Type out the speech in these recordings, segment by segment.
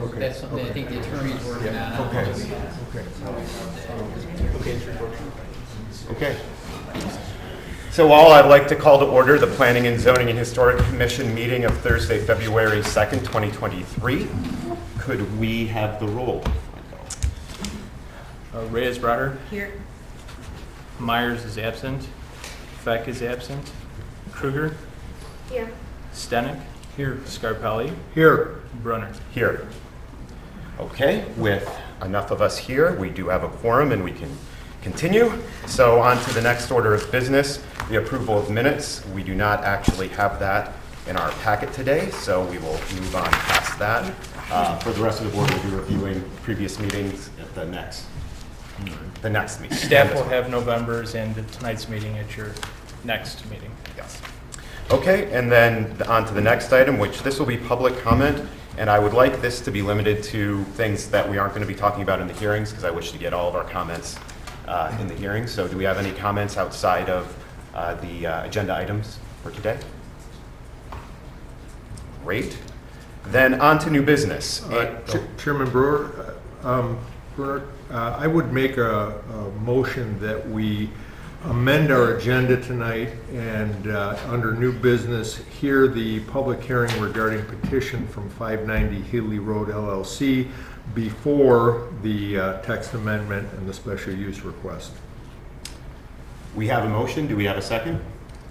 Okay. That's something I think the attorney's working on. Okay. So all I'd like to call to order the Planning and Zoning and Historic Commission meeting of Thursday, February 2nd, 2023. Could we have the roll? Reyes Braher. Here. Myers is absent. Feck is absent. Kruger. Here. Stenick. Here. Scarpelli. Here. Brunner. Here. Okay, with enough of us here, we do have a quorum and we can continue. So on to the next order of business, the approval of minutes. We do not actually have that in our packet today, so we will move on past that. For the rest of the board, we'll be reviewing previous meetings at the next meeting. Staff will have November's and tonight's meeting at your next meeting. Yes. Okay, and then on to the next item, which this will be public comment, and I would like this to be limited to things that we aren't going to be talking about in the hearings, because I wish to get all of our comments in the hearings. So do we have any comments outside of the agenda items for today? Great. Then on to new business. Chairman Brewer, I would make a motion that we amend our agenda tonight and under new business, hear the public hearing regarding petition from 590 Healey Road LLC before the text amendment and the special use request. We have a motion. Do we have a second?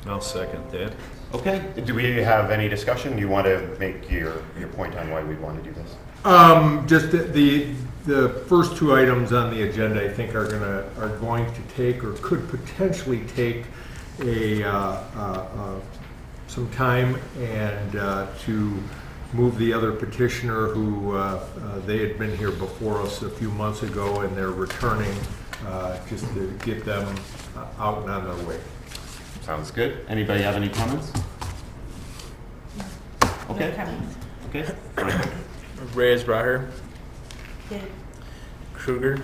I'll second that. Okay. Do we have any discussion? Do you want to make your point on why we want to do this? Just the first two items on the agenda, I think, are going to take or could potentially take some time, and to move the other petitioner who they had been here before us a few months ago, and they're returning, just to get them out and on their way. Sounds good. Anybody have any comments? Okay. No comments. Okay. Reyes Braher. Here. Kruger.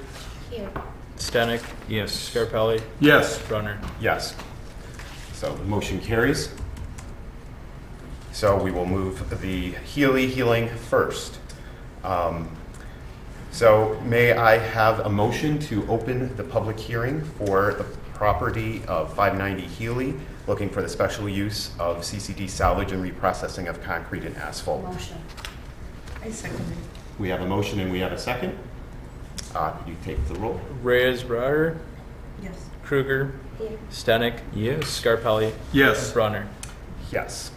Here. Stenick. Yes. Scarpelli. Yes. Brunner. Yes. So the motion carries. So we will move the Healey healing first. So may I have a motion to open the public hearing for the property of 590 Healey, looking for the special use of CCD salvage and reprocessing of concrete and asphalt. Motion. I second it. We have a motion and we have a second. Could you take the roll? Reyes Braher. Yes. Kruger. Here. Stenick. Yes. Scarpelli. Yes. Brunner. Yes.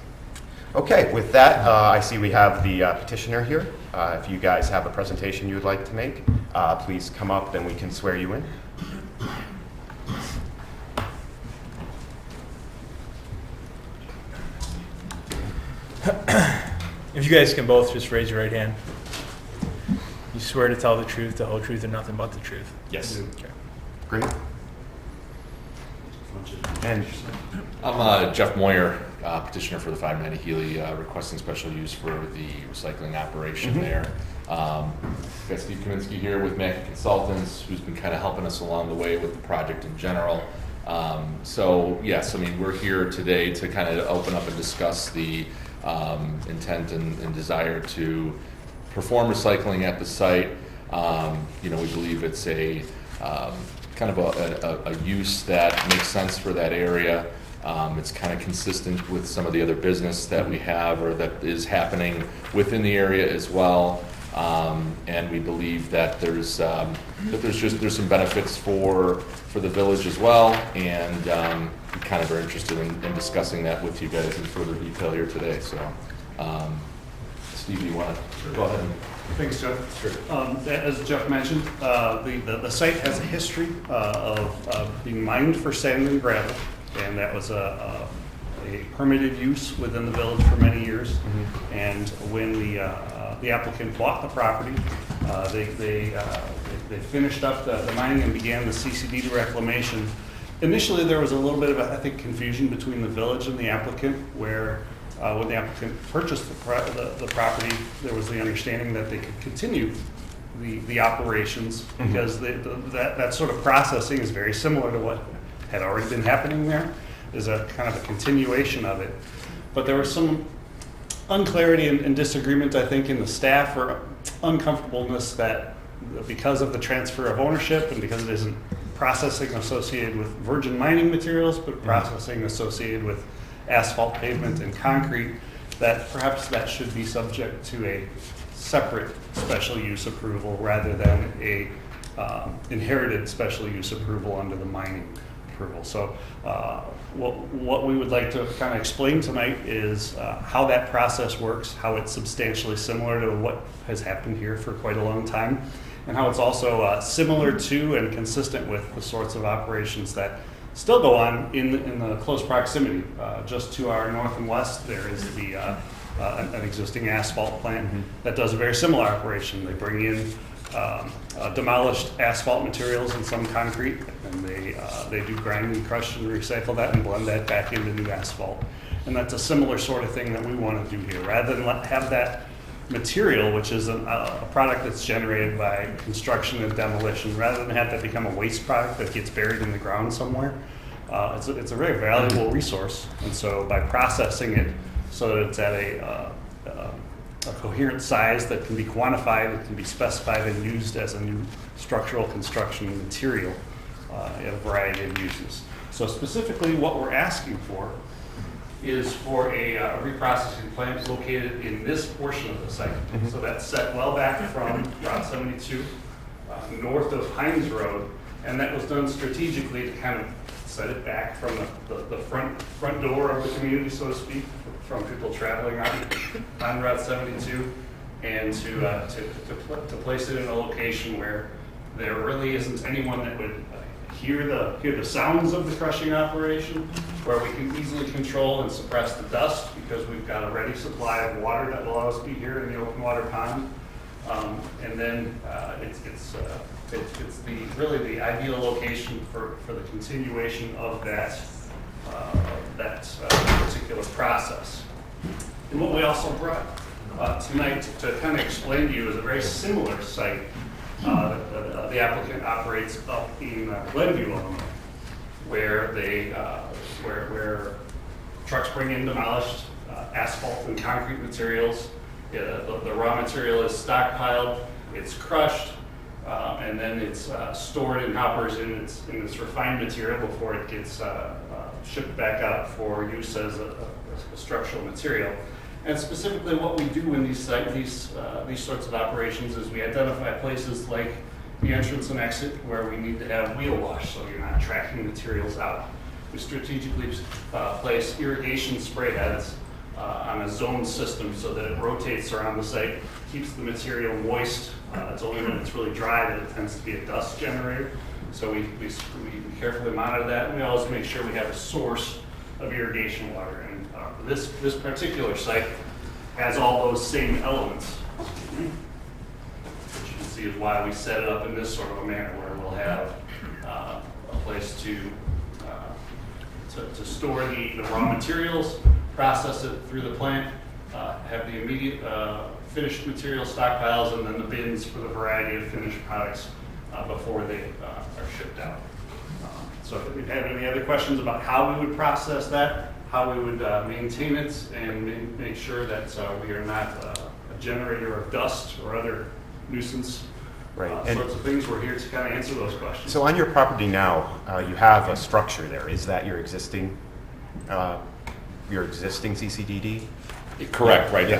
Okay, with that, I see we have the petitioner here. If you guys have a presentation you would like to make, please come up and we can swear you in. If you guys can both just raise your right hand. You swear to tell the truth, the whole truth, and nothing but the truth. Yes. Okay. Great. And I'm Jeff Moyer, petitioner for the 590 Healey, requesting special use for the recycling operation there. Got Steve Kaminsky here with Mackey Consultants, who's been kind of helping us along the way with the project in general. So yes, I mean, we're here today to kind of open up and discuss the intent and desire to perform recycling at the site. We believe it's a kind of a use that makes sense for that area. It's kind of consistent with some of the other business that we have or that is happening within the area as well. And we believe that there's some benefits for the village as well, and we kind of are interested in discussing that with you guys in further detail here today. So, Steve, you want to go ahead? Thanks, Jeff. Sure. As Jeff mentioned, the site has a history of being mined for sand and gravel, and that was a permitted use within the village for many years. Mm-hmm. And when the applicant bought the property, they finished up the mining and began the CCD reclamation. Initially, there was a little bit of, I think, confusion between the village and the applicant, where when the applicant purchased the property, there was the understanding that they could continue the operations, because that sort of processing is very similar to what had already been happening there. Is a kind of a continuation of it. But there were some unclarity and disagreement, I think, in the staff, or uncomfortableness that because of the transfer of ownership and because it isn't processing associated with virgin mining materials, but processing associated with asphalt, pavement, and concrete, that perhaps that should be subject to a separate special use approval rather than a inherited special use approval under the mining approval. So what we would like to kind of explain tonight is how that process works, how it's substantially similar to what has happened here for quite a long time, and how it's also similar to and consistent with the sorts of operations that still go on in the close proximity. Just to our north and west, there is an existing asphalt plant that does a very similar operation. They bring in demolished asphalt materials and some concrete, and they do grind and crush and recycle that and blend that back into new asphalt. And that's a similar sort of thing that we want to do here. Rather than have that material, which is a product that's generated by construction and demolition, rather than have that become a waste product that gets buried in the ground somewhere, it's a very valuable resource. And so by processing it so that it's at a coherent size that can be quantified, that can be specified and used as a new structural construction material in a variety of uses. So specifically what we're asking for is for a reprocessing plant located in this portion of the site. So that's set well back from Route 72, north of Healey Road, and that was done strategically to kind of set it back from the front door of the community, so to speak, from people traveling on Route 72, and to place it in a location where there really isn't anyone that would hear the sounds of the crushing operation, where we can easily control and suppress the dust because we've got a ready supply of water that will always be here in the open water pond. And then it's really the ideal location for the continuation of that particular process. And what we also brought tonight to kind of explain to you is a very similar site that the applicant operates up in Glenview, Illinois, where where trucks bring in demolished asphalt and concrete materials. The raw material is stockpiled, it's crushed, and then it's stored in hoppers in its refined material before it gets shipped back out for use as a structural material. And specifically what we do in these sorts of operations is we identify places like the entrance and exit where we need to have wheel wash so you're not tracking materials out. We strategically place irrigation spray heads on a zone system so that it rotates around the site, keeps the material moist. It's only when it's really dry that it tends to be a dust generator. So we carefully monitor that, and we always make sure we have a source of irrigation water. And this particular site has all those same elements, which you can see is why we set it up in this sort of a manner where we'll have a place to store the raw materials, process it through the plant, have the immediate finished material stockpiles, and then the bins for the variety of finished products before they are shipped out. So if you have any other questions about how we would process that, how we would maintain it, and make sure that we are not a generator of dust or other nuisance sorts of things, we're here to kind of answer those questions. So on your property now, you have a structure there. Is that your existing CCDD? Correct, right. Yeah.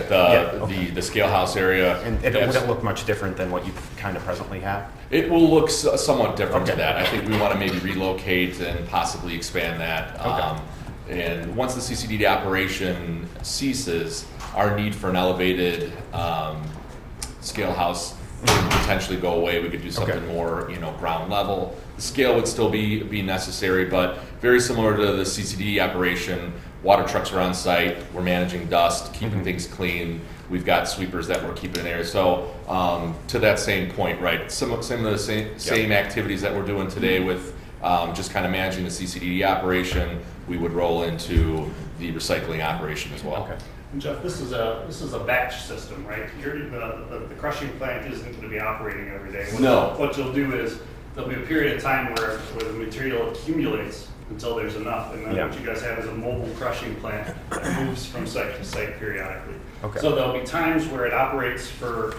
The scale house area. And it wouldn't look much different than what you kind of presently have? It will look somewhat different to Okay. that. I think we want to maybe relocate and possibly expand that. Okay. And once the CCD operation ceases, our need for an elevated scale house would potentially go away. We could do something more, ground level. The scale would still be necessary, but very similar to the CCD operation. Water trucks are on site. We're managing dust, keeping things clean. We've got sweepers that we're keeping in there. So to that same point, right? Some of the same activities that we're doing today with just kind of managing the CCD operation, we would roll into the recycling operation as well. Okay. And Jeff, this is a batch system, right? The crushing plant isn't going to be operating every day. No. What you'll do is there'll be a period of time where the material accumulates until there's enough. And then Yeah. what you guys have is a mobile crushing plant that moves from site to site periodically. Okay. So there'll be times where it operates for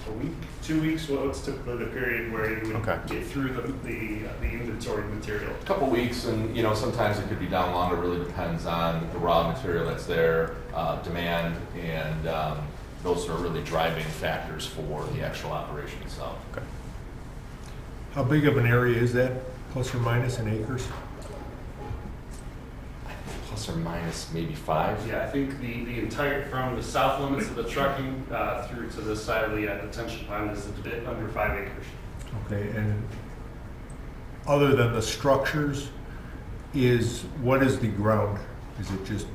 a week, 2 weeks, what's typically the period where you would Okay. get through the inventory material. A couple weeks, and sometimes it could be down longer. Really depends on the raw material that's there, demand, and those are really driving factors for the actual operation itself. Okay. How big of an area is that, plus or minus in acres? Plus or minus maybe 5. Yeah, I think the entire, from the south limits of the trucking through to this side of the detention pond is a bit under 5 acres. Okay, and other than the structures, what is the ground? Is it just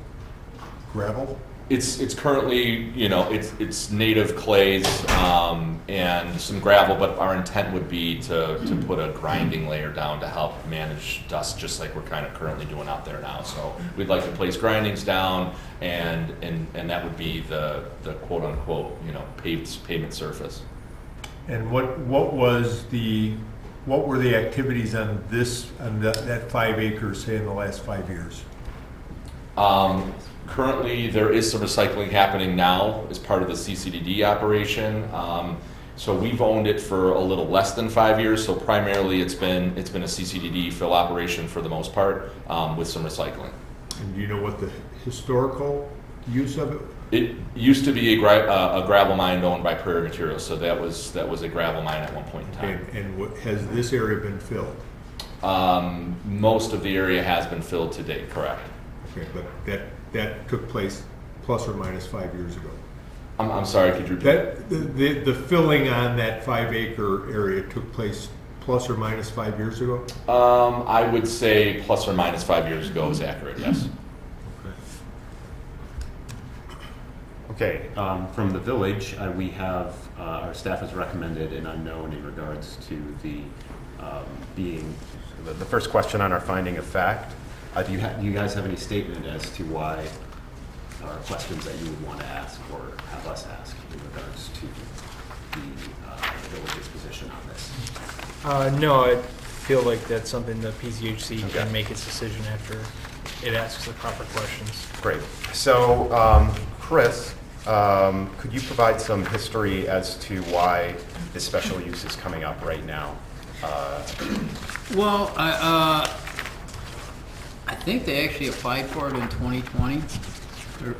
gravel? It's currently, it's native clays and some gravel, but our intent would be to put a grinding layer down to help manage dust, just like we're kind of currently doing out there now. So we'd like to place grindings down, and that would be the quote unquote, pavement surface. And what were the activities on that 5 acres, say, in the last 5 years? Currently, there is some recycling happening now as part of the CCDD operation. So we've owned it for a little less than 5 years. So primarily, it's been a CCDD fill operation for the most part, with some recycling. And do you know what the historical use of it? It used to be a gravel mine owned by Prairie Materials, so that was a gravel mine at one point in time. And has this area been filled? Most of the area has been filled to date, correct? Okay, but that took place plus or minus 5 years ago. I'm sorry, could you repeat? The filling on that 5 acre area took place plus or minus 5 years ago? I would say plus or minus 5 years ago is accurate, yes. Okay, from the village, we have, our staff has recommended an unknown in regards to the being, the first question on our finding of fact. Do you guys have any statement as to why, or questions that you would want to ask or have us ask in regards to the village's position on this? No, I feel like that's something the PCHC Okay. can make its decision after it asks the proper questions. Great. So, Chris, could you provide some history as to why this special use is coming up right now? Well, I think they actually applied for it in 2020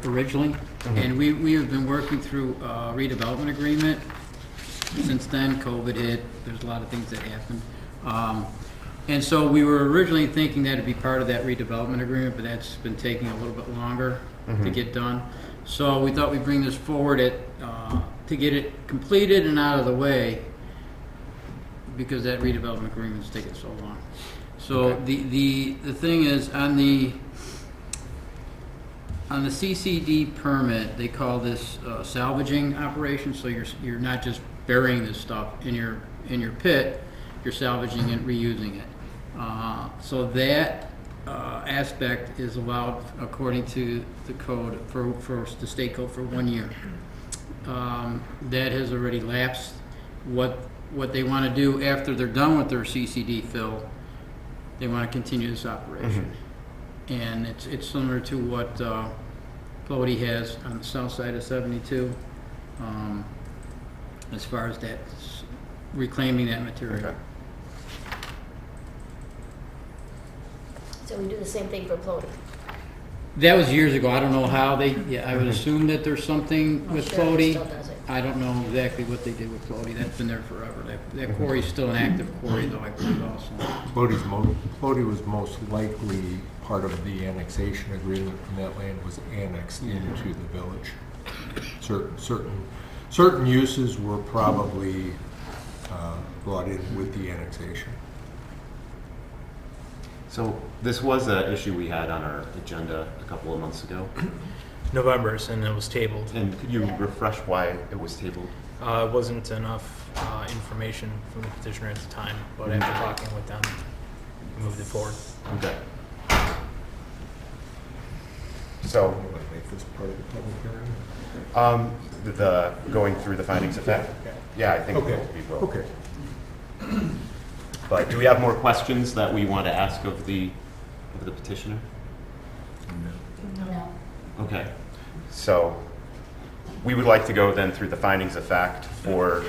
originally, and we have been working through a redevelopment agreement. Since then, COVID hit, there's a lot of things that happened. And so we were originally thinking that it'd be part of that redevelopment agreement, but that's been taking a little bit longer to get done. So we thought we'd bring this forward to get it completed and out of the way, because that redevelopment agreement's taking so long. So the thing is, on the CCD permit, they call this salvaging operation. So you're not just burying this stuff in your pit, you're salvaging and reusing it. So that aspect is allowed according to the code for the state code for 1 year. That has already lapsed. What they want to do after they're done with their CCD fill, they want to continue this operation. And it's similar to what Plody has on the south side of 72, as far as that reclaiming that material. Okay. So we do the same thing for Plody. That was years ago. I don't know how I would assume that there's something I'm with sure he Plody. still does it. I don't know exactly what they did with Plody. That's been there forever. That quarry's still an active quarry, though, I believe also. Plody was most likely part of the annexation agreement, and that land was annexed into the village. Certain uses were probably brought in with the annexation. So this was an issue we had on our agenda a couple of months ago. November's, and it was tabled. And could you refresh why it was tabled? It wasn't enough information from the petitioner at the time, but after talking with them, we moved it forward. Okay. So, You want to make this part of the public hearing? the going through the findings of fact? Yeah, I think we will. Okay. But do we have more questions that we want to ask of the of the petitioner? No. Okay. So we would like to go then through the findings of fact for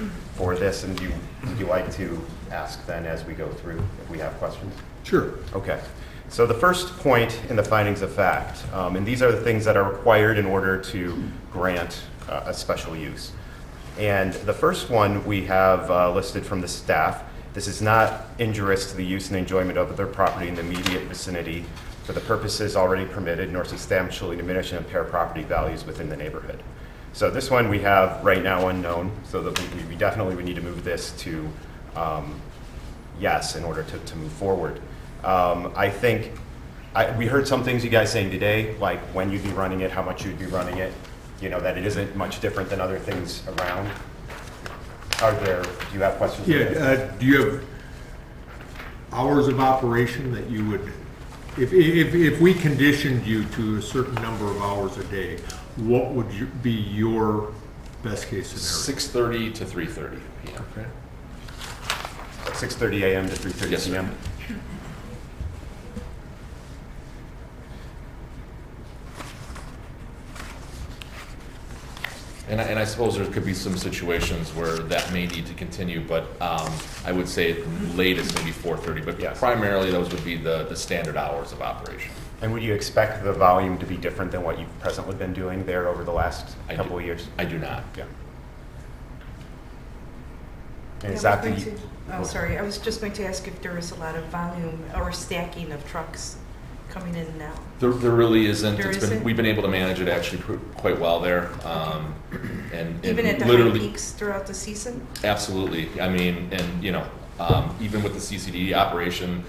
this, and would you like to ask then as we go through if we have questions? Sure. Okay. So the first point in the findings of fact, and these are the things that are required in order to grant a special use. And the first one we have listed from the staff. This is not injurious to the use and enjoyment of other property in the immediate vicinity for the purposes already permitted, nor substantially diminish and impair property values within the neighborhood. So this one we have right now unknown, so that we definitely would need to move this to yes in order to move forward. I think we heard some things you guys saying today, like when you'd be running it, how much you'd be running it, that it isn't much different than other things around. Do you have questions? Yeah, do you have hours of operation that you would, if we conditioned you to a certain number of hours a day, what would be your best case scenario? 6:30 to 3:30 p.m. Okay. 6:30 a.m. to 3:30 Yes, sir. p.m. And I suppose there could be some situations where that may need to continue, but I would say latest maybe 4:30, but Yes. primarily those would be the standard hours of operation. And would you expect the volume to be different than what you've presently been doing there over the last couple of years? I do not. Yeah. And is that the? Oh, sorry, I was just going to ask if there was a lot of volume or stacking of trucks coming in and out. There really isn't. There It's isn't? we've been able to manage it actually quite well there. And Even at the high literally, peaks throughout the season? absolutely. I mean, and even with the CCD operation,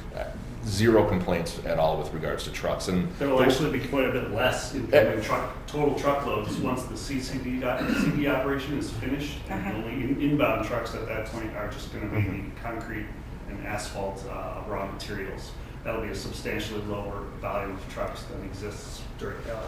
zero complaints at all with regards to trucks. And There will actually be quite a bit less incoming total truckloads once the CD operation is finished. And the only inbound trucks at that point are just going to be concrete and asphalt raw materials. That'll be a substantially lower volume of trucks than exists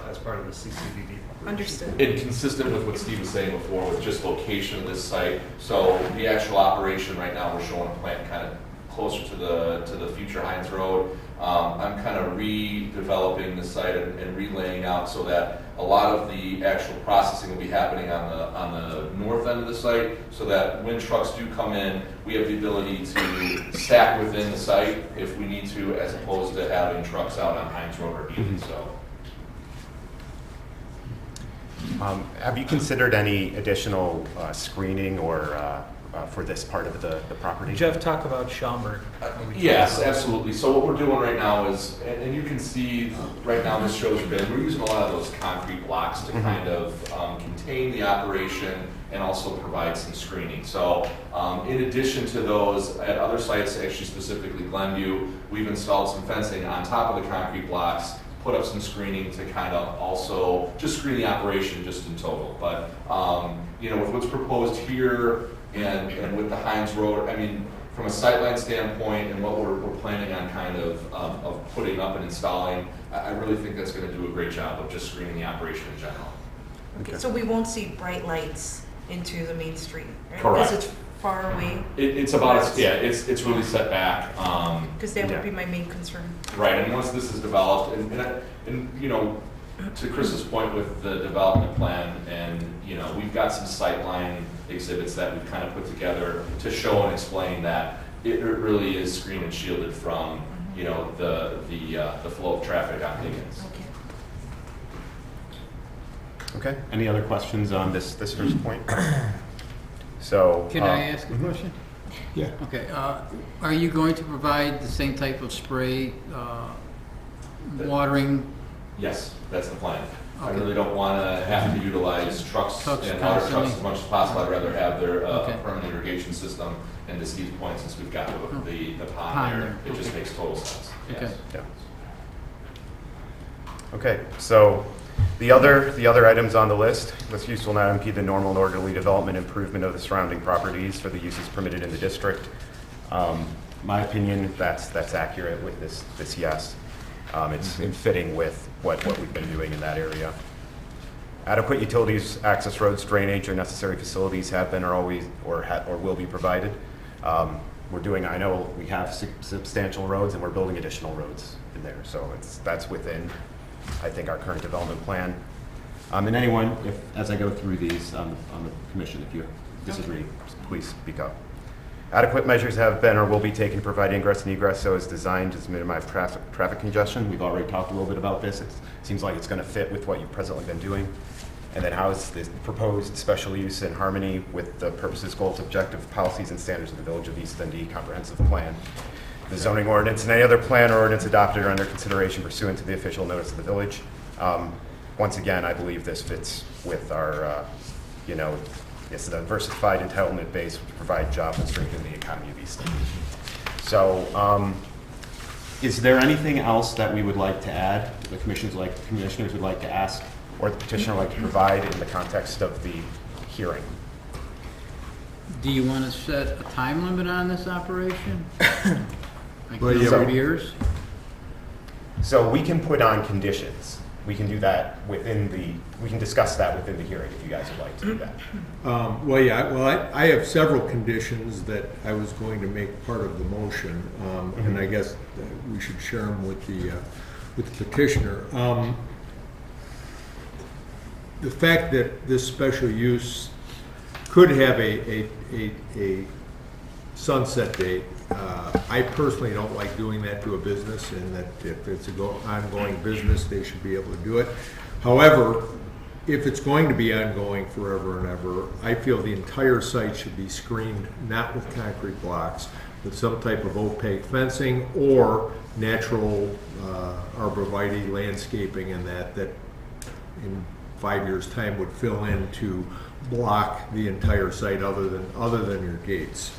as part of the CCDD. Understood. And consistent with what Steve was saying before with just location of this site. So the actual operation right now, we're showing a plant kind of closer to the future Heinz Road. I'm kind of redeveloping the site and relaying out so that a lot of the actual processing will be happening on the north end of the site, so that when trucks do come in, we have the ability to stack within the site if we need to, as opposed to having trucks out on Heinz Road or Healey. So. Have you considered any additional screening or for this part of the property? Jeff, talk about Schaumburg. Yes, absolutely. So what we're doing right now is, and you can see right now this shows a bit, we're using a lot of those concrete blocks to kind of contain the operation and also provide some screening. So in addition to those, at other sites, actually specifically Glenview, we've installed some fencing on top of the concrete blocks, put up some screening to kind of also just screen the operation just in total. But with what's proposed here and with the Heinz Road, I mean, from a sightline standpoint and what we're planning on kind of putting up and installing, I really think that's going to do a great job of just screening the operation in general. Okay. So we won't see bright lights into the main street, right? Correct. Because it's far away, It's about, it's really set back. because that Yeah. would be my main concern. Right, and once this is developed, and to Chris's point with the development plan, and we've got some sightline exhibits that we've kind of put together to show and explain that it really is screened and shielded from the flow of traffic on Higgins. Okay. Okay. Any other questions on this first point? So. Can I ask a question? Yeah. Okay, are you going to provide the same type of spray, watering? Yes, that's the plan. I Okay. really don't want to have to utilize trucks Trucks and water trucks constantly. as much as possible. I'd rather have their Okay. permanent irrigation system. And to Steve's point, since we've got the Pond pond there, there. it just Okay. makes total sense. Yes. Okay. Yeah. Okay, so the other items on the list, this use will not impede the normal and orderly development improvement of the surrounding properties for the uses permitted in the district. My opinion, that's accurate with this yes. It's in fitting with what we've been doing in that area. Adequate utilities, access roads, drainage, or necessary facilities have been or always or will be provided. we're doing, I know we have substantial roads and we're building additional roads in there. So that's within, I think, our current development plan. And anyone, as I go through these on the commission, if you disagree, please speak up. Adequate measures have been or will be taken to provide ingress and egress so as designed to minimize traffic congestion. We've already talked a little bit about this. It seems like it's going to fit with what you've presently been doing. And then how is this proposed special use in harmony with the purposes, goals, objectives, policies, and standards of the Village of East Dundee Comprehensive Plan? The zoning ordinance and any other plan or ordinance adopted or under consideration pursuant to the official notice of the village. Once again, I believe this fits with our, it's a diversified entitlement base to provide jobs and strengthen the economy of East Dundee. So, is there anything else that we would like to add, the commissioners would like to ask, or the petitioner would like to provide in the context of the hearing? Do you want to set a time limit on this operation? Like Well, yeah, 5 we- years? So we can put on conditions. We can do that we can discuss that within the hearing if you guys would like to do that. I have several conditions that I was going to make part of the motion, and I guess we should share them with the petitioner. The fact that this special use could have a sunset date, I personally don't like doing that to a business, and that if it's an ongoing business, they should be able to do it. However, if it's going to be ongoing forever and ever, I feel the entire site should be screened, not with concrete blocks, with some type of opaque fencing or natural arborvitae landscaping, and that in 5 years' time would fill in to block the entire site other than your gates.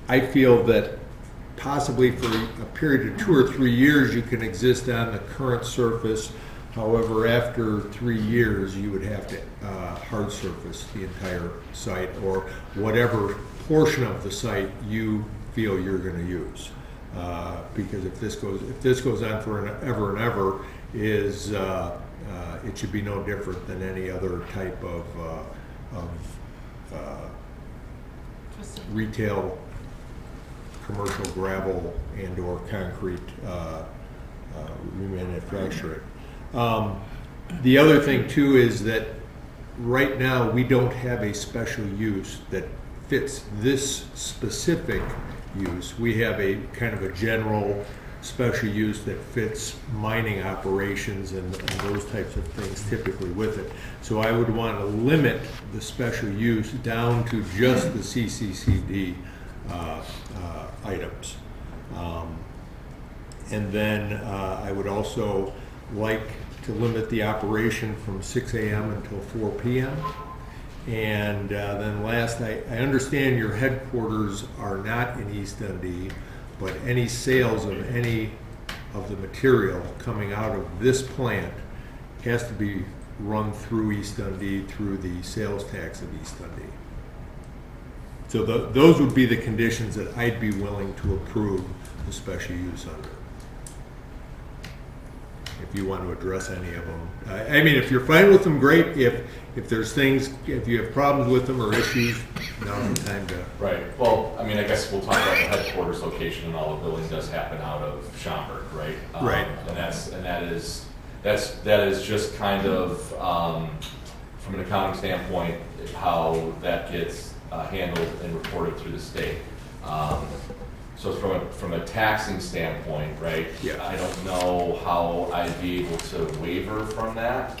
I feel that possibly for a period of 2 or 3 years you can exist on the current surface. However, after 3 years you would have to hard surface the entire site, or whatever portion of the site you feel you're going to use. Because if this goes on for ever and ever, it should be no different than any other type of retail, commercial gravel and or concrete remanufacturing. The other thing too is that right now we don't have a special use that fits this specific use. We have a kind of a general special use that fits mining operations and those types of things typically with it. So I would want to limit the special use down to just the CCCD items. And then I would also like to limit the operation from 6 a.m. until 4 p.m. And then last, I understand your headquarters are not in East Dundee, but any sales of any of the material coming out of this plant has to be run through East Dundee, through the sales tax of East Dundee. So those would be the conditions that I'd be willing to approve the special use under. If you want to address any of them. I mean, if you're fine with them, great. If there's things, if you have problems with them or issues, now's the time to. Right, well, I mean, I guess we'll talk about the headquarters location, and all the billing does happen out of Schaumburg, right? Right. And that is just kind of, from an accounting standpoint, how that gets handled and reported through the state. So from a taxing standpoint, right? Yeah. I don't know how I'd be able to waiver from that.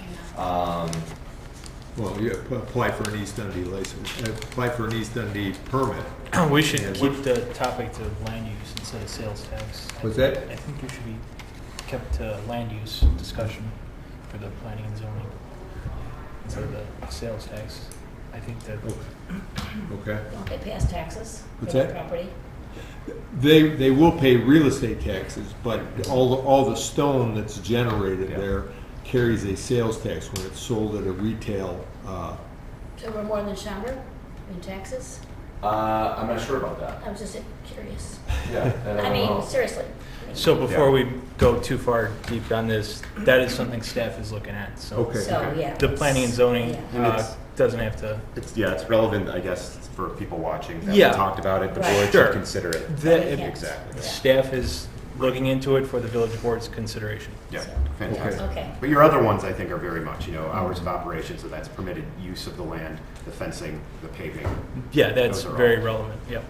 Well, you apply for an East Dundee license, apply for an East Dundee permit. We should And- keep the topic to land use instead of sales tax. What's that? I think it should be kept to land use discussion for the planning and zoning instead of the sales tax. I think that. Okay. Don't they pass taxes for What's the that? property? They will pay real estate taxes, but all the stone that's generated Yeah. there carries a sales tax when it's sold at a retail. So we're more than Schaumburg in taxes? I'm not sure about that. I was just curious. Yeah. I mean, seriously. So before we go too far deep on this, that is something staff is looking at, so. Okay. So, yeah. The planning and zoning Yeah. doesn't have to. It's relevant, I guess, for people watching that Yeah. we talked about it. The Right. board Sure. should consider it. That, Yeah. Exactly. Staff is looking into it for the village board's consideration. Yeah, So- fantastic. Okay. But your other ones, I think, are very much, hours of operation, so that's permitted use of the land, the fencing, the paving. Yeah, that's Those are very all- relevant, yep.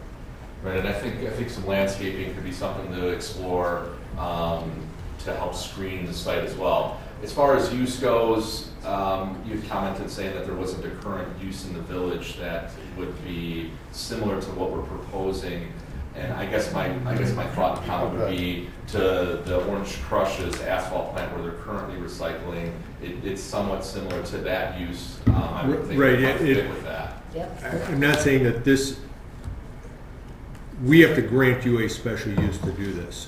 Right, and I think some landscaping could be something to explore to help screen the site as well. As far as use goes, you've commented saying that there wasn't a current use in the village that would be similar to what we're proposing. And I guess my thought and comment would be to the Orange Crush's asphalt plant where they're currently recycling. It's somewhat similar to that use. I would think Right, it might it- fit with that. Yep. I'm not saying that we have to grant you a special use to do this.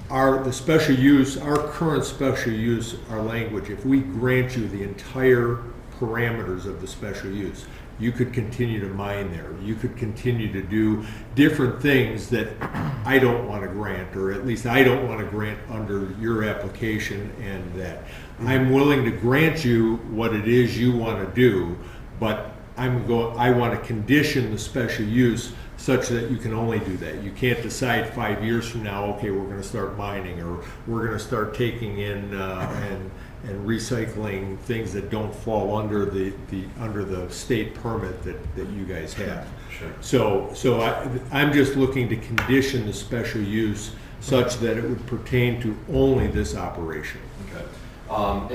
Our current special use, our language, if we grant you the entire parameters of the special use, you could continue to mine there. You could continue to do different things that I don't want to grant, or at least I don't want to grant under your application, and that I'm willing to grant you what it is you want to do, but I want to condition the special use such that you can only do that. You can't decide 5 years from now, okay, we're going to start mining, or we're going to start taking in and recycling things that don't fall under the state permit that you guys have. Sure. So I'm just looking to condition the special use such that it would pertain to only this operation. Okay.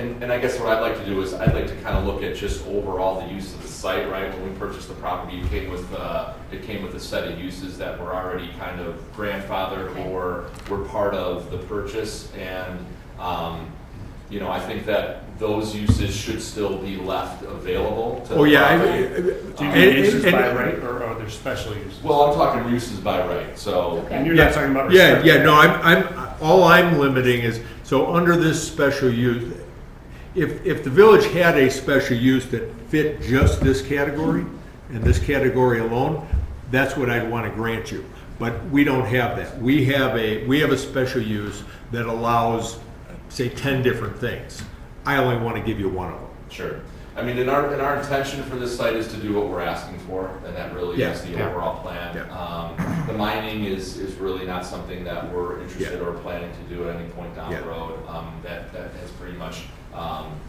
And I guess what I'd like to do is I'd like to kind of look at just overall the use of the site, right? When we purchased the property, it came with a set of uses that were already kind of grandfathered or were part of the purchase. And, I think that those uses should still be left available to the property. Do you mean uses by right, or are there special uses? Well, I'm talking uses by right, so. Okay. And you're not talking about. Yeah, restricted. no, all I'm limiting is, so under this special use, if the village had a special use that fit just this category, and this category alone, that's what I'd want to grant you. But we don't have that. We have a special use that allows, say, 10 different things. I only want to give you one of them. Sure. I mean, and our intention for this site is to do what we're asking for, and that really Yeah, is the yeah. overall plan. Yeah. The mining is really not something that we're interested Yeah. or planning to do at any point down Yeah. the road. That has pretty much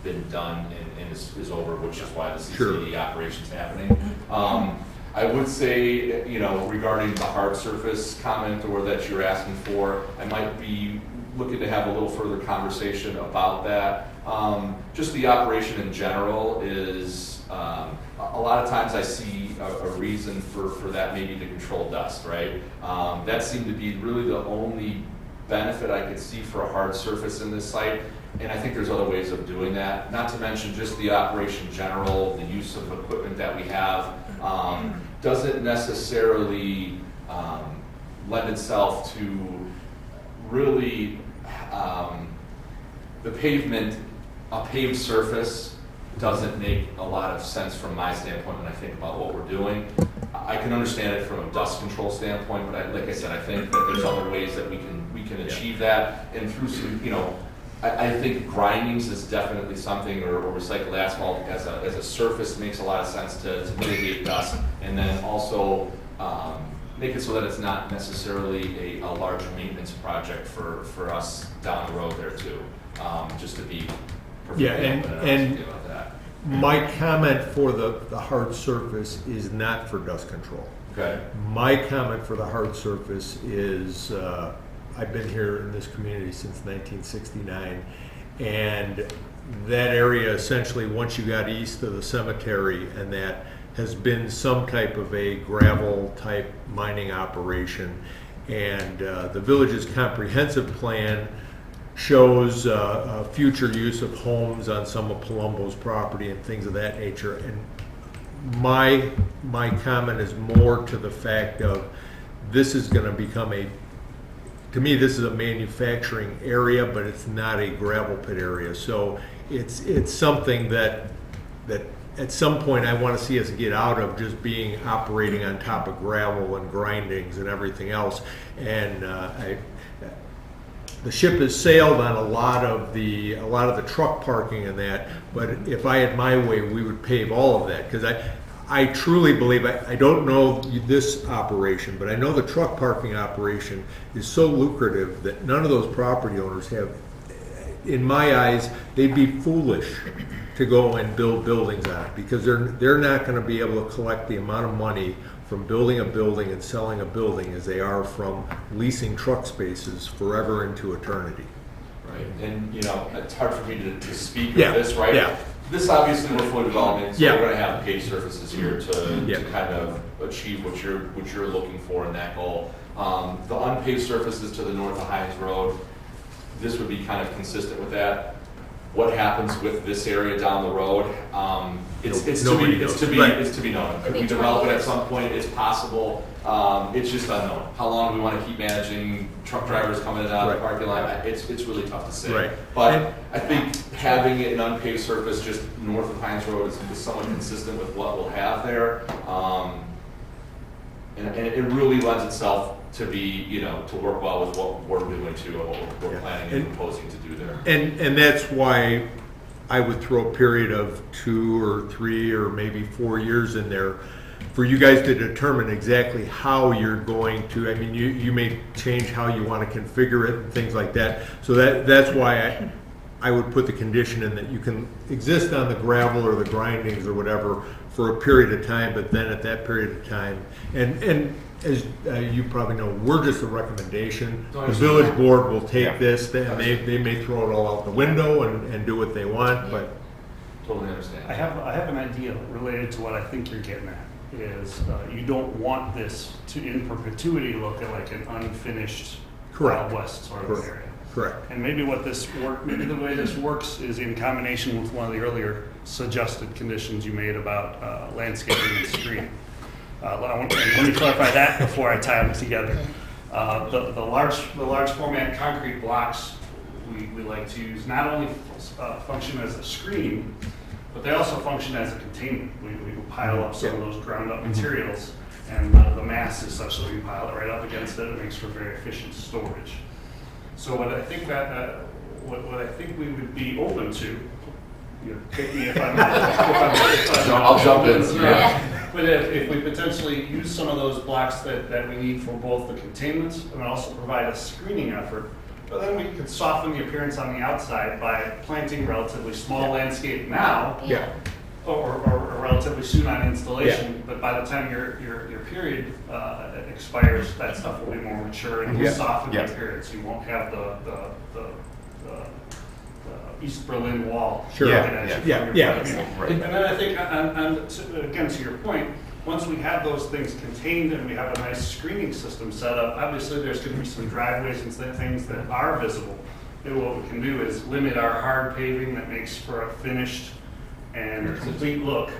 been done and is over, which is why the CCD operation's happening. I would say, regarding the hard surface comment or that you're asking for, I might be looking to have a little further conversation about that. Just the operation in general is, a lot of times I see a reason for that maybe to control dust, right? That seemed to be really the only benefit I could see for a hard surface in this site. And I think there's other ways of doing that, not to mention just the operation in general, the use of equipment that we have, doesn't necessarily lend itself to really the pavement, a paved surface doesn't make a lot of sense from my standpoint when I think about what we're doing. I can understand it from a dust control standpoint, but like I said, I think that there's other ways that we can achieve that, and through some, I think grindings is definitely something, or recycled asphalt as a surface makes a lot of sense to mitigate dust, and then also make it so that it's not necessarily a large maintenance project for us down the road there too. Just to be perfectly Yeah, open and honest about that. My comment for the hard surface is not for dust control. Okay. My comment for the hard surface is, I've been here in this community since 1969, and that area essentially, once you got east of the cemetery, and that has been some type of a gravel type mining operation. And the village's comprehensive plan shows future use of homes on some of Palumbo's property and things of that nature. And my comment is more to the fact of, this is going to become to me, this is a manufacturing area, but it's not a gravel pit area. So it's something that at some point, I want to see us get out of just being operating on top of gravel and grindings and everything else. And the ship has sailed on a lot of the truck parking and that. But if I had my way, we would pave all of that, because I truly believe, I don't know this operation, but I know the truck parking operation is so lucrative that none of those property owners have, in my eyes, they'd be foolish to go and build buildings on it, because they're not going to be able to collect the amount of money from building a building and selling a building as they are from leasing truck spaces forever into eternity. Right, and you know, it's hard for me to speak Yeah, of this, right? yeah. This obviously we're fully developing, so Yeah. we're gonna have paved surfaces here to Yeah. kind of achieve what you're looking for in that goal. The unpaved surfaces to the north of Hines Road, this would be kind of consistent with that. What happens with this area down the road? It's to be known. Could we develop it at some point? It's possible. It's just unknown. How long do we want to keep managing truck drivers coming in and out of the Right. parking lot? It's really tough to say. Right. But I think having an unpaved surface just north of Hines Road is somewhat consistent with what we'll have there. And it really lends itself to be, you know, to work well with what we're doing too, and what we're Yeah. planning and proposing to do there. And that's why I would throw a period of 2 or 3 or maybe 4 years in there for you guys to determine exactly how you're going to, I mean, you may change how you want to configure it and things like that. So that's why I would put the condition in that you can exist on the gravel or the grindings or whatever for a period of time, but then at that period of time, and as you probably know, we're just a recommendation. The village board will Yeah. take this, and they may throw it all out the window and do what they want, but Totally understand. I have an idea related to what I think you're getting at, is you don't want this to in perpetuity look like an unfinished Correct. Wild West sort of Correct. area. correct. And maybe maybe the way this works is in combination with one of the earlier suggested conditions you made about landscaping and screening. Let me clarify that before I tie them together. The large format concrete blocks we like to use not only function as a screen, but they also function as a containment. We pile up some of those ground up materials, and the mass is such that we pile it right up against it. It makes for very efficient storage. So what I think what I think we would be open to, you know, take me if I'm I'll jump in. Yeah. But if we potentially use some of those blocks that we need for both the containments and also provide a screening effort, but then we could soften the appearance on the outside by planting relatively small landscape now, Yeah. or relatively soon on installation. But by the time your period expires, that stuff will be more mature and will Yeah. soften the Yes. appearance. You won't have the East Berlin Wall Sure. looking Yeah, at you yeah, from your yeah. point of view. Right. And then I think, again, to your point, once we have those things contained and we have a nice screening system set up, obviously there's going to be some driveways and things that are visible. And what we can do is limit our hard paving that makes for a finished and complete look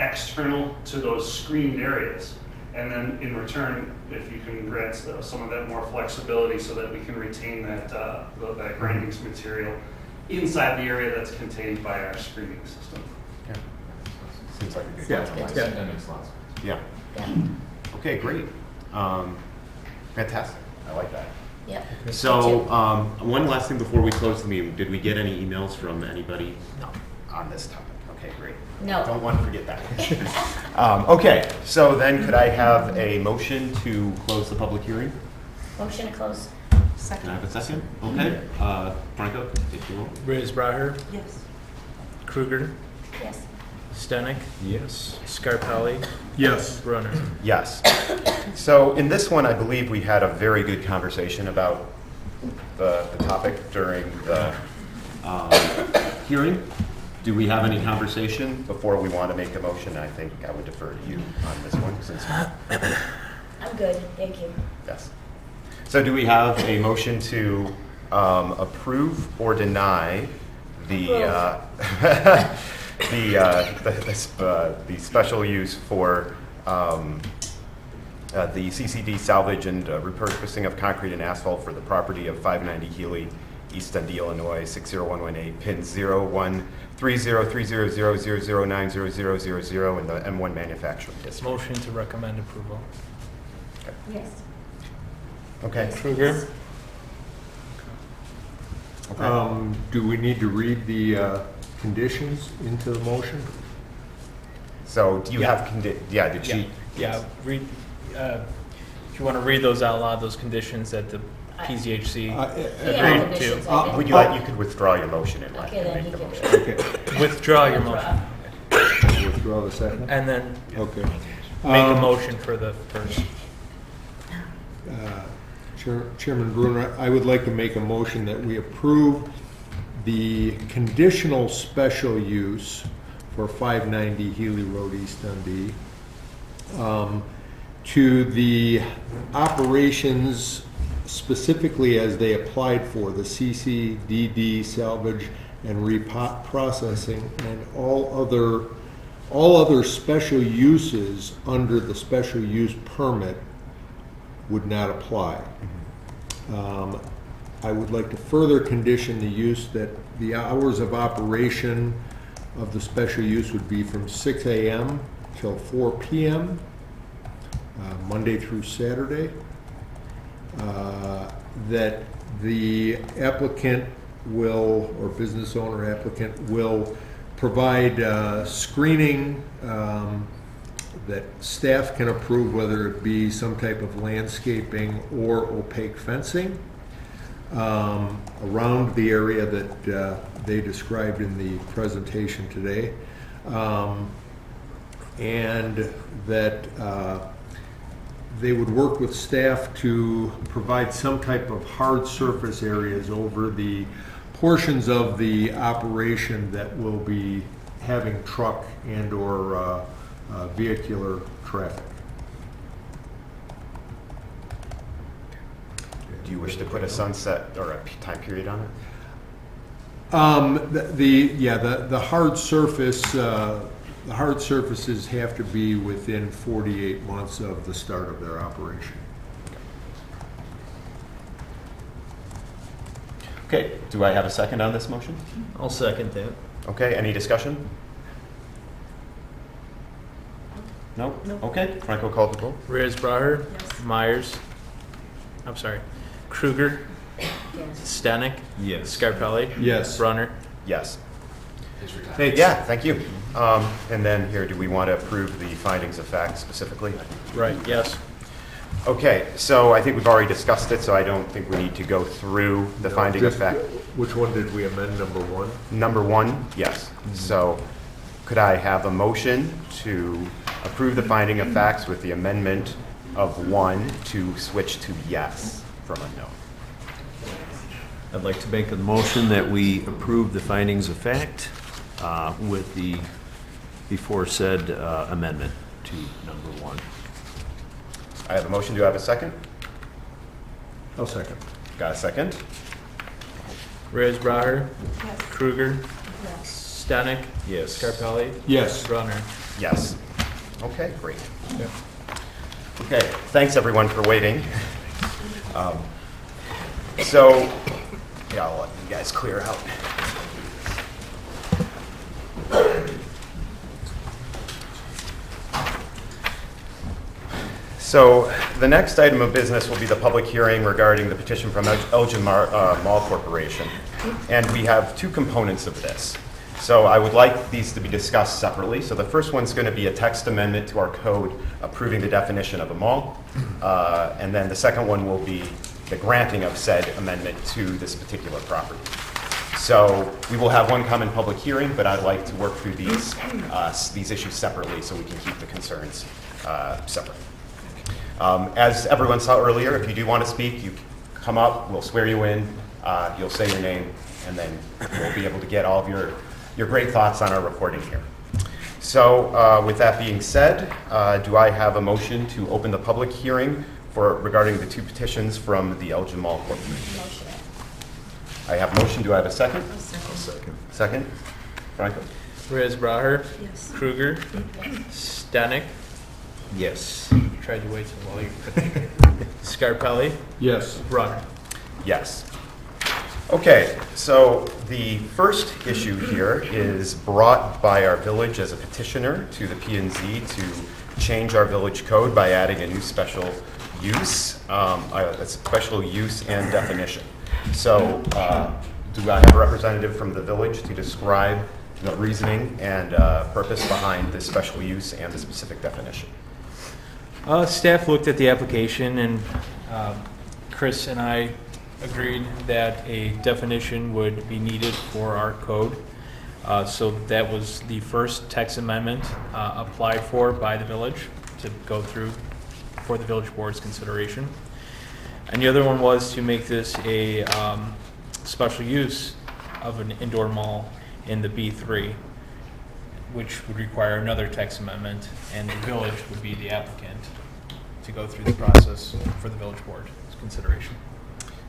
external to those screened areas. And then in return, if you can grant some of that more flexibility so that we can retain that grindings material inside the area that's contained by our screening system. Seems like a good Yeah. compromise. Yeah. That makes lots of sense. Yeah. Yeah. Okay, great. Fantastic. I like that. Yep. So, one last thing before we close the meeting. Did we get any emails from anybody on this topic? Okay, great. No. Don't want to forget that. Okay, so then could I have a motion to close the public hearing? Motion to close. Can I Second. have a second? Okay, Franco, if you will. Riz Braher, Yes. Kruger, Yes. Stenick, Yes. Scarpelli, Yes. Brunner. Yes. So in this one, I believe we had a very good conversation about the topic during the hearing. Do we have any conversation before we want to make a motion? I think I would defer to you on this one since, I'm good, thank you. yes. So do we have a motion to approve or deny the the special use for the CCD salvage and repurposing of concrete and asphalt for the property of 590 Healey, East Dundee, Illinois, 60118, pin 303000090000 in the M1 manufacturing district. Motion to recommend approval. Yes. Okay. Kruger? Okay. Do we need to read the conditions into the motion? So do you Yeah. have, did she? Yeah, read, if you want to read those out loud, those conditions that the PZHC Yeah, agreed conditions, to. I think. Would you you could withdraw your motion and Okay, then make you the can motion. do it. Okay, Withdraw your motion. withdraw the second? And then Okay. make a motion for the first. Chairman Bruner, I would like to make a motion that we approve the conditional special use for 590 Healey Road, East Dundee, to the operations specifically as they applied for, the CCDD salvage and reprocessing, and all other special uses under the special use permit would not apply. I would like to further condition the use that the hours of operation of the special use would be from 6 a.m. till 4 p.m., Monday through Saturday. That the applicant will, or business owner applicant, will provide screening that staff can approve, whether it be some type of landscaping or opaque fencing around the area that they described in the presentation today. And that they would work with staff to provide some type of hard surface areas over the portions of the operation that will be having truck and or vehicular traffic. Do you wish to put a sunset or a time period on it? The hard surface, the hard surfaces have to be within 48 months of the start of their operation. Okay, do I have a second on this motion? I'll second that. Okay, any discussion? No? Okay, Franco called the roll. Reyes-Braher? Yes. Myers? I'm sorry. Kruger? Yes. Stanek? Yes. Scarpelli? Yes. Brunner? Yes. Thanks for your time. Thanks. Yeah, thank you. And then here, do we want to approve the findings of fact specifically? Right, yes. Okay, so I think we've already discussed it, so I don't think we need to go through the finding of Just- fact. Which one did we amend, number one? Number one, yes. So could I have a motion to approve the finding of facts with the amendment of one to switch to yes from unknown? I'd like to make a motion that we approve the findings of fact with the before said amendment to number one. I have a motion. Do I have a second? I'll second. Got a second? Reyes-Braher? Yes. Kruger? Yes. Stanek? Yes. Scarpelli? Yes. Brunner? Yes. Okay, great. Yeah. Okay, thanks everyone for waiting. So, yeah, I'll let you guys clear out. So, the next item of business will be the public hearing regarding the petition from Elgin Mall Corporation. And we have two components of this. So I would like these to be discussed separately. So the first one's going to be a text amendment to our code approving the definition of a mall. And then the second one will be the granting of said amendment to this particular property. So we will have one common public hearing, but I'd like to work through these issues separately so we can keep the concerns separate. As everyone saw earlier, if you do want to speak, you come up, we'll swear you in, you'll say your name, and then we'll be able to get all of your great thoughts on our recording here. So with that being said, do I have a motion to open the public hearing regarding the two petitions from the Elgin Mall Corporation? Motion. I have a motion. Do I have a second? I'll second. Second? Franco? Reyes-Braher? Yes. Kruger? Stanek? Yes. Tried to wait till while you Scarpelli? Yes. Brunner? Yes. Okay, so the first issue here is brought by our village as a petitioner to the P&Z to change our village code by adding a new special use, a special use and definition. So do I have a representative from the village to describe the reasoning and purpose behind this special use and the specific definition? Staff looked at the application, and Chris and I agreed that a definition would be needed for our code. So that was the first text amendment applied for by the village to go through for the village board's consideration. And the other one was to make this a special use of an indoor mall in the B3, which would require another text amendment, and the village would be the applicant to go through the process for the village board's consideration.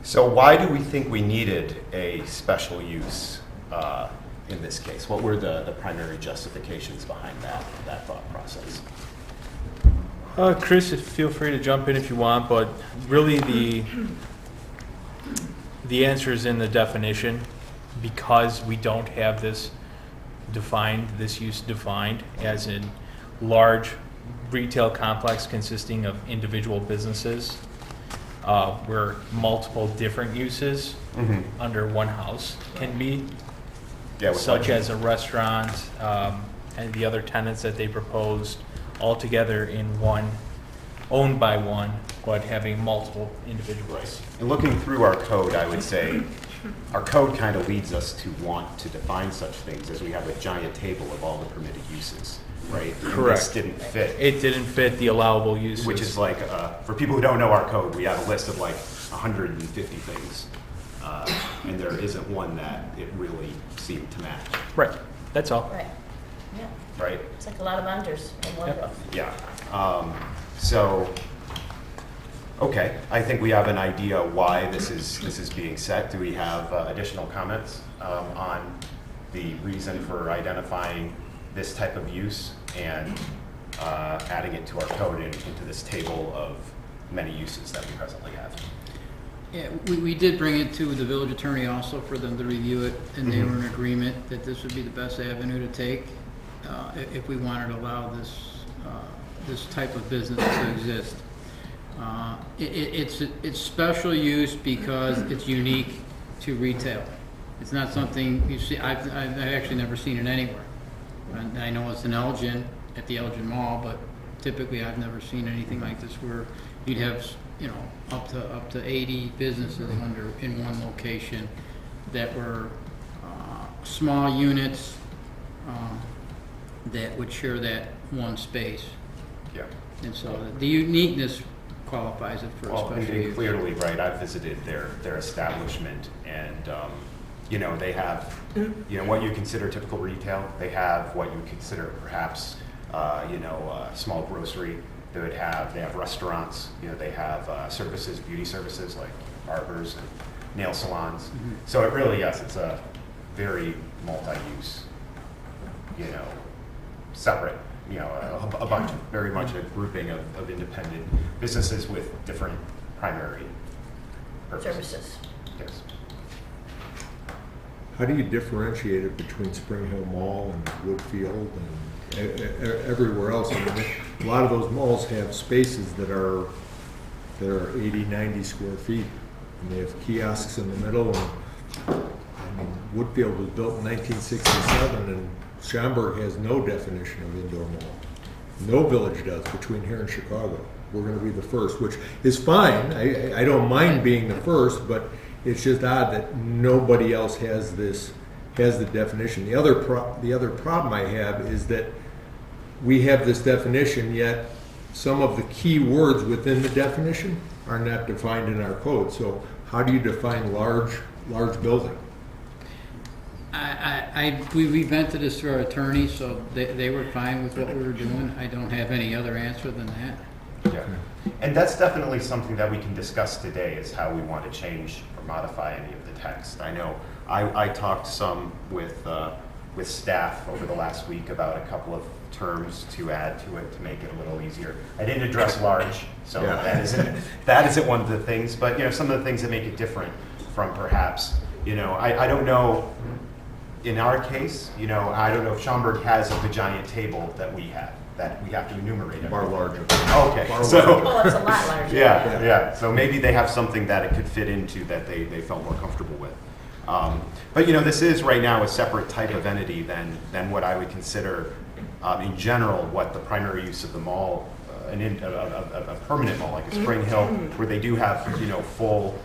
So why do we think we needed a special use in this case? What were the primary justifications behind that thought process? Chris, feel free to jump in if you want, but really the answer is in the definition, because we don't have this use defined as a large retail complex consisting of individual businesses, where multiple different uses under one house can be, such as a restaurant and the other tenants that they proposed, all together in one, owned by one, but having multiple individuals. And looking through our code, I would say our code kind of leads us to want to define such things, as we have a giant table of all the permitted uses, right? And Correct. this didn't fit. It didn't fit the allowable uses. Which is like, for people who don't know our code, we have a list of like 150 things. And there isn't one that it really seemed to match, Right, that's all. Right, yeah, right? it's like a lot of vendors in one row. Yeah. So, okay, I think we have an idea why this is being set. Do we have additional comments on the reason for identifying this type of use and adding it to our code into this table of many uses that we presently have? Yeah, we did bring it to the village attorney also for them to review it, and they were in agreement that this would be the best avenue to take if we wanted to allow this type of business to exist. It's special use because it's unique to retail. It's not something you see. I've actually never seen it anywhere. And I know it's in Elgin, at the Elgin Mall, but typically I've never seen anything like this where you'd have, up to 80 businesses in one location that were small units that would share that one space. Yeah. And so the uniqueness qualifies it for a Well, special and use. clearly, right, I've visited their establishment, and, they have, what you consider typical retail. They have what you would consider perhaps, small grocery. They have restaurants, they have services, beauty services like barbers and nail salons. So it really, yes, it's a very multi-use, separate, a bunch, very much a grouping of independent businesses with different primary purposes. Services. Yes. How do you differentiate it between Spring Hill Mall and Woodfield and everywhere else? I mean, a lot of those malls have spaces that are 80, 90 square feet, and they have kiosks in the middle. And Woodfield was built in 1967, and Schaumburg has no definition of indoor mall. No village does between here and Chicago. We're going to be the first, which is fine. I don't mind being the first, but it's just odd that nobody else has the definition. The other problem I have is that we have this definition, yet some of the key words within the definition are not defined in our code. So how do you define large building? We vented this to our attorney, so they were fine with what we were doing. I don't have any other answer than that. Yeah. And that's definitely something that we can discuss today, is how we want to change or modify any of the text. I know I talked some with staff over the last week about a couple of terms to add to it to make it a little easier. I didn't address large, so that isn't one of the things, but some of the things that make it different from perhaps You know, I don't know, in our case, you know, I don't know if Schaumburg has the giant table that we have to enumerate. Far larger. Okay, Far so. Oh, it's a lot larger. Yeah. So maybe they have something that it could fit into that they felt more comfortable with. But you know, this is right now a separate type of entity than what I would consider, in general, what the primary use of the mall, a permanent mall like a Spring Hill, where they do have, you know, full.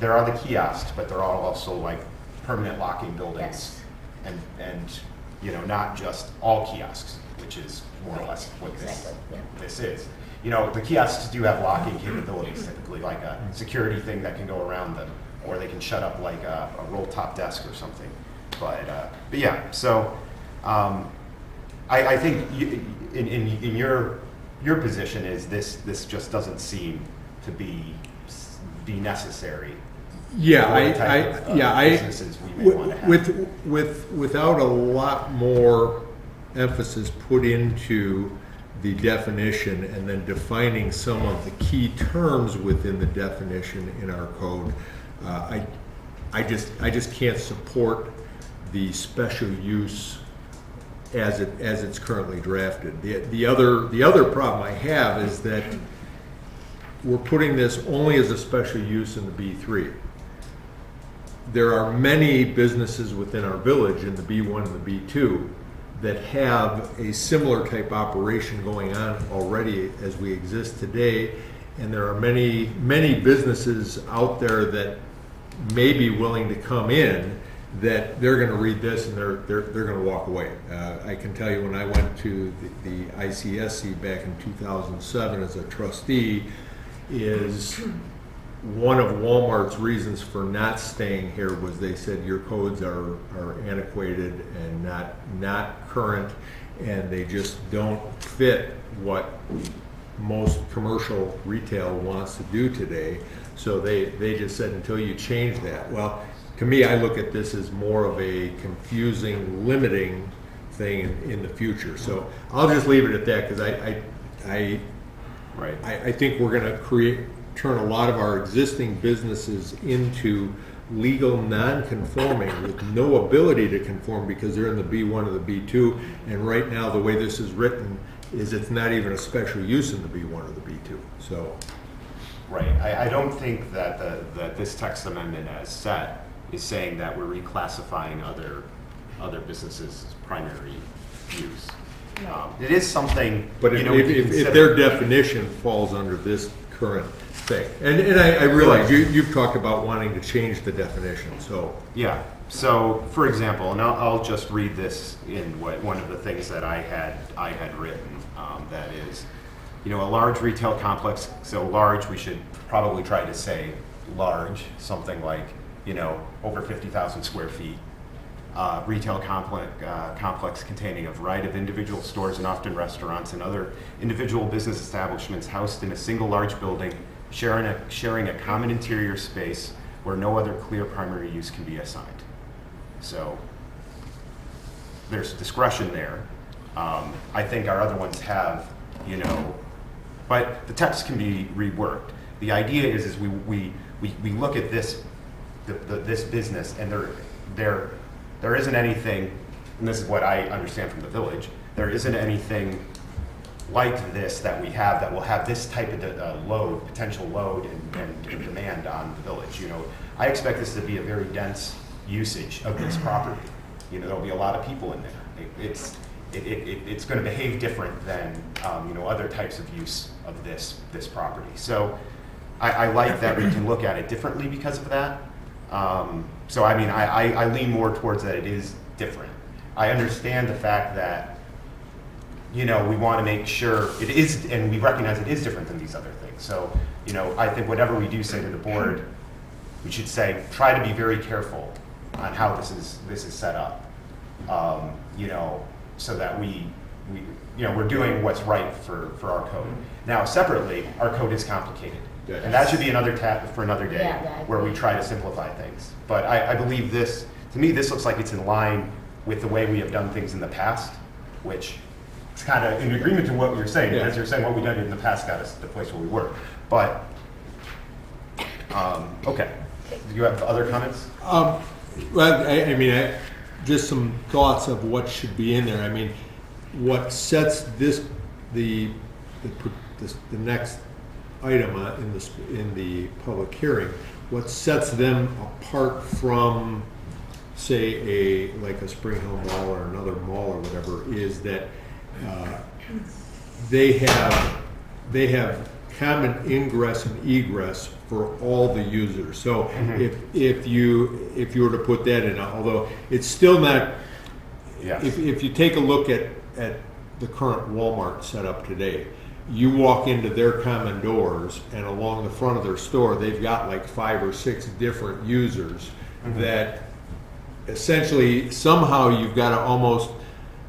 There are the kiosks, but there are also like permanent locking buildings, Yes. and you know, not just all kiosks, which is more or less what Exactly, yeah. this is. You know, the kiosks do have locking capabilities, typically like a security thing that can go around them, or they can shut up like a roll-top desk or something. But yeah, so I think in your position is this just doesn't seem to be necessary. Yeah, for the type of businesses we may want to have. without a lot more emphasis put into the definition and then defining some of the key terms within the definition in our code, I just can't support the special use as it's currently drafted. The other problem I have is that we're putting this only as a special use in the B3. There are many businesses within our village in the B1 and the B2 that have a similar type operation going on already as we exist today. And there are many businesses out there that may be willing to come in that they're going to read this and they're going to walk away. I can tell you when I went to the ICSC back in 2007 as a trustee, is one of Walmart's reasons for not staying here was they said your codes are antiquated and not current, and they just don't fit what most commercial retail wants to do today. So they just said until you change that. Well, to me, I look at this as more of a confusing, limiting thing in the future. So I'll just leave it at that because I think we're going to turn a lot of our existing businesses into legal non-conforming with no ability to conform because they're in the B1 or the B2. And right now, the way this is written is it's not even a special use in the B1 or the B2. So, right. I don't think that that this text amendment as set is saying that we're reclassifying other businesses as primary use. It is something, but you if, know, we can if consider. their definition falls under this current thing, and I realize you've talked about wanting to change the definition, so. Yeah, so for example, and I'll just read this in one of the things that I had written, that is, you know, a large retail complex, so large, we should probably try to say large, something like, you know, over 50,000 square feet. Retail complex containing a variety of individual stores and often restaurants and other individual business establishments housed in a single large building, sharing a common interior space where no other clear primary use can be assigned. So there's discretion there. I think our other ones have, you know, but the text can be reworked. The idea is we look at this business, and there isn't anything, and this is what I understand from the village, there isn't anything like this that we have that will have this type of potential load and demand on the village. You know, I expect this to be a very dense usage of this property. You know, there'll be a lot of people in there. It's going to behave different than you know, other types of use of this property. So I like that we can look at it differently because of that. So I mean, I lean more towards that it is different. I understand the fact that, you know, we want to make sure it is, and we recognize it is different than these other things. So, you know, I think whatever we do say to the board, we should say, try to be very careful on how this is set up. You know, so that we you know, we're doing what's right for our code. Now, separately, our code is complicated. Yes. And that should be another tab for another day, Yeah, I where we agree. try to simplify things. But I believe this, to me, this looks like it's in line with the way we have done things in the past, which is kind of in agreement to what you're saying, Yeah. because you're saying what we've done in the past got us to the place where we were. But, okay. do you have other comments? Well, just some thoughts of what should be in there. I mean, what sets the next item in the public hearing, what sets them apart from, say, like a Spring Hill Mall or another mall or whatever, is that they have common ingress and egress for all the users. So if you were to put that in, although it's still not, if you take a look at the current Walmart setup today, you walk into their common doors, and along the front of their store, they've got like 5 or 6 different users that essentially somehow you've got to almost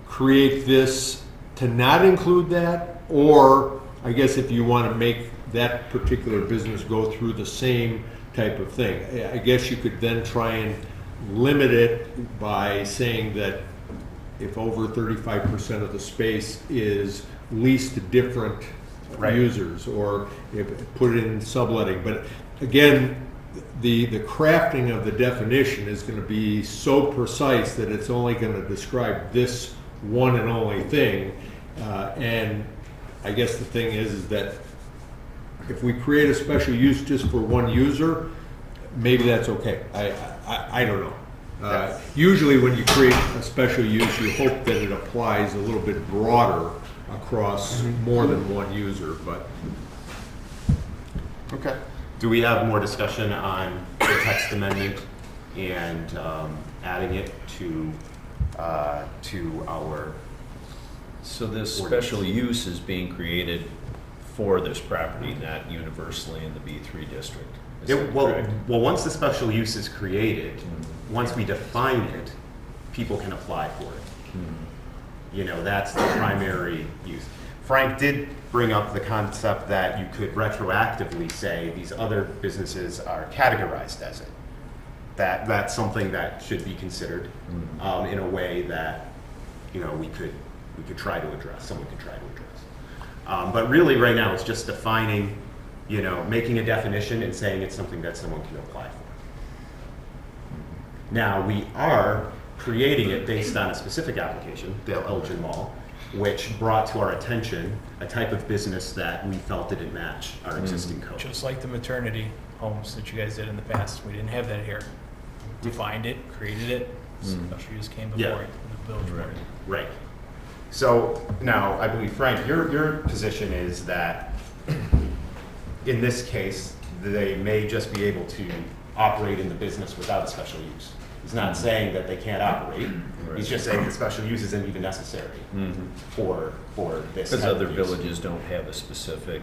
create this to not include that, or I guess if you want to make that particular business go through the same type of thing, I guess you could then try and limit it by saying that if over 35% of the space is leased to different users, or put it in subletting. But again, the crafting of the definition is going to be so precise that it's only going to describe this one and only thing. And I guess the thing is that if we create a special use just for one user, maybe that's okay. I don't know. Usually when you create a special use, you hope that it applies a little bit broader across more than one user, but. Okay. Do we have more discussion on the text amendment and adding it to our? So this special use is being created for this property, not universally in the B3 district. Is that correct? Well, once the special use is created, once we define it, people can apply for it. You know, that's the primary use. Frank did bring up the concept that you could retroactively say these other businesses are categorized as it. That's something that should be considered in a way that, you know, we could try to address, someone could try to address. But really right now it's just defining, you know, making a definition and saying it's something that someone can apply for. Now we are creating it based on a specific application, the Elgin Mall, which brought to our attention a type of business that we felt didn't match our existing code. Just like the maternity homes that you guys did in the past, we didn't have that here. Defined it, created it, special use came before it, the village board. Right. So now, I believe, Frank, your position is that in this case, they may just be able to operate in the business without a special use. He's not saying that they can't operate. He's just saying the special use isn't even necessary for this. Because type other of use. villages don't have a specific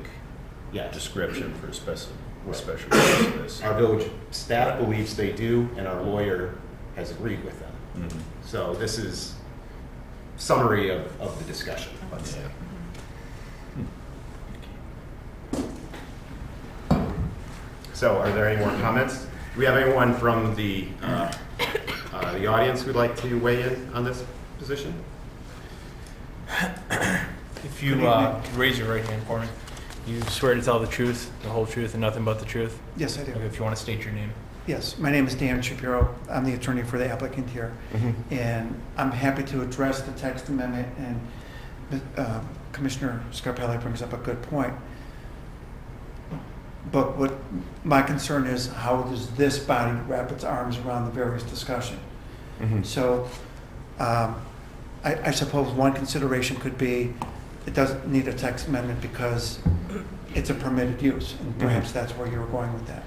description for a special use for this. Our village staff believes they do, and our lawyer has agreed with them. So this is summary of the discussion, let's say. So are there any more comments? Do we have anyone from the audience who'd like to weigh in on this position? If you raise your right hand for me, you swear to tell the truth, the whole truth, and nothing but the truth? Yes, I do. Okay, if you want to state your name. Yes, my name is Dan Shapiro. I'm the attorney for the applicant here. And I'm happy to address the text amendment, and Commissioner Scarpelli brings up a good point. But what my concern is, how does this body wrap its arms around the various discussion? So I suppose one consideration could be it doesn't need a text amendment because it's a permitted use, and perhaps that's where you were going with that.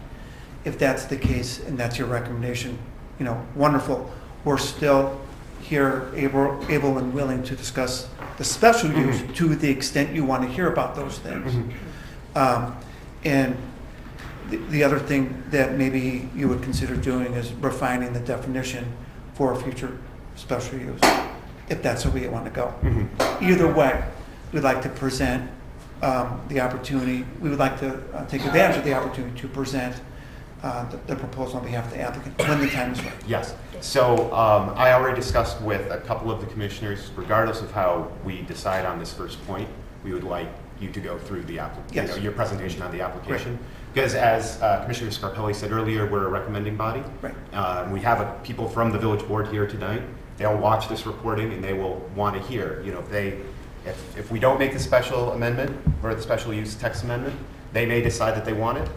If that's the case and that's your recommendation, you know, wonderful. We're still here able and willing to discuss the special use to the extent you want to hear about those things. And the other thing that maybe you would consider doing is refining the definition for a future special use, if that's the way you want to go. Either way, we'd like to present the opportunity, we would like to take advantage of the opportunity to present the proposal on behalf of the applicant when the time is right. Yes. So I already discussed with a couple of the commissioners, regardless of how we decide on this first point, we would like you to go through the Yes. your presentation on the application. Because as Commissioner Scarpelli said earlier, we're a recommending body. Right. We have people from the village board here tonight. They'll watch this recording and they will want to hear, if we don't make the special amendment or the special use text amendment, they may decide that they want it.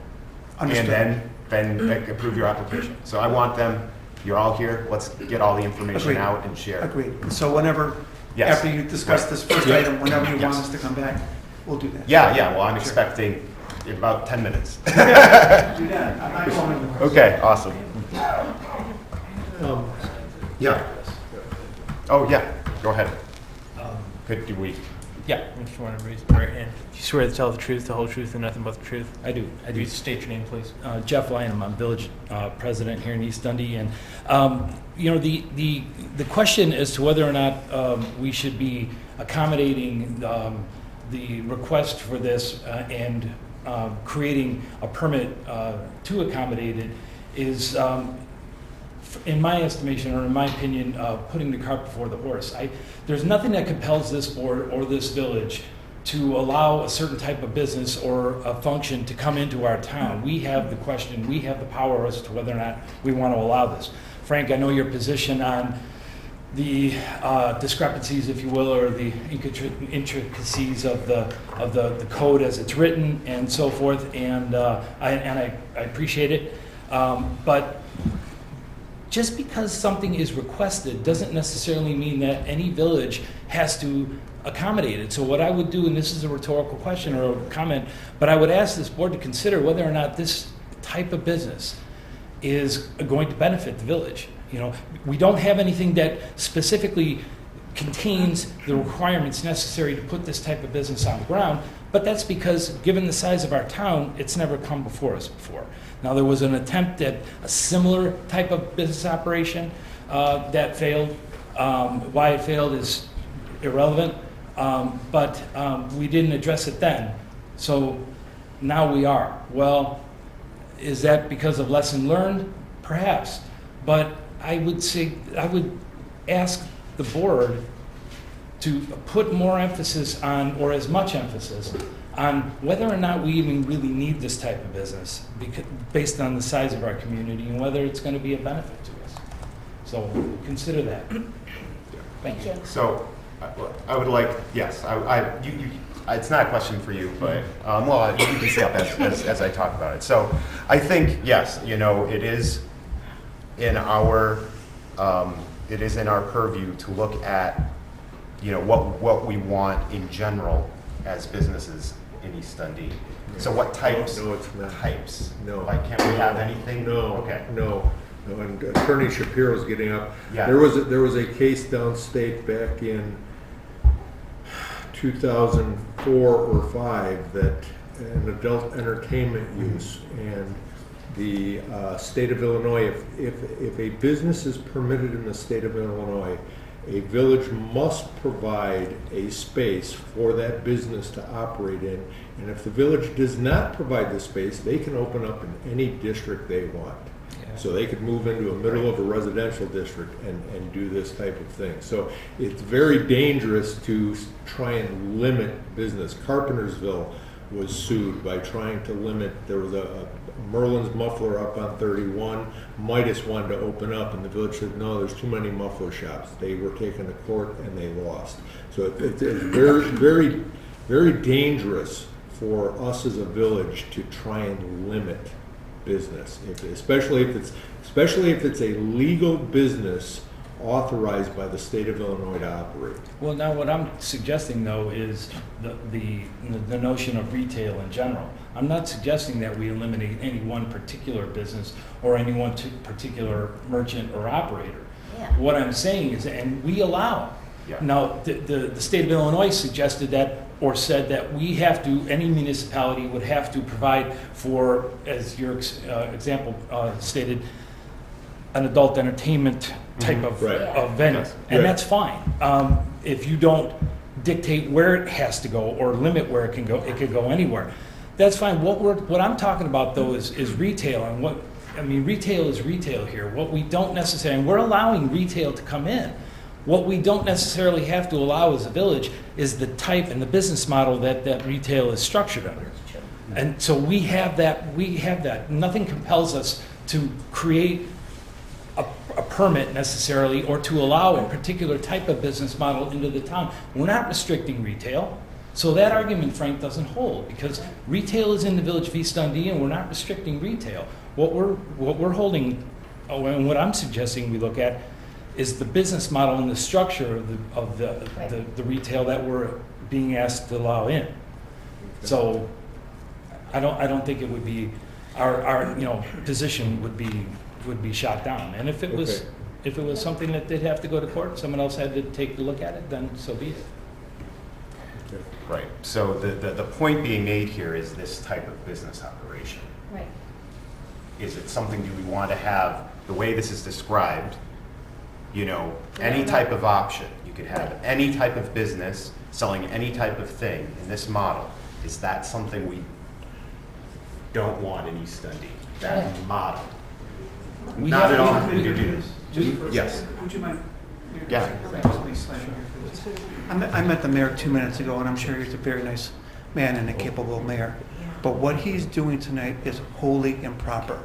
Understood. And then approve your application. So I want them, you're all here, let's get all the information Agreed. out and share. Agreed. So whenever, Yes. after you discuss Right. this first Yeah. item, whenever you want Yes. us to come back, we'll do that. Yeah, well, I'm expecting in about 10 minutes. Do that. I'm not going anywhere. Okay, awesome. Yeah. Oh, yeah, go ahead. Do we? Yeah, if you want to raise your right hand. You swear to tell the truth, the whole truth, and nothing but the truth? I do. Could you state your name, please? Jeff Lynham, I'm village president here in East Dundee, and the question as to whether or not we should be accommodating the request for this and creating a permit to accommodate it is, in my estimation or in my opinion, putting the cart before the horse. There's nothing that compels this board or this village to allow a certain type of business or a function to come into our town. We have the question, we have the power as to whether or not we want to allow this. Frank, I know your position on the discrepancies, if you will, or the intricacies of the code as it's written and so forth, and I appreciate it. But just because something is requested doesn't necessarily mean that any village has to accommodate it. So what I would do, and this is a rhetorical question or a comment, but I would ask this board to consider whether or not this type of business is going to benefit the village. We don't have anything that specifically contains the requirements necessary to put this type of business on the ground, but that's because, given the size of our town, it's never come before us before. Now, there was an attempt at a similar type of business operation that failed. Why it failed is irrelevant, but we didn't address it then. So now we are. Well, is that because of lesson learned? Perhaps. But I would ask the board to put more emphasis on, or as much emphasis on, whether or not we even really need this type of business based on the size of our community and whether it's going to be a benefit to us. So consider that. Thank you. So I would like, yes, it's not a question for you, but, well, you can stay up as I talk about it. So I think, yes, it is in our purview to look at, what we want in general as businesses in East Dundee. So what types? No, it's not. Types? No. Like, can't we have anything? No. Okay. No. And Attorney Shapiro's getting up. Yeah. There was a case downstate back in 2004 or 5 that an adult entertainment use, and the state of Illinois, if a business is permitted in the state of Illinois, a village must provide a space for that business to operate in, and if the village does not provide the space, they can open up in any district they want. So they could move into a middle of a residential district and do this type of thing. So it's very dangerous to try and limit business. Carpentersville was sued by trying to limit, there was a Merlin's muffler up on 31, Midas wanted to open up, and the village said, no, there's too many muffler shops. They were taken to court and they lost. So it's very, very, very dangerous for us as a village to try and limit business, especially if it's a legal business authorized by the state of Illinois to operate. Well, now what I'm suggesting, though, is the notion of retail in general. I'm not suggesting that we eliminate any one particular business or any one particular merchant or operator. Yeah. What I'm saying is, and we allow. Yeah. Now, the state of Illinois suggested that, or said that we have to, any municipality would have to provide for, as your example stated, an adult entertainment type of venue, Yes. and that's fine. If you don't dictate where it has to go or limit where it can go, it could go anywhere. That's fine. What I'm talking about, though, is retail, and retail is retail here. What we don't necessarily, and we're allowing retail to come in. What we don't necessarily have to allow as a village is the type and the business model that retail is structured under. And so we have that. Nothing compels us to create a permit necessarily, or to allow a particular type of business model into the town. We're not restricting retail. So that argument, Frank, doesn't hold, because retail is in the Village of East Dundee and we're not restricting retail. What we're holding, and what I'm suggesting we look at, is the business model and the structure of the retail that we're being asked to allow in. So I don't think it would be, our position would be shot down. And if it was something that did have to go to court, someone else had to take a look at it, then so be it. Right. So the point being made here is this type of business operation. Right. Is it something, do we want to have, the way this is described, any type of option? You could have any type of business selling any type of thing in this model. Is that something we don't want in East Dundee? That model? Not at all. Yes. Would you mind? Yeah. I met the mayor 2 minutes ago, and I'm sure he's a very nice man and a capable mayor. But what he's doing tonight is wholly improper.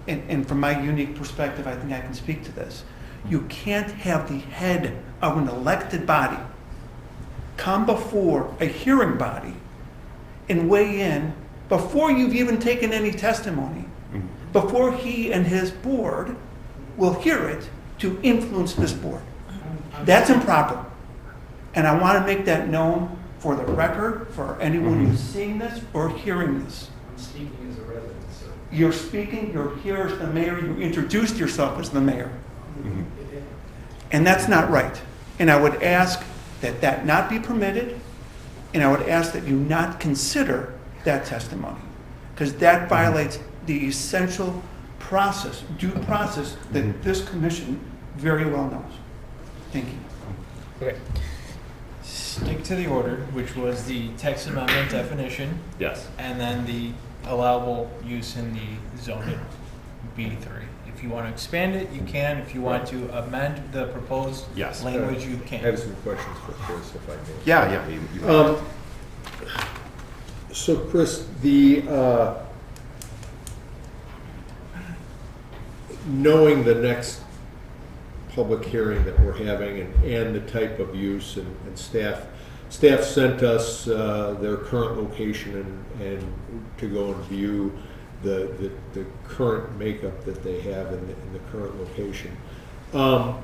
And from my unique perspective, I think I can speak to this. You can't have the head of an elected body come before a hearing body and weigh in before you've even taken any testimony, before he and his board will hear it to influence this board. That's improper. And I want to make that known for the record, for anyone who's seeing this or hearing this. I'm speaking as a resident, sir. You're speaking, you're here as the mayor, you introduced yourself as the mayor. And that's not right. And I would ask that that not be permitted, and I would ask that you not consider that testimony, because that violates the essential process, due process, that this commission very well knows. Thank you. Okay. Stick to the order, which was the text amendment definition, Yes. and then the allowable use in the zone B3. If you want to expand it, you can. If you want to amend the proposed Yes. language, you I can. have some questions for Chris, if I may. Yeah. So Chris, the, knowing the next public hearing that we're having and the type of use and staff sent us their current location and to go and view the current makeup that they have in the current location. I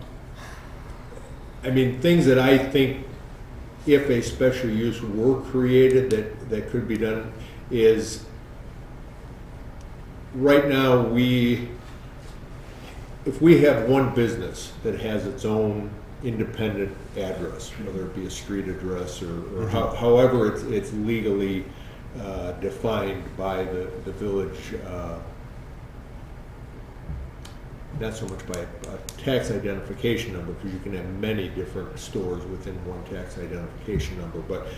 mean, things that I think, if a special use were created that could be done, is right now if we have one business that has its own independent address, whether it be a street address or however it's legally defined by the village, not so much by a tax identification number, because you can have many different stores within one tax identification number, but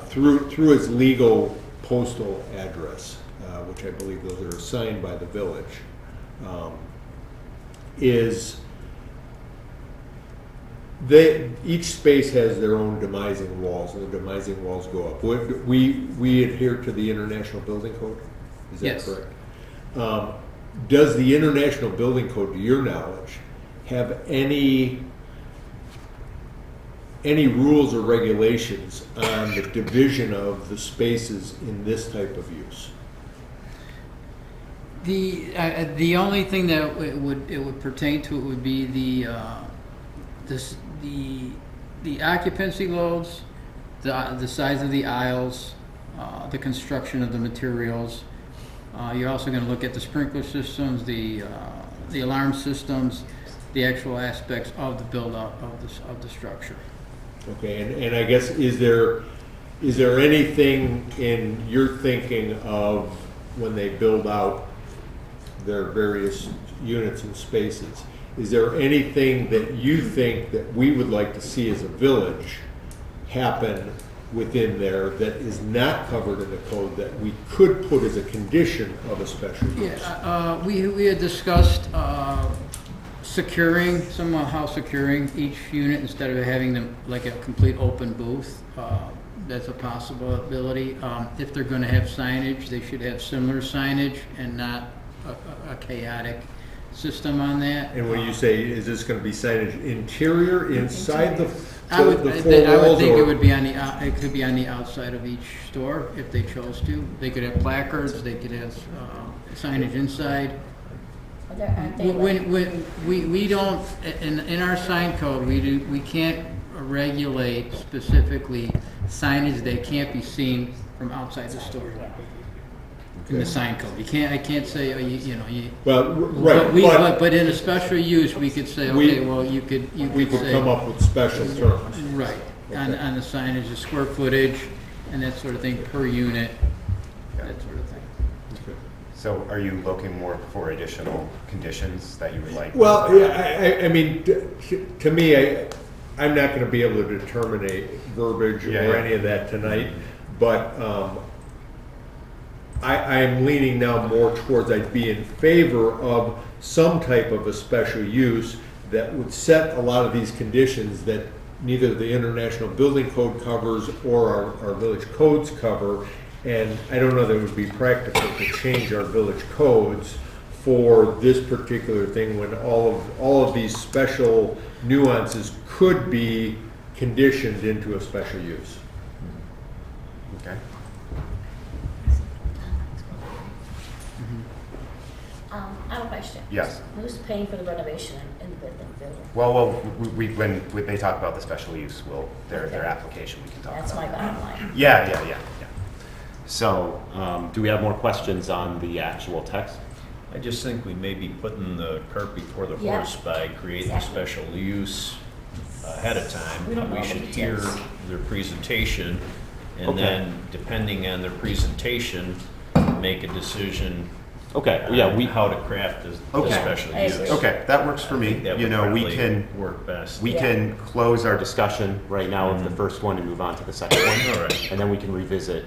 through its legal postal address, which I believe those are assigned by the village, each space has their own demising walls, and the demising walls go up. We adhere to the International Building Code, is that Yes. correct? Does the International Building Code, to your knowledge, have any rules or regulations on the division of the spaces in this type of use? The only thing that it would pertain to it would be the occupancy loads, the size of the aisles, the construction of the materials. You're also going to look at the sprinkler systems, the alarm systems, the actual aspects of the build-out of the structure. Okay, and I guess, is there anything in your thinking of when they build out their various units and spaces, is there anything that you think that we would like to see as a village happen within there that is not covered in the code that we could put as a condition of a special use? Yeah, we had discussed somehow securing each unit instead of having them like a complete open booth. That's a possibility. If they're gonna have signage, they should have similar signage and not a chaotic system on that. And when you say, is this gonna be signage interior, inside the I would, four I would walls, think it or- would be on the, it could be on the outside of each store if they chose to. They could have placards, they could have signage inside. Aren't they like- We don't, in our sign code, we can't regulate specifically signage that can't be seen from outside the store. In the sign code, I can't say, Well, right, but in a special use, we could say, We- okay, well, you could we could say. come up with special terms. Right, on Okay. the signage, the square footage, and that sort of thing per unit, that sort of thing. So are you looking more for additional conditions that you would like? Well, yeah, I mean, to me, I'm not gonna be able to determine a verbiage Yeah, or yeah. any of that tonight, but, I'm leaning now more towards I'd be in favor of some type of a special use that would set a lot of these conditions that neither the International Building Code covers or our village codes cover. And I don't know that it would be practical to change our village codes for this particular thing when all of these special nuances could be conditioned into a special use. Okay. I have a question. Yes. Who's paying for the renovation in the building? Well, when they talk about the special use, their application, we can talk about. That's my that. bottom line. Yeah. So, do we have more questions on the actual text? I just think we may be putting the cart before the Yeah. horse by creating a Exactly. special use ahead of time. We don't know We the should hear details. their presentation, and Okay. then, depending on their presentation, make a decision Okay, on how to craft the Okay. special I use. agree. Okay, that works for I me. think that You would know, we probably can, work best. we Yeah. can close our discussion right now of the first one and move on to the second one. All right. And then we can revisit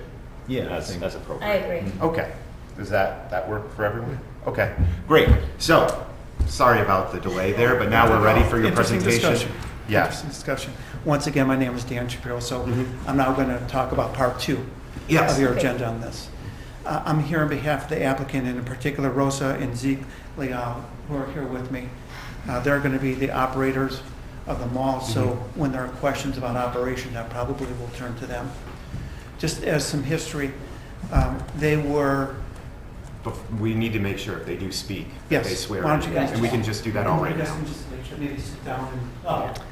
Yeah, I as think- as I appropriate. agree. Okay, does that work for everyone? Okay, great. So, sorry about the delay there, but now we're ready for your Interesting presentation. discussion. Yes. Interesting discussion. Once again, my name is Dan Shapiro, so Mhm. I'm now going to talk about part two Yes. of your Okay. agenda on this. I'm here on behalf of the applicant, and in particular Rosa and Zeke Leal, who are here with me. They're going to be the operators of the mall, so when there are questions about operation, I probably will turn to them. Just as some history, they were, We need to make sure if they do speak, Yes. they swear. Why don't you in. guys And we just- can just do that all right you guys now. can just maybe sit down and,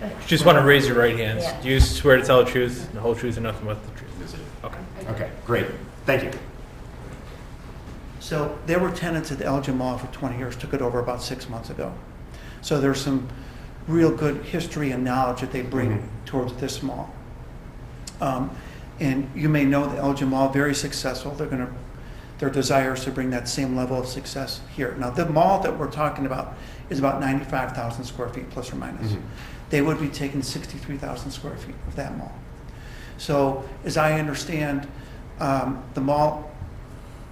Yeah. Just want to raise your right hands. Yeah. Do you swear to tell the truth, the whole truth, and nothing but the truth? Okay. Okay, great. Thank you. So they were tenants at the Elgin Mall for 20 years, took it over about 6 months ago. So there's some real good history and knowledge that they bring Mhm. towards this mall. And you may know the Elgin Mall, very successful. Their desire is to bring that same level of success here. Now, the mall that we're talking about is about 95,000 square feet, plus or minus. Mhm. They would be taking 63,000 square feet of that mall. So as I understand, the mall,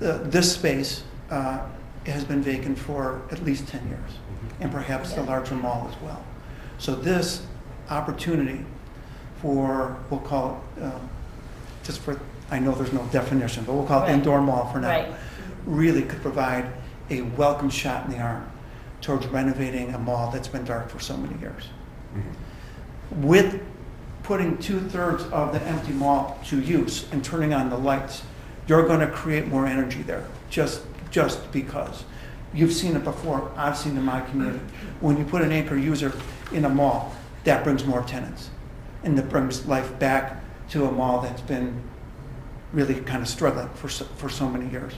this space has been vacant for at least 10 years, and perhaps the Yeah. larger mall as well. So this opportunity for, we'll call it, just for, I know there's no definition, but we'll call it Right. indoor mall for now, Right. really could provide a welcome shot in the arm towards renovating a mall that's been dark for so many years. With putting 2/3 of the empty mall to use and turning on the lights, you're going to create more energy there, just because. You've seen it before, I've seen it in my community. When you put an anchor user in a mall, that brings more tenants. And that brings life back to a mall that's been really kind of struggling for so many years.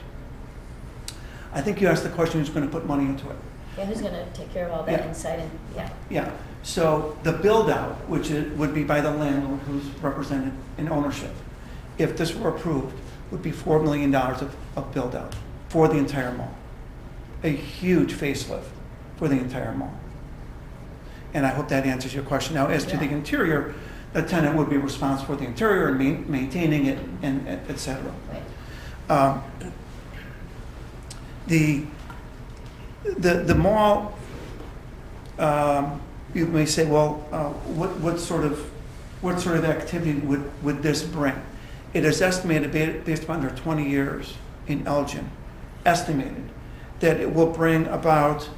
I think you asked the question, who's going to put money into it? Yeah, who's gonna take care of all that Yeah. inside and, yeah. Yeah, so the build-out, which would be by the landlord who's represented in ownership, if this were approved, would be $4 million of build-out for the entire mall. A huge facelift for the entire mall. And I hope that answers your question. Now, as to the Yeah. interior, the tenant would be responsible for the interior and maintaining it, and et cetera. Right. The mall You may say, well, what sort of activity would this bring? It is estimated, based upon their 20 years in Elgin, estimated that it will bring about,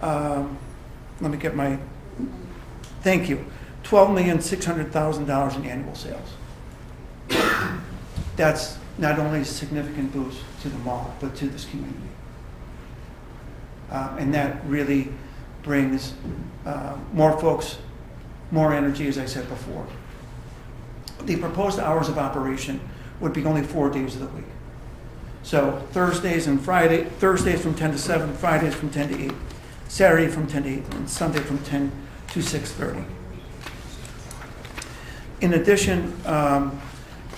let me get my, thank you, $12,600,000 in annual sales. That's not only a significant boost to the mall, but to this community. And that really brings more folks, more energy, as I said before. The proposed hours of operation would be only 4 days of the week. So Thursdays from 10 to 7, Fridays from 10 to 8, Saturday from 10 to 8, and Sunday from 10 to 6:30. In addition,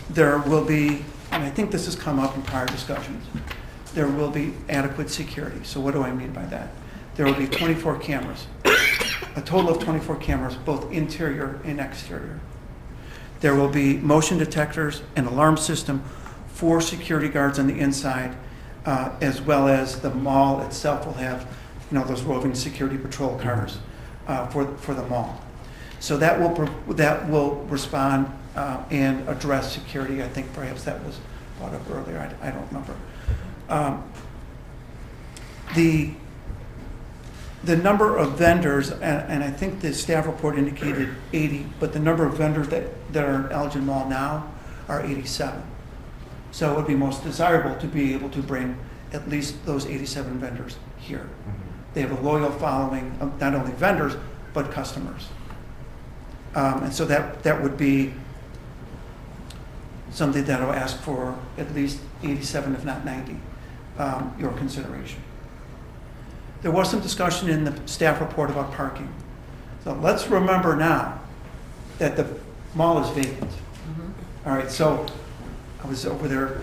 there will be, and I think this has come up in prior discussions, there will be adequate security. So what do I mean by that? There will be 24 cameras, a total of 24 cameras, both interior and exterior. There will be motion detectors, an alarm system, 4 security guards on the inside, as well as the mall itself will have, those roving security patrol cars for the mall. So that will respond and address security. I think perhaps that was brought up earlier. I don't remember. The number of vendors, and I think the staff report indicated 80, but the number of vendors that are in Elgin Mall now are 87. So it would be most desirable to be able to bring at least those 87 vendors here. Mm-hmm. They have a loyal following of not only vendors, but customers. And so that would be something that I'll ask for at least 87, if not 90, your consideration. There was some discussion in the staff report about parking. So let's remember now that the mall is vacant. Mm-hmm. All right, so I was over there,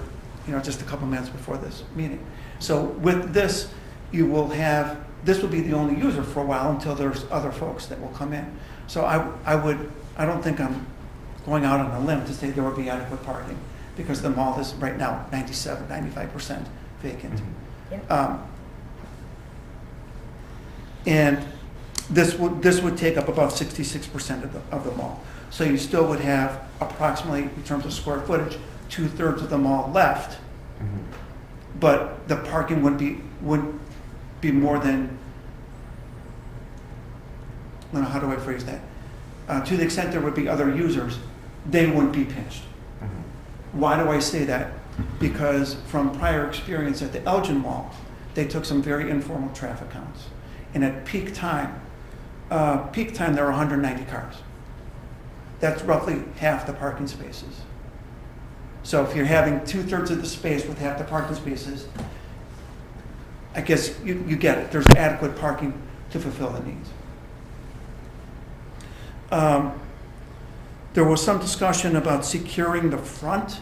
just a couple minutes before this meeting. So with this, this will be the only user for a while until there's other folks that will come in. So I don't think I'm going out on a limb to say there will be adequate parking, because the mall is right now 97, 95% vacant. Mm-hmm. Yeah. And this would take up about 66% of the mall. So you still would have approximately, in terms of square footage, 2/3 of the mall left. Mm-hmm. But the parking wouldn't be more than, I don't know, how do I phrase that? To the extent there would be other users, they wouldn't be pinched. Mm-hmm. Why do I say that? Because from prior experience at the Elgin Mall, they took some very informal traffic counts. And at peak time there were 190 cars. That's roughly half the parking spaces. So if you're having 2/3 of the space with half the parking spaces, I guess you get it. There's adequate parking to fulfill the needs. There was some discussion about securing the front.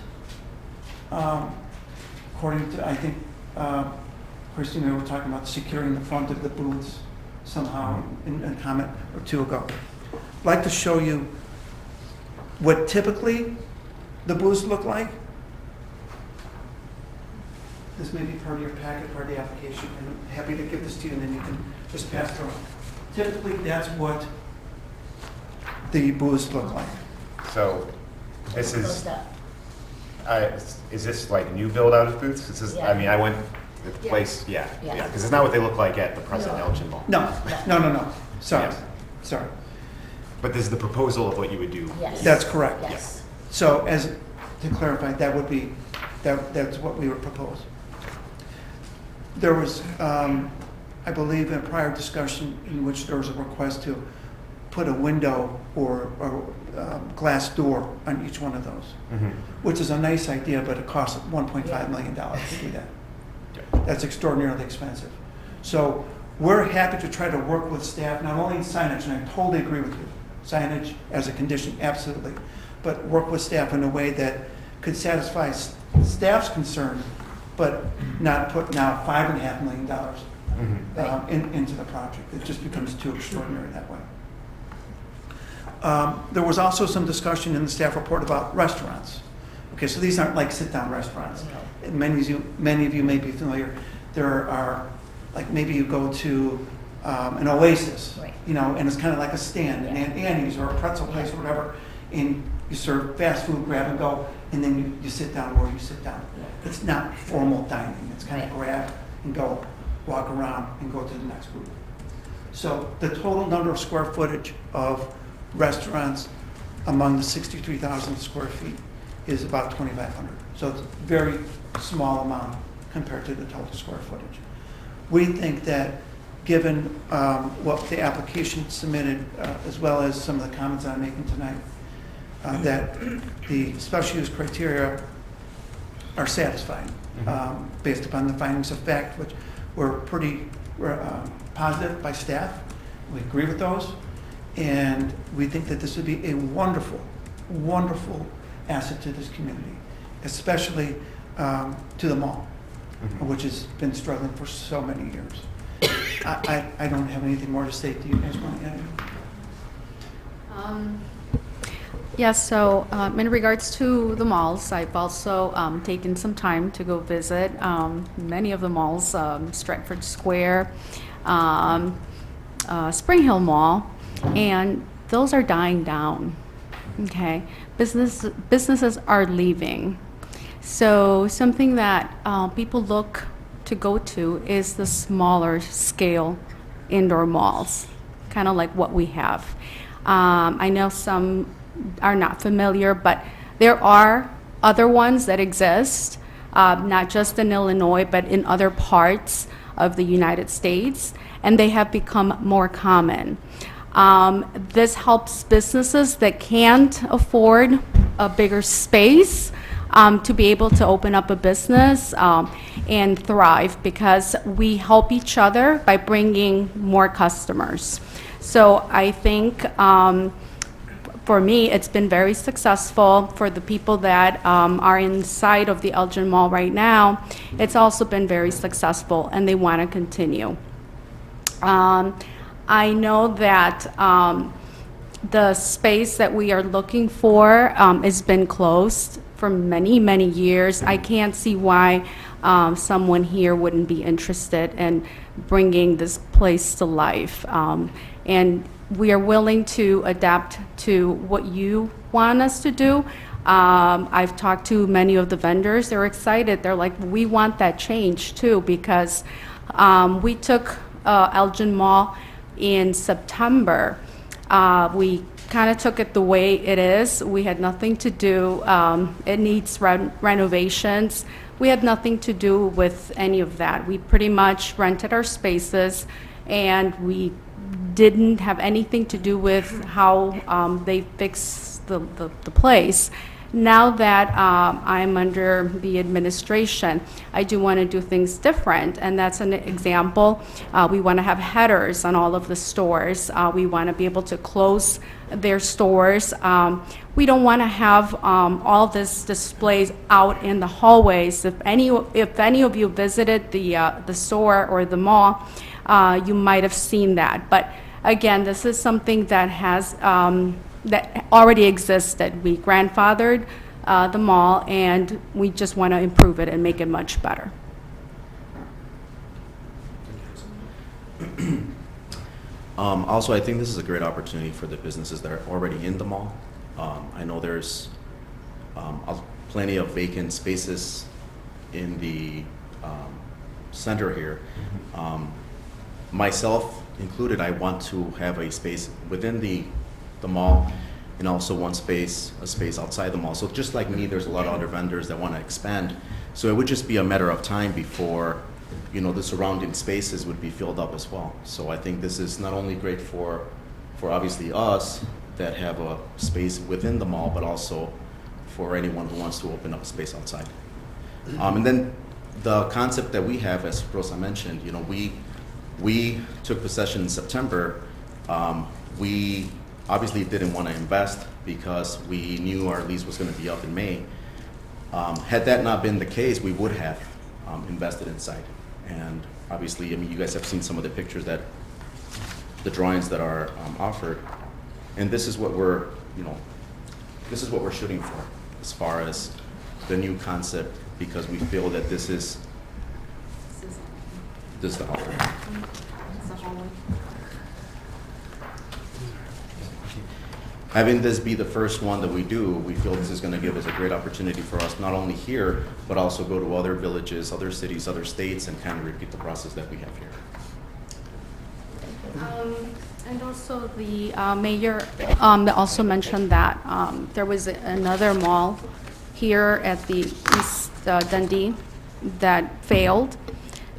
According to, I think, Christine and I were talking about securing the front of the booths somehow in a comment or two ago. I'd like to show you what typically the booths look like. This may be part of your packet, part of the application, and I'm happy to give this to you, and then you can just pass through. Typically, that's what the booths look like. So this is this like new build out of booths? This is, Yeah. I mean, I went to the place, Yeah. because it's not what they look like at the present No. Elgin Mall. No. Sorry. Yes. Sorry. But this is the proposal of what you would do. Yes. That's correct. Yes. So to clarify, that's what we would propose. There was, I believe, a prior discussion in which there was a request to put a window or glass door on each one of those, mm-hmm. which is a nice idea, but it costs $1.5 million to do that. That's extraordinarily expensive. So we're happy to try to work with staff, not only in signage, and I totally agree with you, signage as a condition, absolutely, but work with staff in a way that could satisfy staff's concern, but not put now $5.5 million into the project. It just becomes too extraordinary that way. There was also some discussion in the staff report about restaurants. Okay, so these aren't like sit-down restaurants. Many of you may be familiar. There are, like maybe you go to an oasis, Right. you know, and it's kind of like a stand, an Yeah. Aunt Annie's or a pretzel place or whatever, and you serve fast food, grab and go, and then you sit down where you sit down. It's not formal dining, it's kind of grab and go, walk around and go to the next group. So the total number of square footage of restaurants among the 63,000 square feet is about 2,500. So it's a very small amount compared to the total square footage. We think that given what the application submitted, as well as some of the comments I'm making tonight, that the special use criteria are satisfied based upon the findings of fact, which were pretty positive by staff. We agree with those. And we think that this would be a wonderful, wonderful asset to this community, especially to the mall, which has been struggling for so many years. I don't have anything more to say. Do you guys want to add anything? Yes, so in regards to the malls, I've also taken some time to go visit many of the malls, Stratford Square, Spring Hill Mall, and those are dying down, okay? Businesses are leaving. So something that people look to go to is the smaller scale indoor malls, kind of like what we have. I know some are not familiar, but there are other ones that exist, not just in Illinois, but in other parts of the United States, and they have become more common. This helps businesses that can't afford a bigger space to be able to open up a business and thrive, because we help each other by bringing more customers. So I think for me, it's been very successful. For the people that are inside of the Elgin Mall right now, it's also been very successful, and they want to continue. I know that the space that we are looking for has been closed for many, many years. I can't see why someone here wouldn't be interested in bringing this place to life. And we are willing to adapt to what you want us to do. I've talked to many of the vendors. They're excited. They're like, we want that change too, because we took Elgin Mall in September. We kind of took it the way it is. We had nothing to do. It needs renovations. We had nothing to do with any of that. We pretty much rented our spaces, and we didn't have anything to do with how they fix the place. Now that I'm under the administration, I do want to do things different, and that's an example. We want to have headers on all of the stores. We want to be able to close their stores. We don't want to have all this displays out in the hallways. If any of you visited the store or the mall, you might have seen that. But again, this is something that has that already existed. We grandfathered the mall, and we just want to improve it and make it much better. Also, I think this is a great opportunity for the businesses that are already in the mall. I know there's plenty of vacant spaces in the center here. Myself included, I want to have a space within the mall, and also a space outside the mall. So just like me, there's a lot of other vendors that want to expand. So it would just be a matter of time before, the surrounding spaces would be filled up as well. So I think this is not only great for obviously us that have a space within the mall, but also for anyone who wants to open up a space outside. And then the concept that we have, as Rosa mentioned, we took possession in September. We obviously didn't want to invest because we knew our lease was going to be up in May. Had that not been the case, we would have invested inside. And obviously, you guys have seen some of the pictures the drawings that are offered. And this is what we're shooting for as far as the new concept, because we feel that this is the offer. as a whole. Having this be the first one that we do, we feel this is going to give us a great opportunity for us, not only here, but also go to other villages, other cities, other states, and kind of repeat the process that we have here. And also the mayor also mentioned that there was another mall here at the East Dundee that failed.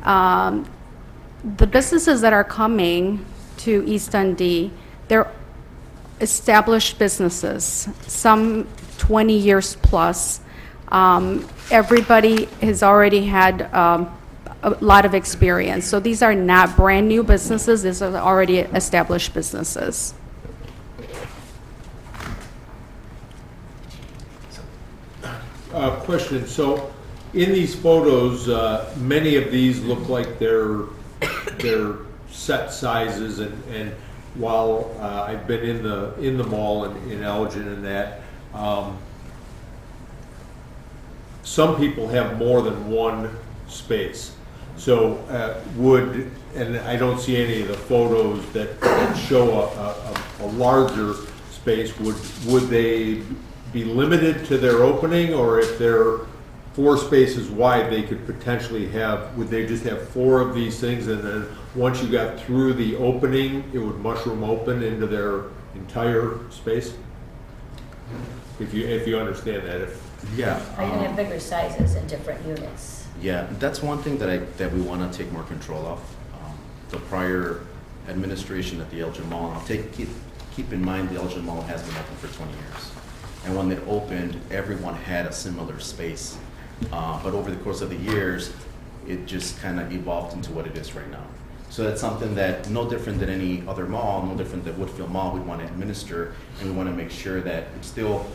The businesses that are coming to East Dundee, they're established businesses, some 20 years plus. Everybody has already had a lot of experience. So these are not brand-new businesses. These are already established businesses. Question, so in these photos, many of these look like they're set sizes, and while I've been in the mall in Elgin and that, some people have more than one space. So and I don't see any of the photos that show a larger space, would they be limited to their opening, or if they're 4 spaces wide, they could potentially would they just have 4 of these things, and then once you got through the opening, it would mushroom open into their entire space? If you understand that. Yeah. Are you gonna have bigger sizes in different units? Yeah, that's one thing that we want to take more control of. The prior administration at the Elgin Mall, and keep in mind the Elgin Mall has been open for 20 years. And when it opened, everyone had a similar space. But over the course of the years, it just kind of evolved into what it is right now. So that's something that, no different than any other mall, no different than Woodfield Mall, we want to administer, and we want to make sure that it still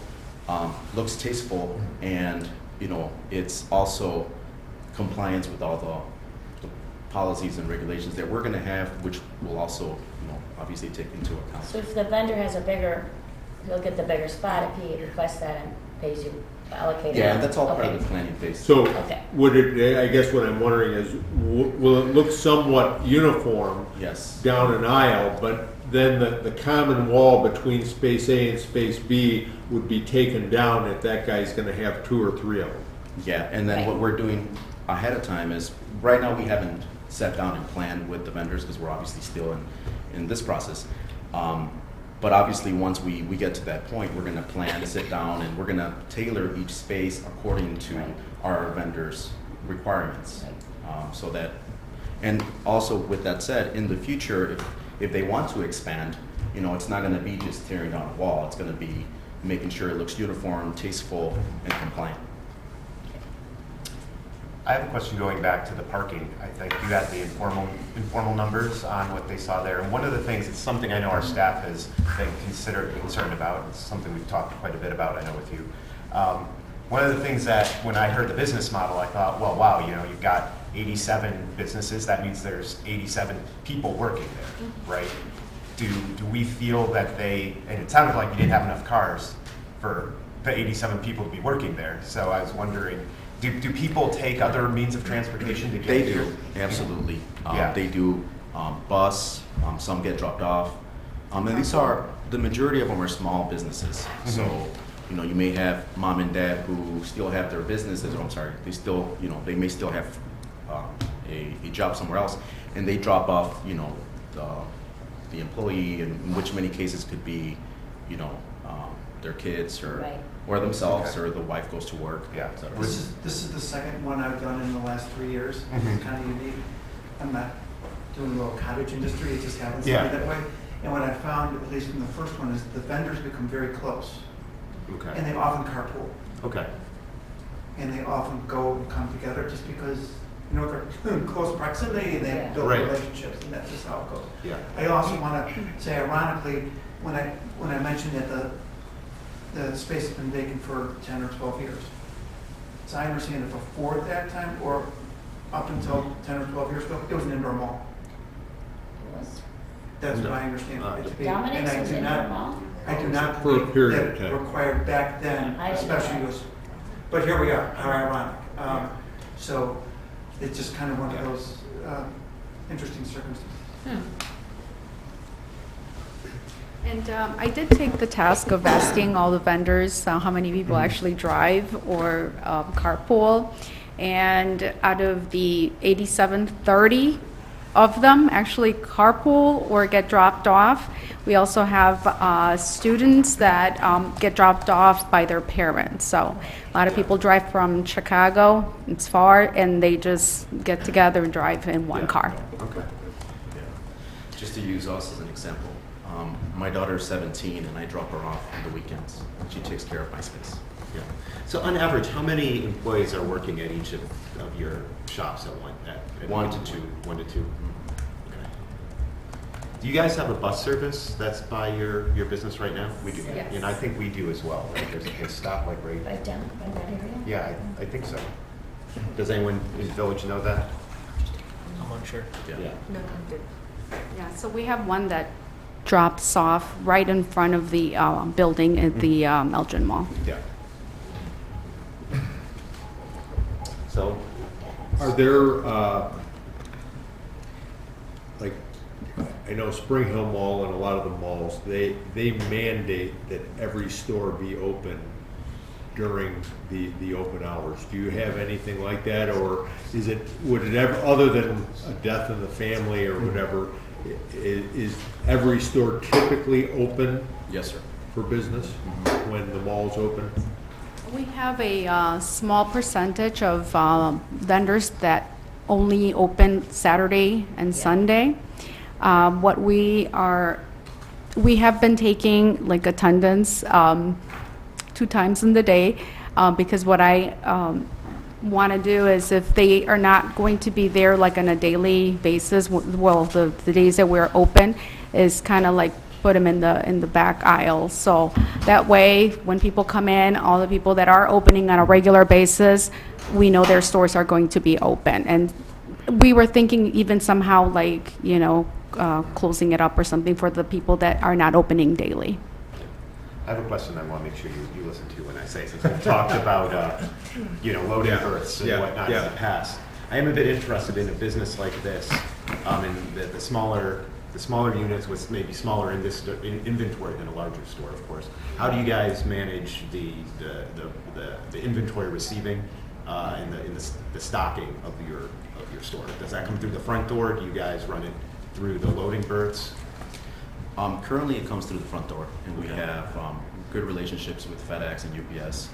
looks tasteful, and it's also compliance with all the policies and regulations that we're going to have, which will also obviously take into account. So if the vendor has he'll get the bigger spot if he requests that and pays you allocated. Yeah, that's all part Okay. of the planning phase. So Okay. would it, I guess what I'm wondering is, will it look somewhat uniform Yes. down an aisle, but then the common wall between space A and space B would be taken down if that guy's going to have 2 or 3 of them? Yeah, and then what we're doing ahead of time is, right now we haven't sat down and planned with the vendors because we're obviously still in this process. But obviously, once we get to that point, we're going to plan to sit down, and we're going to tailor each space according to our vendors' requirements. So that, and also with that said, in the future, if they want to expand, it's not going to be just tearing down a wall. It's going to be making sure it looks uniform, tasteful, and compliant. I have a question going back to the parking. I think you had the informal numbers on what they saw there. And one of the things, it's something I know our staff has been concerned about. It's something we've talked quite a bit about, I know, with you. One of the things that when I heard the business model, I thought, well, wow, you've got 87 businesses. That means there's 87 people working there, right? Do we feel that and it sounded like you didn't have enough cars for the 87 people to be working there. So I was wondering, do people take other means of transportation to get They here? do, absolutely. Yeah. They do bus, some get dropped off. And the majority of them are small businesses. So, you may have mom and dad who still have their businesses, they may still have a job somewhere else, and they drop off, the employee, in which many cases could be, their kids or themselves, or the wife goes to work. Yeah. et cetera. This is the second one I've done in the last 3 years. Mhm. It's kind of unique. I'm not doing the little cottage industry, it just happens to Yeah. be that way. And what I found, at least in the first one, is the vendors become very close. Okay. And they often carpool. Okay. And they often go and come together just because, they're in close proximity and they build Right. relationships, and that's just how it goes. Yeah. I also want to say, ironically, when I mentioned that the space has been vacant for 10 or 12 years. So I understand it before that time, or up until 10 or 12 years ago, it was an indoor mall. That's what I understand it to be. Dominic's And is indoor mall? I do not For a believe period that of time. required back then, I didn't know especially that. was, but here we are, how ironic. So it's just kind of one of those interesting circumstances. And I did take the task of asking all the vendors how many people actually drive or carpool. And out of the 8730 of them actually carpool or get dropped off. We also have students that get dropped off by their parents. So a lot of people drive from Chicago, it's far, and they just get together and drive in one car. Okay. Yeah. Just to use us as an example, my daughter's 17 and I drop her off on the weekends. She takes care of my space. Yeah. So on average, how many employees are working at each of your shops at One to two. 1 to 2. Okay. Do you guys have a bus service that's by your business right now? We do. Yes. And I think we do as well, right? There's a stop like right. Right down by that area? Yeah, I think so. Does anyone in the village know that? I'm unsure. Yeah. No, I'm good. Yeah, so we have one that drops off right in front of the building at the Elgin Mall. Yeah. So, Are there, like, I know Spring Hill Mall and a lot of the malls, they mandate that every store be open during the open hours. Do you have anything like that, or would it ever, other than a death in the family or whatever, is every store typically open Yes, sir. for business when the mall's open? We have a small percentage of vendors that only open Saturday and Sunday. We have been taking like attendance 2 times in the day because what I want to do is if they are not going to be there like on a daily basis, well, the days that we're open is kind of like put them in the back aisle. So that way, when people come in, all the people that are opening on a regular basis, we know their stores are going to be open. And we were thinking even somehow like, closing it up or something for the people that are not opening daily. I have a question I want to make sure you listen to when I say, since we've talked about, loading berths and whatnot in the past. I am a bit interested in a business like this, in the smaller units with maybe smaller inventory than a larger store, of course. How do you guys manage the inventory receiving and the stocking of your store? Does that come through the front door? Do you guys run it through the loading berths? Currently, it comes through the front door, and we have good relationships with FedEx and UPS.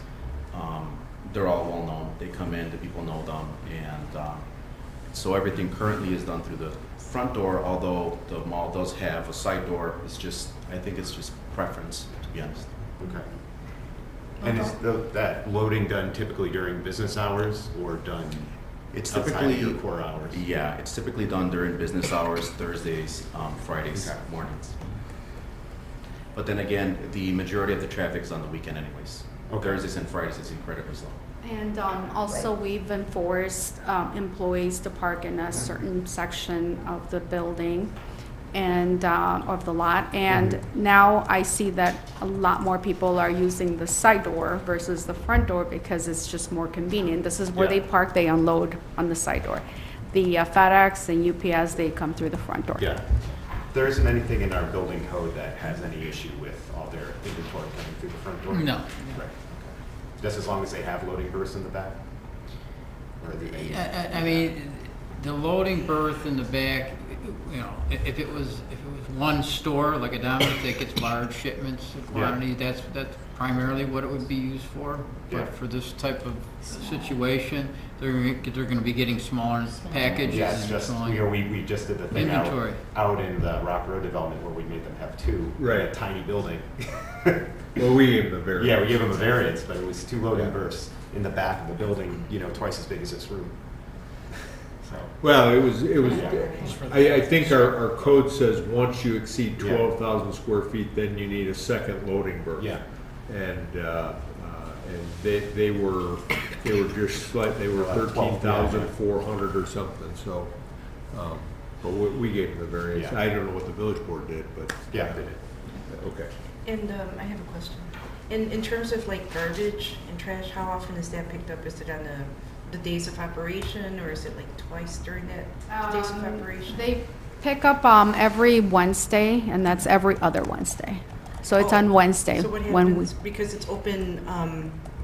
They're all well known. They come in, the people know them, and so everything currently is done through the front door. Although the mall does have a side door, I think it's just preference, to be honest. Okay. And is that loading done typically during business hours or done It's outside typically of your core hours? Yeah, it's typically done during business hours, Thursdays, Fridays, mornings. But then again, the majority of the traffic is on the weekend anyways. Thursdays and Fridays is incredibly slow. And also, we've enforced employees to park in a certain section of the building and of the lot. And now I see that a lot more people are using the side door versus the front door because it's just more convenient. This is where they park, they unload on the side door. The FedEx and UPS, they come through the front door. Yeah. There isn't anything in our building code that has any issue with all their inventory coming through the front door? No. Right, okay. Just as long as they have loading berths in the back? Or do they? I mean, the loading berth in the back, if it was one store, like a Dominic that gets large shipments of quantity, that's primarily what it would be used for. Yeah. But for this type of situation, they're going to be getting smaller packages. Yeah, it's and just, smaller we just did the thing inventory. out in the Rock Road development where we made them have 2 in a tiny building. Well, we gave them a variance. Yeah, we gave them a variance, but it was 2 loading berths in the back of the building, twice as big as this room. So. Well, it was, I think our code says once you exceed 12,000 square feet, then you need a second loading berth. Yeah. And they were just slightly, they were 13,400 or something, so, but we gave them the variance. Yeah. I don't know what the village board did, but. Yeah, they did. Okay. And I have a question. In terms of like garbage and trash, how often is that picked up? Is it on the days of operation, or is it like twice during that days of operation? Pick up every Wednesday, and that's every other Wednesday. So it's Oh, on Wednesday. So what when happens, because it's open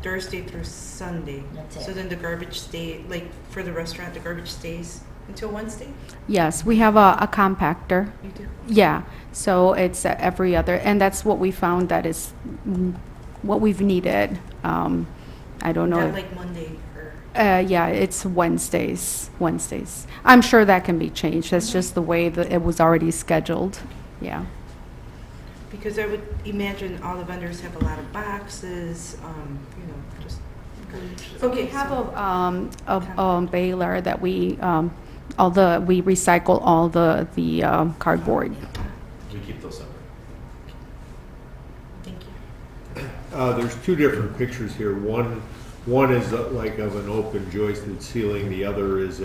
Thursday through Sunday? That's it. So then the garbage like for the restaurant, the garbage stays until Wednesday? Yes, we have a compactor. You do? Yeah, so it's every other, and that's what we found that is what we've needed. I don't know. Not like Monday or? Yeah, it's Wednesdays. I'm sure that can be changed. That's just the way that it was already scheduled. Yeah. Because I would imagine all the vendors have a lot of boxes, just. So we have a baler that we recycle all the cardboard. We keep those separate. Thank you. There's two different pictures here. One is like of an open joisted ceiling. The other is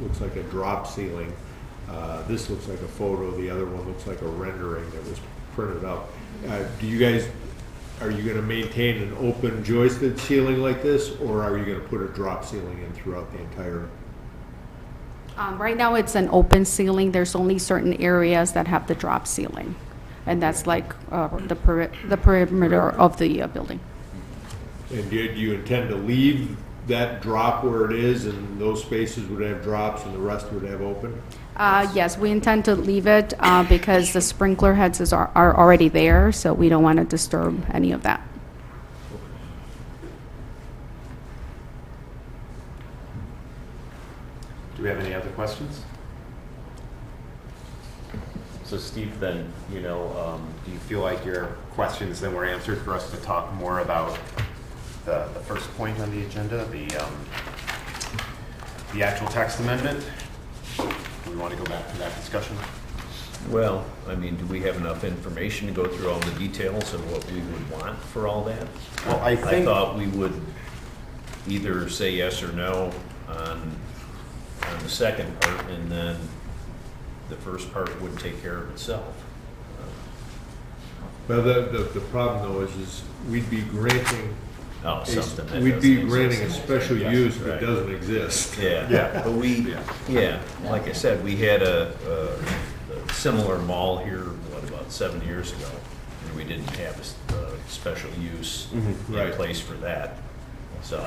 looks like a drop ceiling. This looks like a photo. The other one looks like a rendering that was printed up. Are you going to maintain an open joisted ceiling like this, or are you going to put a drop ceiling in throughout the entire? Right now, it's an open ceiling. There's only certain areas that have the drop ceiling, and that's like the perimeter of the building. And do you intend to leave that drop where it is, and those spaces would have drops, and the rest would have open? Yes, we intend to leave it because the sprinkler heads are already there, so we don't want to disturb any of that. Do we have any other questions? So Steve, then, do you feel like your questions then were answered for us to talk more about the first point on the agenda, the actual text amendment? Do we want to go back to that discussion? Well, I mean, do we have enough information to go through all the details of what we would want for all that? Well, I I think, thought we would either say yes or no on the second part, and then the first part would take care of itself. Well, the problem though is we'd be granting, Oh, something that we'd be doesn't granting a exist. special Yes, use that right. doesn't exist. Yeah, Yeah. but like I said, we had a similar mall here, about 7 years ago, and we didn't have a special use in Right. place for that. So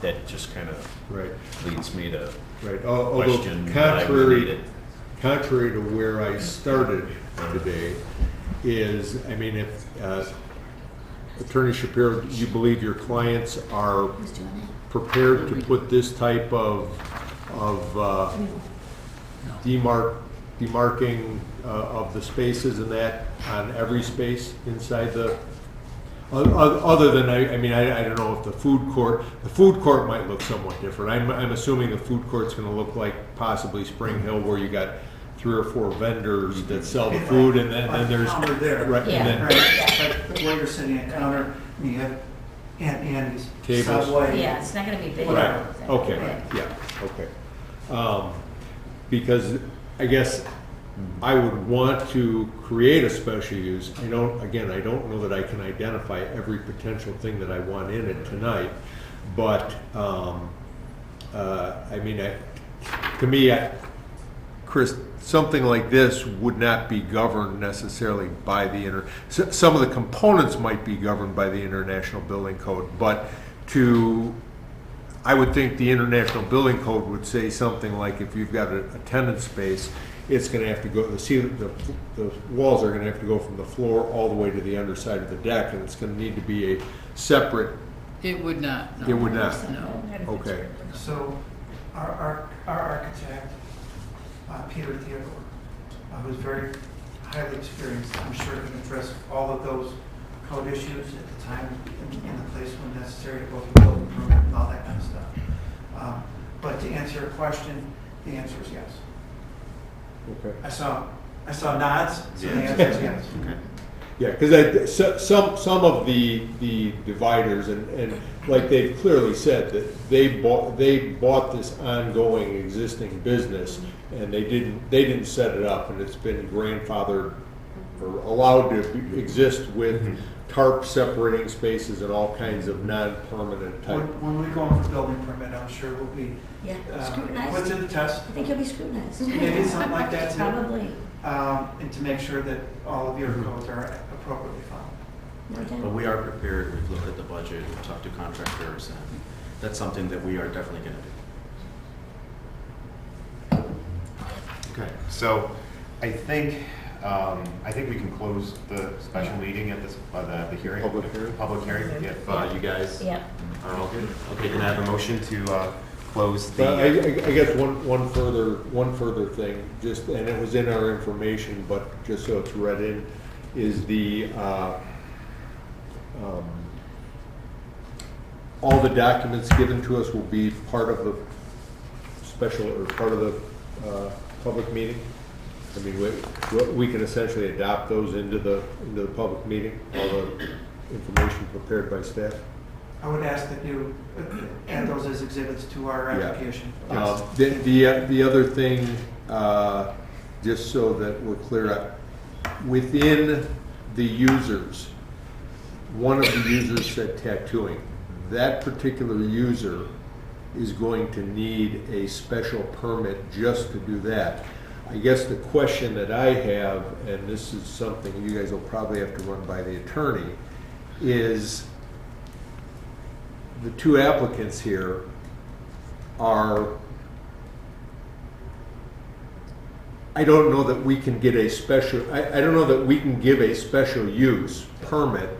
that just kind of Right, leads me to right. Although question why we need it. contrary to where I started today is, I mean, if Attorney Shapiro, you believe your clients are Who's doing it? prepared to put this type of demarking of the spaces and that on every space inside the, other than, I mean, I don't know if the food court might look somewhat different. I'm assuming the food court's gonna look like possibly Spring Hill, where you got 3 or 4 vendors that sell the food, and then there's. Counter there. Right, Yeah. and then Right, like where you're sitting at counter, and you have Aunt Annie's, Tables. Subway. Yeah, it's not gonna be big. Right, okay, Right. yeah, okay. Because I guess I would want to create a special use. I don't know that I can identify every potential thing that I want in it tonight, but, I mean, to me, Chris, something like this would not be governed necessarily by some of the components might be governed by the International Building Code, but I would think the International Building Code would say something like, if you've got a tenant space, it's gonna have to go, the walls are gonna have to go from the floor all the way to the underside of the deck, and it's gonna need to be a separate. It would not. No. It would not. No. Okay. So our architect, Peter Theodore, who's very highly experienced, I'm sure can address all of those code issues at the time in the place when necessary to go through building permit and all that kind of stuff. But to answer your question, the answer is yes. Okay. I saw nods, so the answer is yes. Okay. Yeah, because some of the dividers, and like they've clearly said, that they bought this ongoing existing business, and they didn't set it up, and it's been grandfathered or allowed to exist with tarp separating spaces and all kinds of non-permanent type. When we go in for building permit, I'm sure we'll be Yeah, put scrutinized. to the test. I think you'll be scrutinized. Maybe something like that too. Probably. And to make sure that all of your codes are appropriately followed. No doubt. But we are prepared, we've looked at the budget, we've talked to contractors, and that's something that we are definitely going to do. Okay, so I think we can close the special meeting at this, the hearing. Public hearing? Public hearing, if you guys Yeah. are all good. Okay, can I have a motion to close the? But I guess one further thing, just, and it was in our information, but just so it's read in, is the, all the documents given to us will be part of the special, or part of the public meeting. I mean, we can essentially adopt those into the public meeting, all the information prepared by staff. I would ask that you add those as exhibits to our Yeah. application. The other thing, just so that we're clear, within the users, one of the users said tattooing. That particular user is going to need a special permit just to do that. I guess the question that I have, and this is something you guys will probably have to run by the attorney, is the two applicants here are, I don't know that we can get a special, I don't know that we can give a special use permit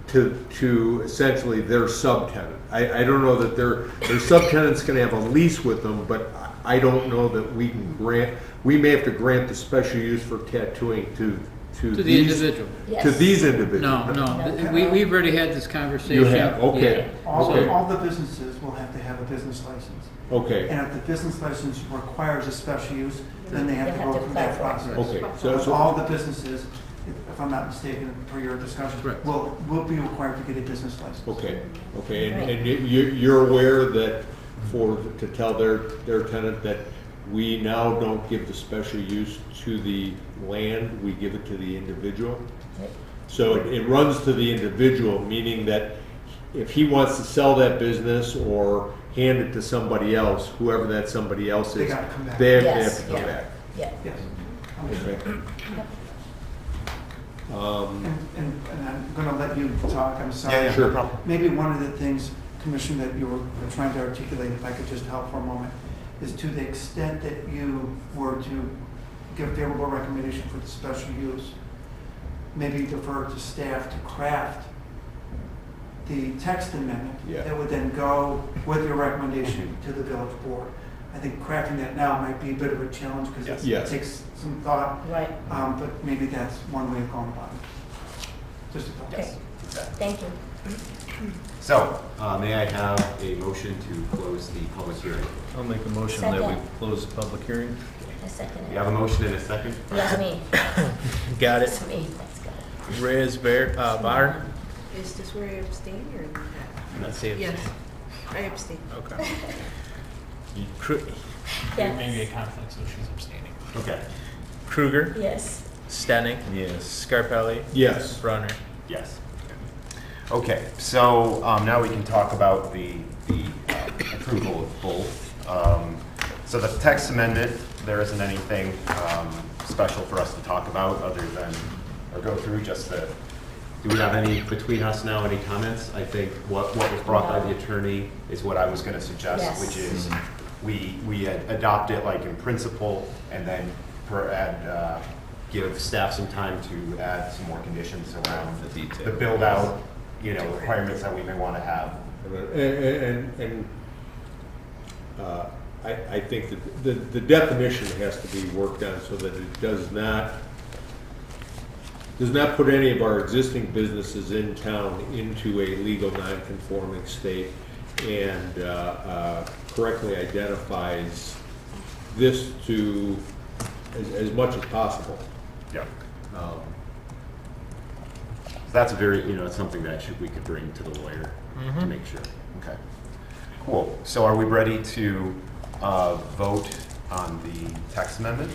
to essentially their subtenant. I don't know that their subtenant's gonna have a lease with them, but I don't know that we can grant, we may have to grant the special use for tattooing to the these- individual. Yes. To these individuals. No, we've already had this conversation. You have, okay, okay, All the businesses will have to have a business license. okay, And if the business license requires a special use, then they have to go through that process. okay. So all the businesses, if I'm not mistaken, per your discussion, Correct. will be required to get a business license. Okay, okay, Right. and you're aware that to tell their tenant that we now don't give the special use to the land, we give it to the individual? So it runs to the individual, meaning that if he wants to sell that business or hand it to somebody else, whoever that somebody else They is, gotta come back. they have Yes, to come yeah. back. Yeah. Yes. Okay. And I'm gonna let you talk, I'm sorry. Sure. Maybe one of the things, Commissioner, that you were trying to articulate, if I could just help for a moment, is to the extent that you were to give favorable recommendation for the special use, maybe defer to staff to craft the text amendment Yeah. that would then go with your recommendation to the village board. I think crafting that now might be a bit of a challenge because Yes. it takes some thought, Right. but maybe that's one way of going about it. Just a thought. Okay. Thank you. So, may I have a motion to close the public hearing? I'll make a motion that we Second. close the public hearing. I second We it. have a motion and a second? Yes, me. Got it. Yes, me. Let's go. Reyes, Bar. Is this where I abstain or not? Let's see. Yes, I abstain. Okay. Yes. Maybe a conflict, so she's abstaining. Okay. Kruger, Yes. Stenick, Yes. Scarpelli, Yes. Brunner. Yes. Okay, so now we can talk about the approval of both. So the text amendment, there isn't anything special for us to talk about other than, or go through, just the, do we have any, between us now, any comments? I think what was brought by the attorney is what I was going to suggest, Yes. which is we adopt it like in principle and then give staff some time to add some more conditions around The detail. the build out, requirements that we may want to have. And I think that the definition has to be worked on so that it does not put any of our existing businesses in town into a legal non-conforming state and correctly identifies this to as much as possible. Yeah. That's a very, it's something that we could bring to the lawyer to make sure. Okay. Cool. So are we ready to vote on the text amendment?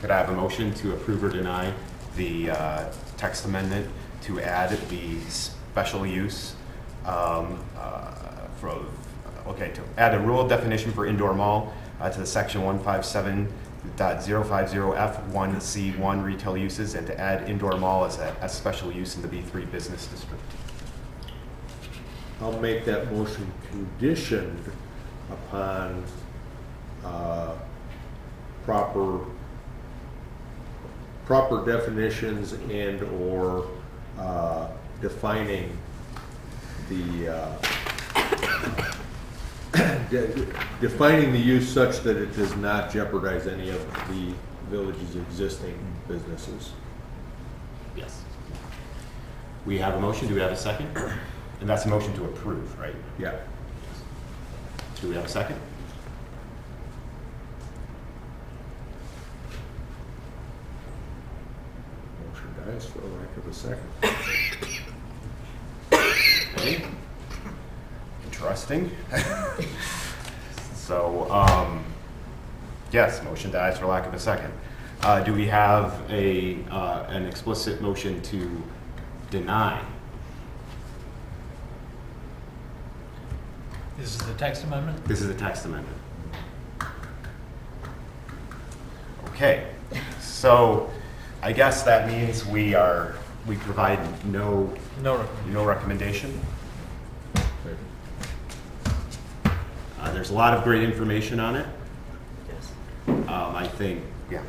Could I have a motion to approve or deny the text amendment to add the special use to add a rural definition for indoor mall to the section 157.050F1C1 retail uses, and to add indoor mall as a special use in the B3 business district. I'll make that motion conditioned upon proper definitions and/or defining the defining the use such that it does not jeopardize any of the village's existing businesses. Yes. We have a motion. Do we have a second? And that's a motion to approve, right? Yeah. Do we have a second? Motion dies for lack of a second. Okay. Interesting. So, yes, motion dies for lack of a second. Do we have an explicit motion to deny? This is the text amendment? This is a text amendment. Okay, so I guess that means we provide no recommendation. There's a lot of great information on it. Yes. I think, yeah.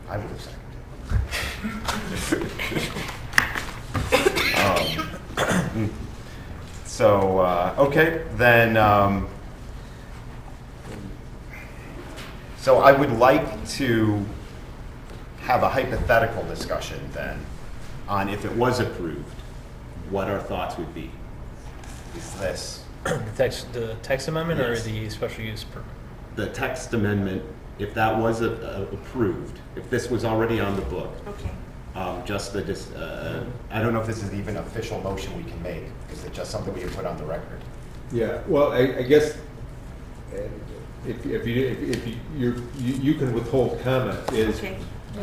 I would have seconded. So, okay, then, so I would like to have a hypothetical discussion then on if it was approved, what our thoughts would be. Is this The text amendment or Yes. the special use permit? the text amendment, if that was approved, if this was already on the book, Okay. I don't know if this is even an official motion we can make. Is it just something we can put on the record? Yeah, well, I guess if you can withhold comment, is, Okay.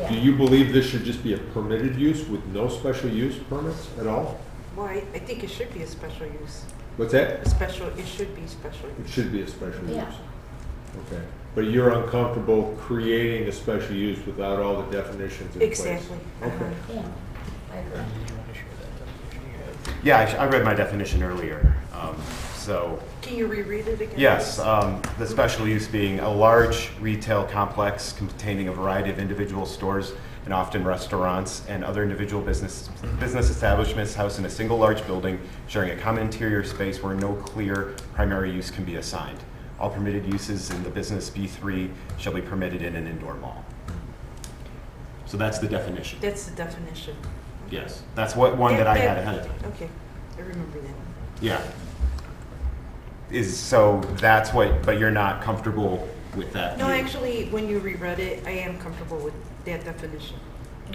do you believe this should just be a permitted use with no special use permits at all? Well, I think it should be a special use. What's that? It should be special It use. should be a special use. Yeah. Okay, but you're uncomfortable creating a special use without all the definitions in place? Exactly. Okay. Yeah, I agree. Did you want to share that definition? Yeah, I read my definition earlier. So, Can you reread it again? yes, the special use being a large retail complex containing a variety of individual stores and often restaurants and other individual business establishments housed in a single large building sharing a common interior space where no clear primary use can be assigned. All permitted uses in the business B3 shall be permitted in an indoor mall. So that's the definition. That's the definition. Yes, that's one that I had ahead of time. Okay, I remember that. Yeah. So that's what, but you're not comfortable with that No, view? actually, when you reread it, I am comfortable with that definition.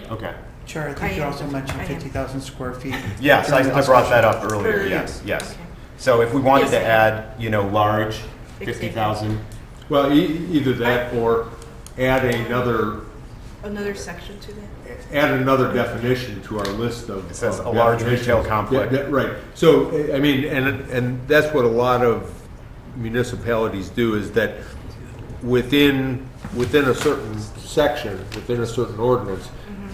Okay. Chair, I I think you am- also mentioned I am. 50,000 square feet. Yes, during the I brought that discussion. up earlier, Earlier. yes, yes. Okay. So if we wanted Yes, to I add, large, Exactly. 50,000, Well, either that or add another section to that? add another definition to our list of. It says of a large definitions. retail complex. Yeah, right. So, I mean, and that's what a lot of municipalities do, is that within a certain section, within a certain ordinance,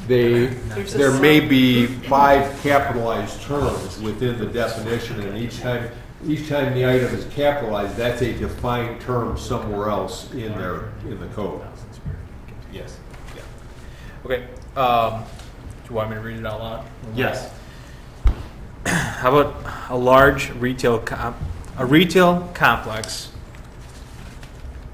There's a there may sub- be 5 capitalized terms within the definition, and each time the item is capitalized, that's a defined term somewhere else in the code. yes. Okay, do you want me to read it out loud? Yes. How about a large retail complex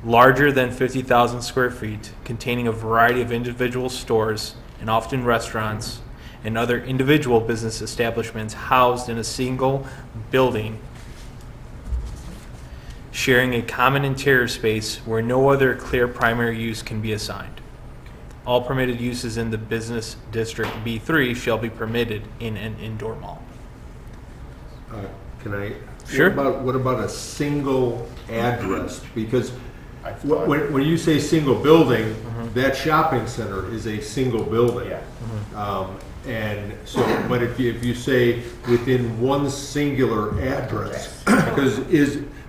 larger than 50,000 square feet, containing a variety of individual stores and often restaurants and other individual business establishments housed in a single building, sharing a common interior space where no other clear primary use can be assigned. All permitted uses in the business district B3 shall be permitted in an indoor mall. Can I? Sure. What about a single address? Because I thought. When you say single building, that shopping center is a single building. Yeah. And so, but if you say within one singular address, because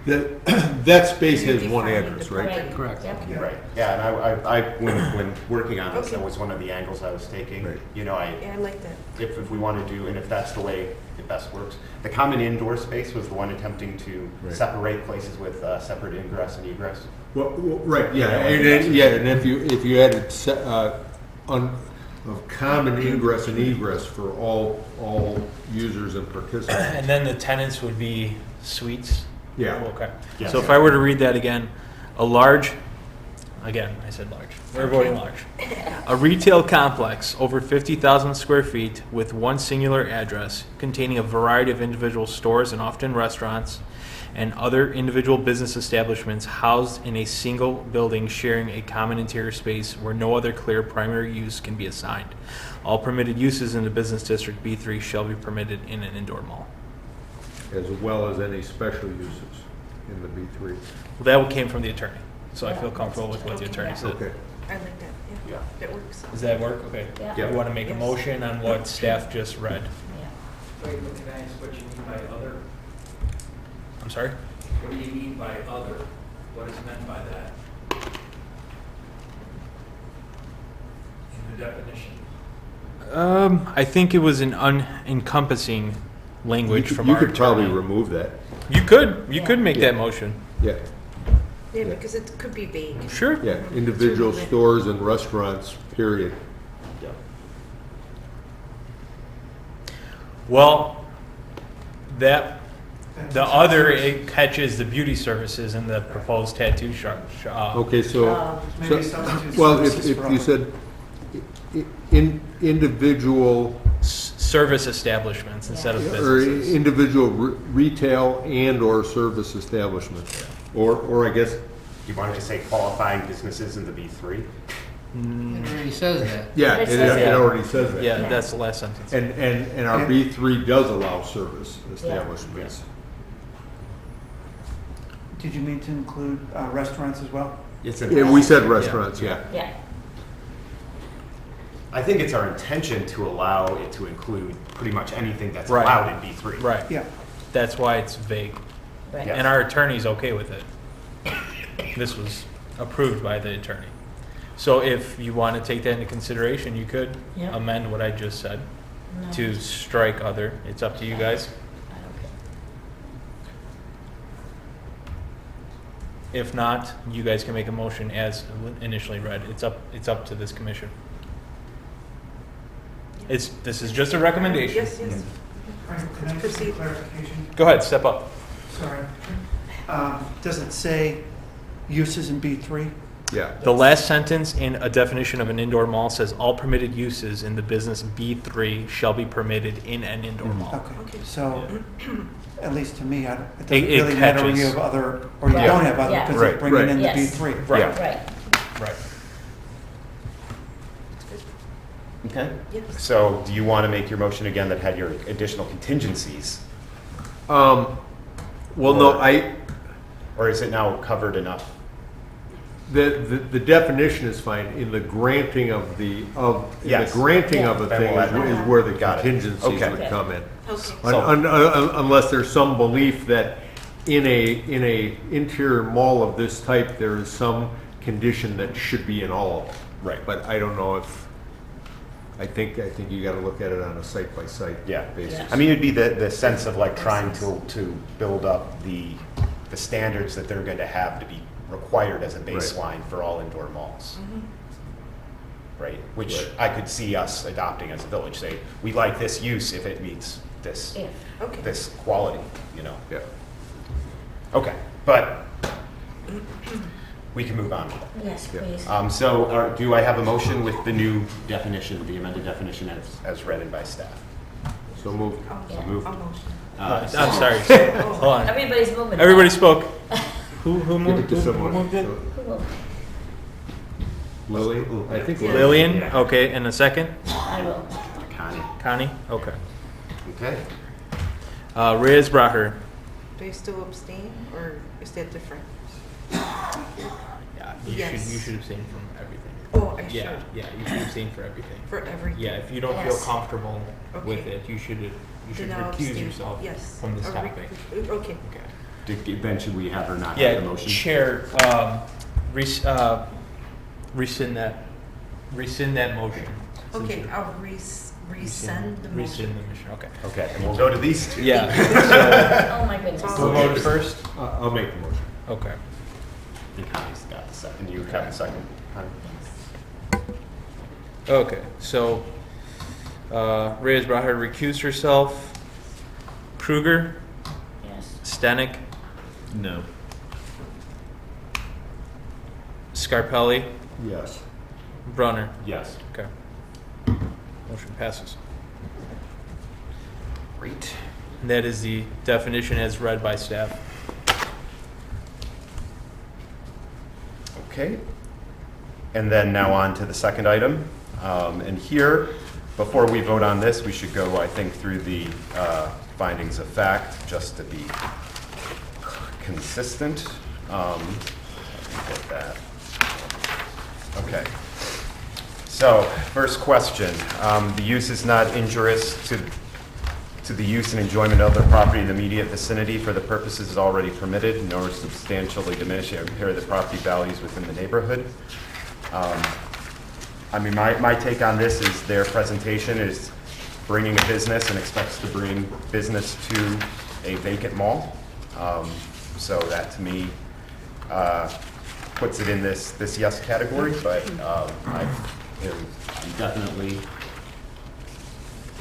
that space has one address, right? Correct. Yep. Right, yeah, and I when working on this, that was one of the angles I was taking. Right. You know, Yeah, I like that. if we want to do, and if that's the way it best works. The common indoor space was the one attempting to Right. separate places with separate ingress and egress. Well, right, yeah, and if you added of common ingress and egress for all users and participants. And then the tenants would be suites? Yeah. Okay. Yes. So if I were to read that again, a large, again, I said large, we're voting large. A retail complex over 50,000 square feet with one singular address containing a variety of individual stores and often restaurants and other individual business establishments housed in a single building sharing a common interior space where no other clear primary use can be assigned. All permitted uses in the business district B3 shall be permitted in an indoor mall. As well as any special uses in the B3. Well, that came from the attorney, so I feel comfortable with what the attorney said. Okay. I like that, yeah, that works. Does that work? Okay. Yeah. You want to make a Yes. motion on what staff just read? Yeah. Wait, but can I ask what you mean by other? I'm sorry? What do you mean by other? What is meant by that? In the definition? I think it was an unencompassing language from You our could probably attorney. remove that. You could make that motion. Yeah, Yeah, because it could be vague. Sure. yeah, individual stores and restaurants, period. Well, the other, it catches the beauty services in the proposed tattoo shop. Okay, so, Maybe substitute well, if services for you other. said individual, Service establishments instead of or businesses. individual retail and/or service establishments. Or I guess, You wanted to say qualifying businesses in the B3? It already says that. yeah, It it says it that. already says that. Yeah, that's the last sentence. And our B3 does allow service establishments. Did you mean to include restaurants as well? It's Yeah, we said restaurants, yeah. Yeah. I think it's our intention to allow it to include pretty much anything that's Right. allowed in B3. Right. Yeah. That's why it's vague. Right. Yeah. And our attorney's okay with it. This was approved by the attorney. So if you want to take that into consideration, you could Yeah. amend what I just said No. to strike other. It's up to you guys. I don't care. If not, you guys can make a motion as initially read. It's up to this commission. This is just a recommendation. Yes, yes. Frank, can I just get Proceed. clarification? Go ahead, step up. Sorry. Does it say uses in B3? Yeah. The last sentence in a definition of an indoor mall says all permitted uses in the business B3 shall be permitted in an indoor mall. Okay, so at least to me, it It doesn't really matter when you catches. have other, or you Right. don't have other, Yeah. because Right, it's bringing right. in the Yes. B3. Right. Right. Right. Okay. Yes. So do you want to make your motion again that had your additional contingencies? Well, no, Or is it now covered enough? the definition is fine. In the granting of Yes. of a thing Then we'll is where the Got it. contingencies Okay. would come in. Okay. Unless there's some belief that in a interior mall of this type, there is some condition that should be in all of them. Right. But I don't know if, I think you gotta look at it on a site-by-site Yeah. basis. I mean, it'd be the sense of like trying to build up the standards that they're going to have to be required as a baseline for all indoor malls. Right? Which Right. I could see us adopting as a village, say, we like this use if it meets this, If. Okay. this quality, you know? Yeah. Okay, but we can move on. Yes, Yeah. please. So do I have a motion with the new definition, the amended definition as read by staff? So moved. Yeah. Move. I'll motion. I'm sorry. Hold on. Everybody's moving. now. Everybody spoke. Who Give it moved? to Who someone. moved it? Who will? Lily? I think Yeah. Lillian. Okay, and a second. I will. Connie. Connie. Okay. Okay. Reyes Braher. Do you still abstain, or is that different? Yeah, you Yes. should abstain from everything. Oh, I Yeah, should, yeah, you should abstain for everything. for everything. Yeah, if you don't feel Yes. comfortable with Okay. it, you should Then I'll recuse abstain. yourself Yes. from this I'll topic. Okay. Okay. Then should we have her not have the Yeah, motion? Chair, rescind that motion. since Okay, you're- I'll resend the motion. Rescind the motion, okay. Okay, and we'll go to these two. Yeah, Oh, my goodness. so who voted first? I'll make the motion. Okay. And Connie's got the second, you have the second. Connie? Okay, so, Reyes Braher recused herself. Kruger, Yes. Stenick, No. Scarpelli, Yes. Brunner. Yes. Okay. Motion passes. Great. And that is the definition as read by staff. Okay. And then now on to the second item. And here, before we vote on this, we should go, I think, through the findings of fact, just to be consistent. Let me get that. Okay. So, first question. The use is not injurious to the use and enjoyment of the property in the immediate vicinity for the purposes already permitted, nor substantially diminish or impair the property values within the neighborhood. I mean, my take on this is their presentation is bringing a business and expects to bring business to a vacant mall. So that to me puts it in this yes category, but I am definitely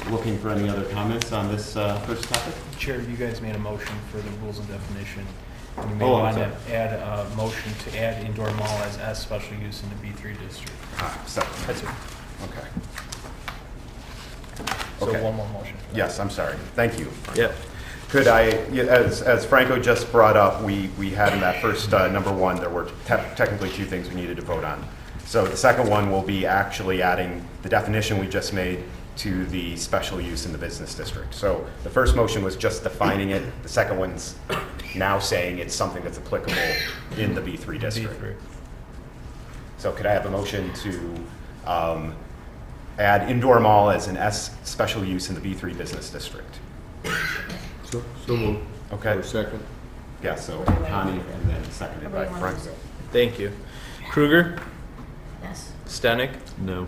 looking for any other comments on this first topic. Chair, you guys made a motion for the rules and definition. And you may Oh, I'm want to sorry. add a motion to add indoor mall as S special use in the B3 district. Second. That's it. Okay. So Okay. one more motion. for that. Yes, I'm sorry. Thank you. Yep. Could I, as Franco just brought up, we had in that first number one, there were technically two things we needed to vote on. So the second one will be actually adding the definition we just made to the special use in the business district. So the first motion was just defining it. The second one's now saying it's something that's applicable in the B3 district. B3. So could I have a motion to add indoor mall as an S special use in the B3 business district? So moved. Okay. Or second? Yeah, so Connie and then seconded by Everybody Frank. wants it. Thank you. Kruger, Yes. Stenick, No.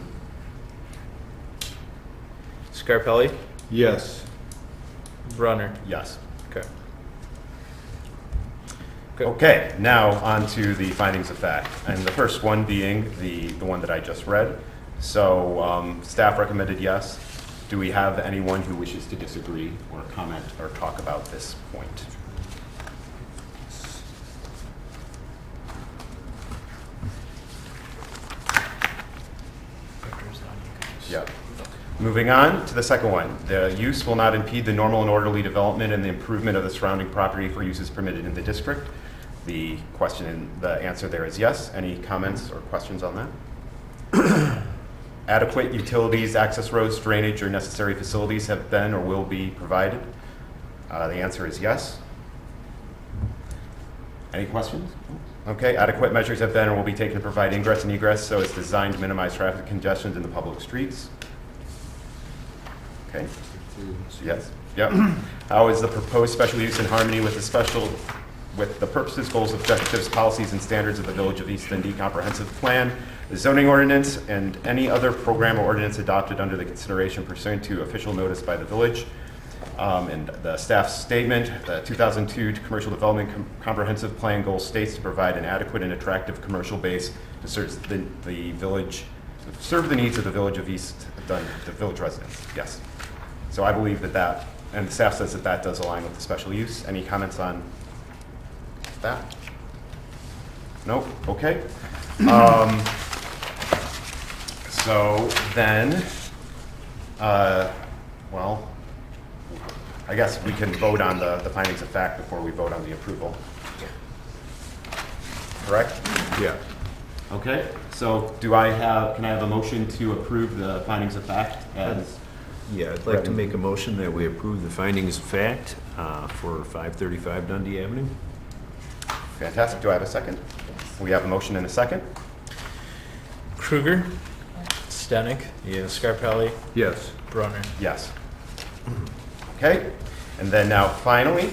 Scarpelli, Yes. Brunner. Yes. Okay. Good. Okay, now on to the findings of fact. And the first one being the one that I just read. So staff recommended yes. Do we have anyone who wishes to disagree or comment or talk about this point? Yep. Moving on to the second one. The use will not impede the normal and orderly development and the improvement of the surrounding property for uses permitted in the district. The question and the answer there is yes. Any comments or questions on that? Adequate utilities, access roads, drainage, or necessary facilities have been or will be provided. The answer is yes. Any questions? Okay, adequate measures have been or will be taken to provide ingress and egress so it's designed to minimize traffic congestions in the public streets. Okay. Yes. Yep. How is the proposed special use in harmony with the purposes, goals, objectives, policies, and standards of the Village of East Dundee Comprehensive Plan, the zoning ordinance, and any other program or ordinance adopted under the consideration pursuant to official notice by the village? And the staff's statement, the 2002 Commercial Development Comprehensive Plan goal states to provide an adequate and attractive commercial base to serve the village, to serve the needs of the Village of East Dundee, the village residents. Yes. So I believe that, and the staff says that does align with the special use. Any comments on that? Nope. Okay. So then, well, I guess we can vote on the findings of fact before we vote on the approval. Correct? Yeah. Okay. So can I have a motion to approve the findings of fact as? Yeah, I'd like to make a motion that we approve the findings of fact for 535 Dundee Avenue. Fantastic. Do I have a second? We have a motion and a second. Kruger, Stenick, Scarpelli, Yes. Brunner. Yes. Okay, and then now finally,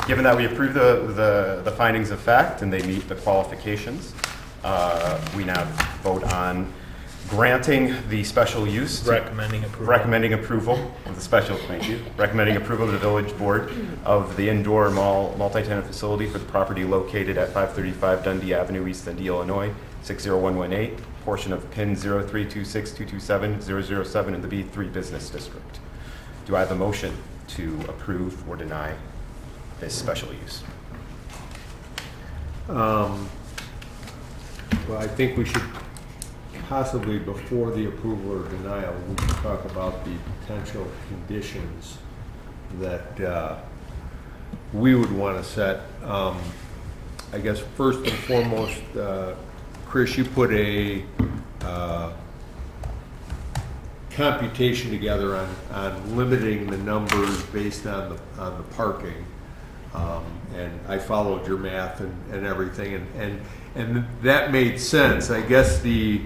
given that we approve the findings of fact and they meet the qualifications, we now vote on granting the special use. Recommending approval. Recommending approval of the special, thank you. Recommending approval of the village board of the indoor mall multi-tenant facility for the property located at 535 Dundee Avenue, East Dundee, Illinois, 60118, portion of PIN 0326227007 in the B3 Business District. Do I have a motion to approve or deny this special use? Well, I think we should possibly, before the approval or denial, we can talk about the potential conditions that we would want to set. I guess first and foremost, Chris, you put a computation together on limiting the numbers based on the parking. And I followed your math and everything, and that made sense. I guess the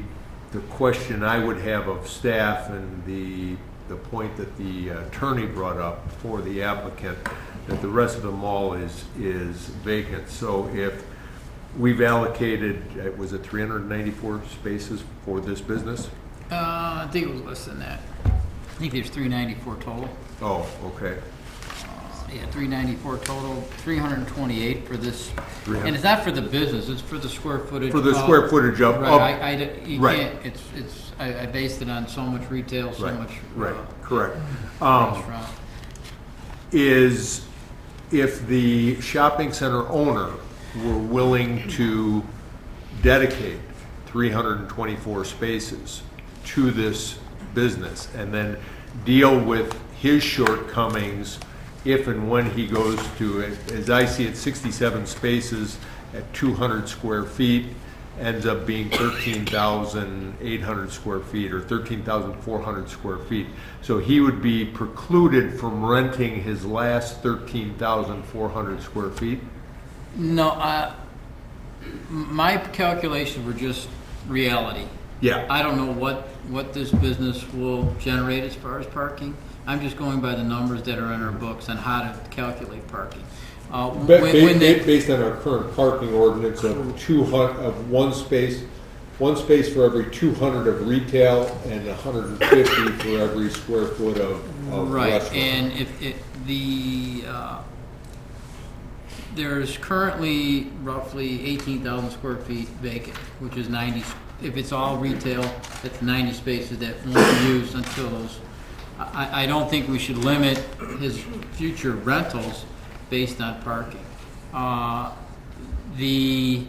question I would have of staff and the point that the attorney brought up for the applicant, that the rest of the mall is vacant. So if we've allocated, was it 394 spaces for this business? I think it was less than that. I think there's 394 total. Oh, okay. Yeah, 394 total, 328 for this. 300. And it's not for the business, it's for the square footage. For the square footage of. Right, you right. can't, I based it on so much retail, so Right. much. Right, correct. Restaurant. Is if the shopping center owner were willing to dedicate 324 spaces to this business and then deal with his shortcomings if and when he goes to, as I see it, 67 spaces at 200 square feet, ends up being 13,800 square feet or 13,400 square feet. So he would be precluded from renting his last 13,400 square feet? No, my calculations were just reality. Yeah. I don't know what this business will generate as far as parking. I'm just going by the numbers that are in our books on how to calculate parking. Based on our current parking ordinance of 200, of one space for every 200 of retail and 150 for every square foot of right, restaurant. and if there's currently roughly 18,000 square feet vacant, which is 90. If it's all retail, that's 90 spaces that won't be used until those. I don't think we should limit his future rentals based on parking. The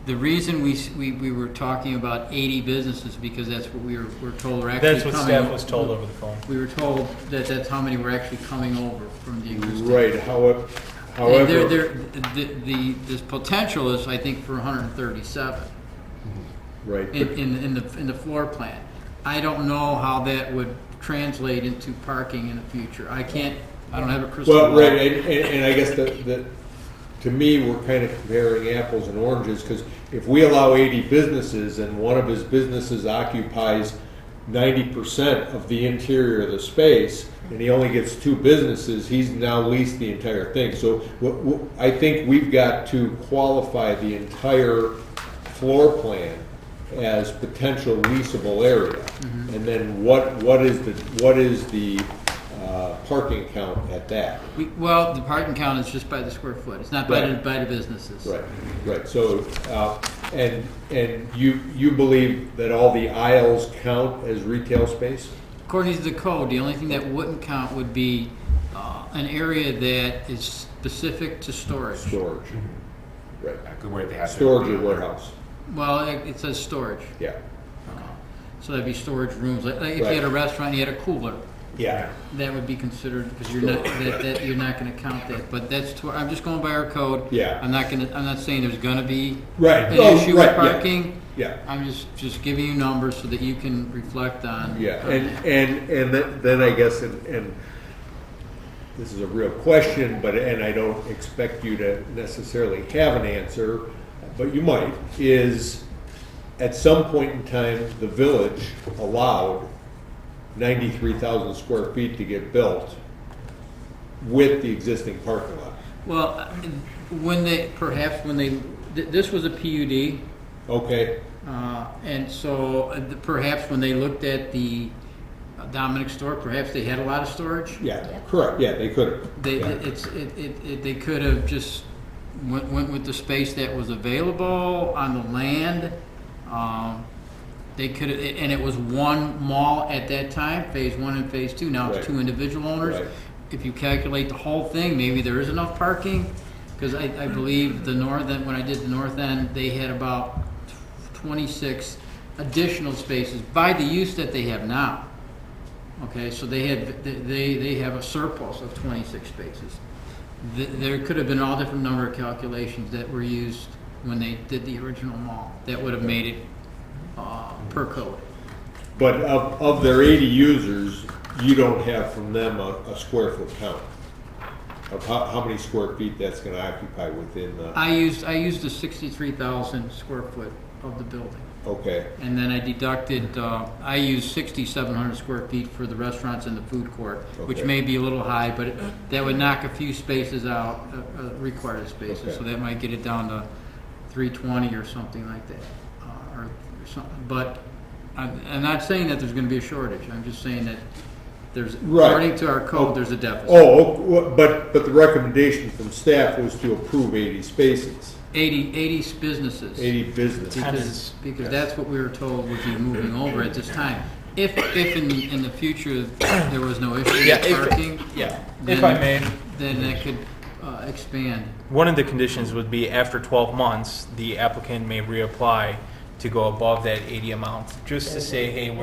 reason we were talking about 80 businesses because that's what we were told were actually That's what coming. staff was told over the phone. We were told that that's how many were actually coming over from the existing. Right. However, this potential is, I think, for 137 right. in the floor plan. I don't know how that would translate into parking in the future. I don't have a crystal ball. Well, right, and I guess that to me, we're kind of comparing apples and oranges, because if we allow 80 businesses and one of his businesses occupies 90% of the interior of the space, and he only gets 2 businesses, he's now leased the entire thing. So I think we've got to qualify the entire floor plan as potential leasable area. Mm-hmm. And then what is the parking count at that? Well, the parking count is just by the square foot. It's not by the businesses. Right. So, and you believe that all the aisles count as retail space? According to the code, the only thing that wouldn't count would be an area that is specific to storage. Storage. Right. Where they have Storage or warehouse. Well, it says storage. Yeah. So that'd be storage rooms. Like if you had a restaurant, you had a cooler. Yeah. That would be considered, because you're not going to count that. But I'm just going by our code. Yeah. I'm not saying there's going to be an issue with parking. Yeah. I'm just giving you numbers so that you can reflect on. Yeah. And then I guess and this is a real question, and I don't expect you to necessarily have an answer, but you might, is at some point in time, the village allowed 93,000 square feet to get built with the existing parking lot. Well, this was a PUD, Okay, and so perhaps when they looked at the Dominic store, perhaps they had a lot of storage. yeah, correct, yeah, they could have. They could have just went with the space that was available on the land. They could have, and it was one mall at that time, phase 1 and phase 2. Now it's Right. 2 individual owners. Right. If you calculate the whole thing, maybe there is enough parking. Because I believe the north end, when I did the north end, they had about 26 additional spaces by the use that they have now. Okay, so they have a surplus of 26 spaces. There could have been all different number of calculations that were used when they did the original mall. That would have made it per code. But of their 80 users, you don't have from them a square foot count of how many square feet that's going to occupy within the, I used the 63,000 square foot of the building. okay, And then I deducted, I used 6,700 square feet for the restaurants and the food court, which Okay. may be a little high, but that would knock a few spaces out, required spaces. Okay. So that might get it down to 320 or something like that, or something. But I'm not saying that there's going to be a shortage. I'm just saying that there's, Right. according to our code, there's a deficit. but the recommendation from staff was to approve 80 spaces, 80 businesses. 80 businesses. Because that's what we were told would be moving over at this time. If in the future there was no issue Yeah, with parking, if I may. then that could expand. One of the conditions would be after 12 months, the applicant may reapply to go above that 80 amount, just to say, hey,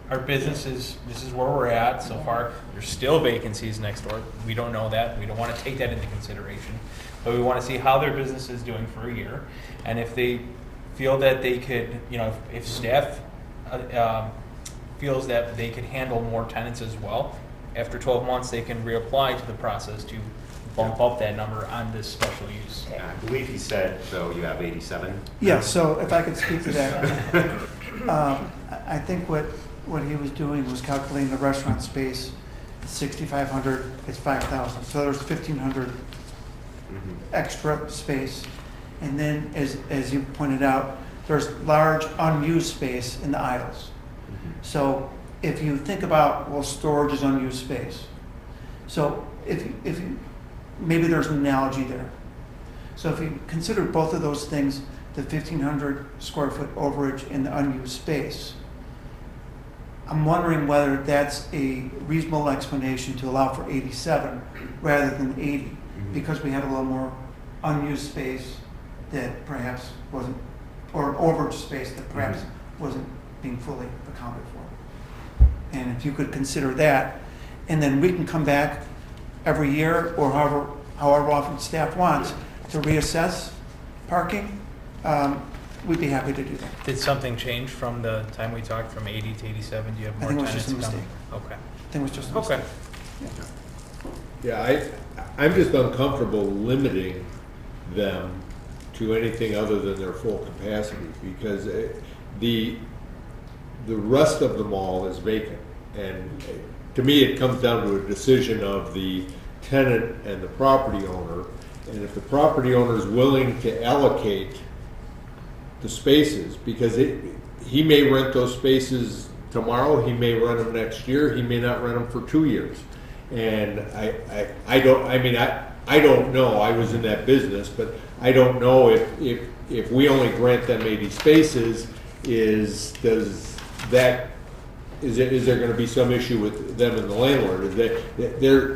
our business this is where we're at so far. There's still vacancies next door. We don't know that. We don't want to take that into consideration. But we want to see how their business is doing for a year. And if they feel that they could, if staff feels that they could handle more tenants as well, after 12 months, they can reapply to the process to bump up that number on this special use. I believe he said, though, you have 87? Yeah, so if I could speak to that. I think what he was doing was calculating the restaurant space, 6,500, it's 5,000. So there's 1,500 extra space. And then, as you pointed out, there's large unused space in the aisles. So if you think about, well, storage is unused space. So if you maybe there's an analogy there. So if you consider both of those things, the 1,500 square foot overage in the unused space, I'm wondering whether that's a reasonable explanation to allow for 87 rather than 80, because we have a little more unused space that perhaps wasn't, or overage space that perhaps wasn't being fully accounted for. And if you could consider that, and then we can come back every year or however often staff wants to reassess parking, we'd be happy to do that. Did something change from the time we talked from 80 to 87? Do you have more I think it was tenants just a coming? mistake. Okay. I think it was just a Okay. mistake. Yeah, I'm just uncomfortable limiting them to anything other than their full capacity, because the rest of the mall is vacant. And to me, it comes down to a decision of the tenant and the property owner. And if the property owner is willing to allocate the spaces, because he may rent those spaces tomorrow, he may rent them next year, he may not rent them for 2 years. And I don't know, I was in that business, but I don't know if we only grant them 80 spaces, is there gonna be some issue with them and the landlord? Is that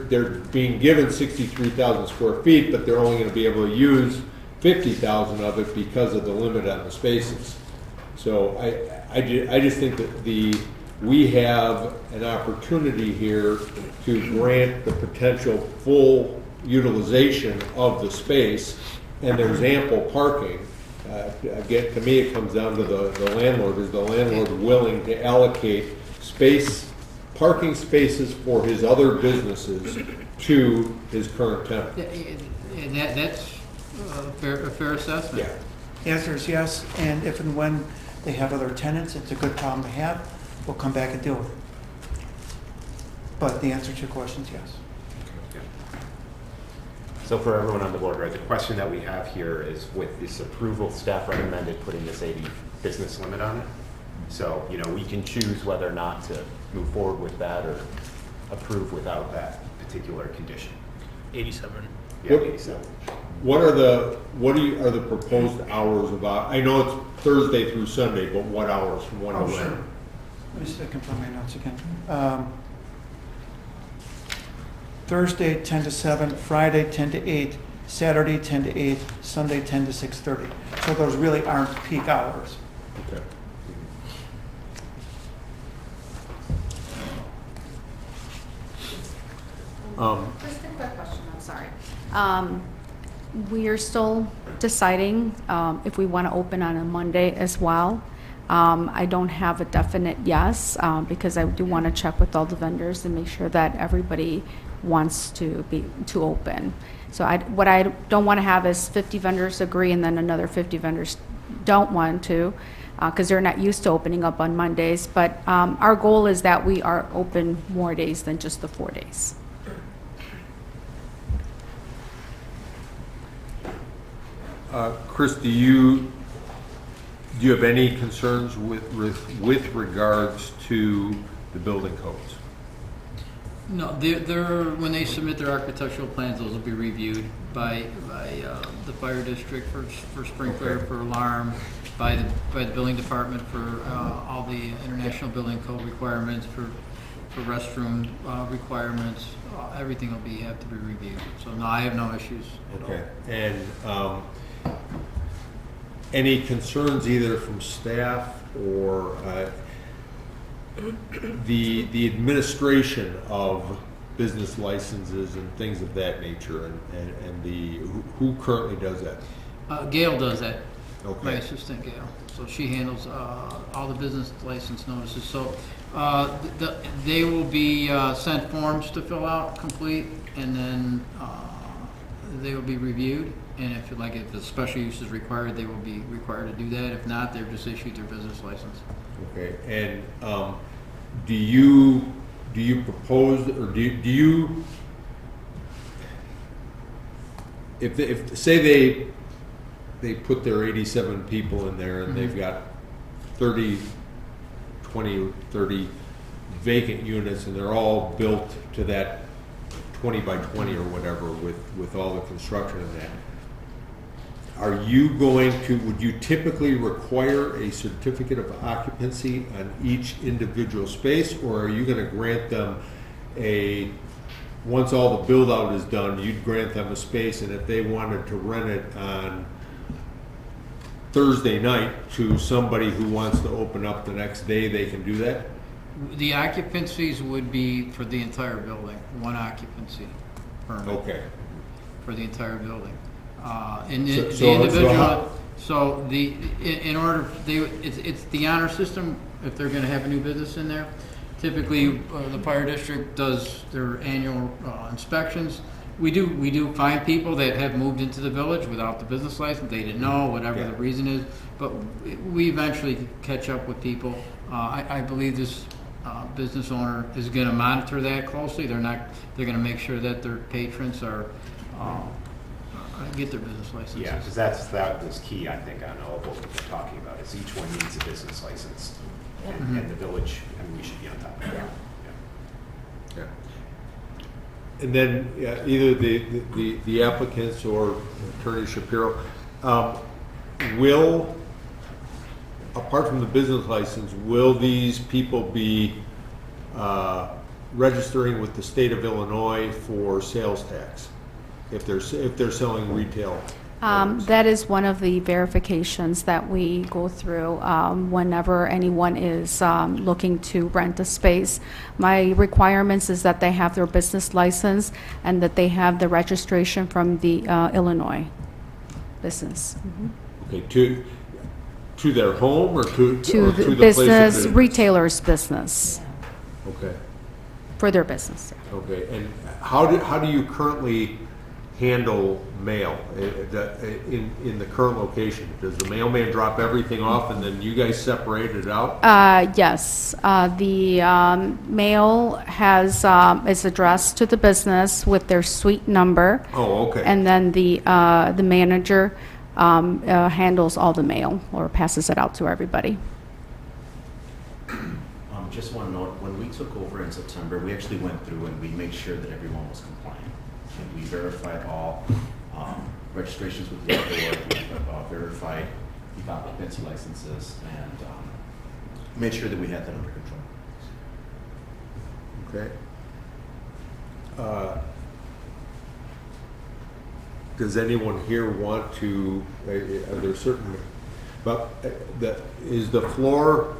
they're being given 63,000 square feet, but they're only gonna be able to use 50,000 of it because of the limit on the spaces. So I just think that we have an opportunity here to grant the potential full utilization of the space, and there's ample parking. Again, to me, it comes down to the landlord. Is the landlord willing to allocate space parking spaces for his other businesses to his current tenant? That's a fair assessment. Yeah. The answer is yes, and if and when they have other tenants, it's a good problem to have. We'll come back and deal with it. But the answer to your question is yes. So for everyone on the board, right, the question that we have here is with this approval, staff recommended putting this 80 business limit on it. So, you know, we can choose whether or not to move forward with that or approve without that particular condition. 87. Yeah, What- 87. What are the proposed hours about, I know it's Thursday through Sunday, but what hours from when to Oh, when? sure. Let me see if I can find my notes again. Thursday, 10 to 7, Friday, 10 to 8, Saturday, 10 to 8, Sunday, 10 to 6:30. So those really aren't peak hours. Okay. Just a quick question, I'm sorry. We are still deciding if we want to open on a Monday as well. I don't have a definite yes, because I do want to check with all the vendors and make sure that everybody wants to open. So what I don't want to have is 50 vendors agree and then another 50 vendors don't want to, because they're not used to opening up on Mondays. But our goal is that we are open more days than just the 4 days. Chris, do you have any concerns with regards to the building codes? No, when they submit their architectural plans, those will be reviewed by the fire district for sprinkler, for alarm, by the building department for all the international building code requirements, for restroom requirements. Everything will have to be reviewed. So no, I have no issues at all. Okay, and any concerns either from staff or the administration of business licenses and things of that nature, and who currently does that? Gail does that. Okay. My assistant Gail. So she handles all the business license notices. So they will be sent forms to fill out, complete, and then they will be reviewed. And if the special use is required, they will be required to do that. If not, they're just issued their business license. Okay, and do you propose, or do you, if say they put their 87 people in there and they've got 30 vacant units and they're all built to that 20 by 20 or whatever with all the construction in that, would you typically require a certificate of occupancy on each individual space, or are you going to grant them once all the build out is done, you'd grant them a space, and if they wanted to rent it on Thursday night to somebody who wants to open up the next day, they can do that? The occupancies would be for the entire building, one occupancy permit. Okay. For the entire building. It's the honor system if they're going to have a new business in there. Typically, the fire district does their annual inspections. We do find people that have moved into the village without the business license. They didn't know, whatever the reason is, but we eventually catch up with people. I believe this business owner is going to monitor that closely. They're going to make sure that their patrons are get their business licenses. Yeah, because that was key, I think, on all of what we're talking about, is each one needs a business license. And the village, we should be on top of that. Yeah. And then either the applicants or Attorney Shapiro, apart from the business license, will these people be registering with the state of Illinois for sales tax if they're selling retail? That is one of the verifications that we go through whenever anyone is looking to rent a space. My requirements is that they have their business license and that they have the registration from the Illinois business. Okay, to their home or to To the the place of business, business? retailer's business. Okay. for their business. Okay, and how do you currently handle mail in the current location? Does the mailman drop everything off and then you guys separate it out? Yes, the mail is addressed to the business with their suite number. Oh, okay. And then the manager handles all the mail or passes it out to everybody. Just one note, when we took over in September, we actually went through and we made sure that everyone was compliant. And we verified all registrations with the board, we verified the occupancy licenses, and made sure that we had that under control. Okay. Does anyone here want to, are there certain, but is the floor,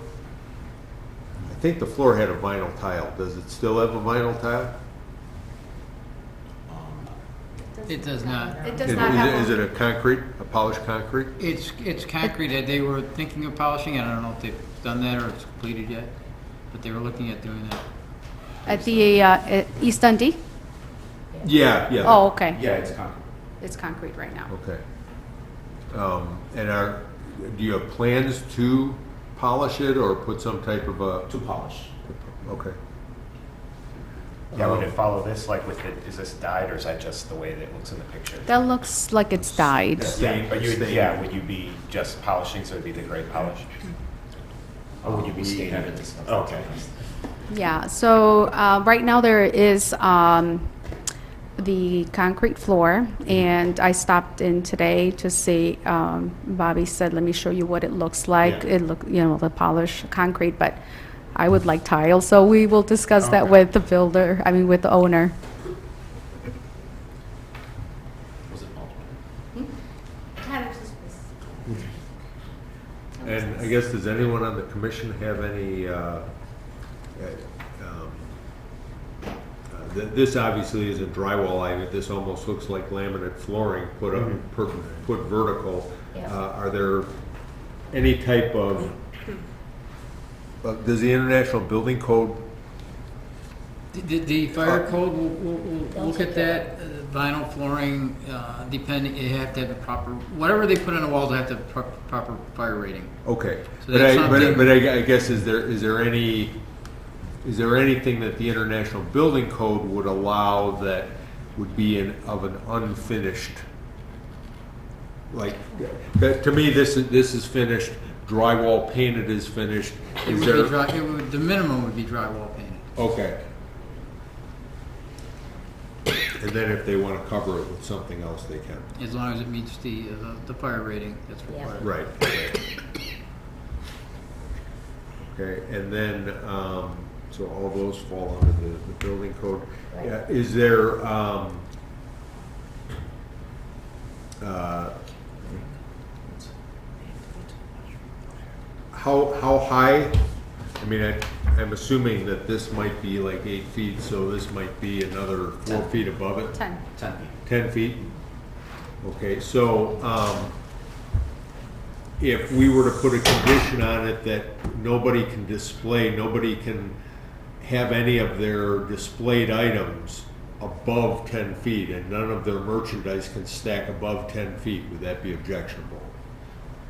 I think the floor had a vinyl tile. Does it still have a vinyl tile? It does not. It does not have Is it a concrete, a polished concrete? It's concrete. They were thinking of polishing it. I don't know if they've done that or it's completed yet, but they were looking at doing that. At the at East Dundee? Yeah, yeah. Oh, okay. Yeah, it's concrete. It's concrete right now. Okay. And do you have plans to polish it or put some type of a? To polish. Okay. Yeah, would it follow this, like with it, is this dyed or is that just the way that it looks in the picture? That looks like it's dyed. Yeah, but would you be just polishing, so it'd be the gray polish? Or would you be We staining haven't it? discussed Okay. Yeah, so right now there is the concrete floor, and I stopped in today to see, Bobby said, let me show you what it looks like. Yeah. It look, the polished concrete, but I would like tile, so we will discuss that Okay. with the builder, with the owner. Was it multiple? And I guess, does anyone on the commission have any, this obviously isn't drywall, this almost looks like laminate flooring put up, put vertical. Yeah. Are there any type of, does the International Building Code, The fire code will look at that. Vinyl flooring, depending, you have to have the proper, whatever they put on the walls, they have to have proper fire rating. okay. So But that's I something- I guess, is there anything that the International Building Code would allow that would be of an unfinished, like, to me, this is finished, drywall painted is finished. It Is would be there, the minimum would be drywall painted. okay. And then if they want to cover it with something else, they can. As long as it meets the fire rating that's Yeah. required. Right. Okay, and then, so all those fall under the building code. Right. Yeah, is there, how high, I'm assuming that this might be like 8 feet, so this might be another 4 feet above it? 10. 10 feet. 10 feet? Okay, so if we were to put a condition on it that nobody can have any of their displayed items above 10 feet and none of their merchandise can stack above 10 feet, would that be objectionable?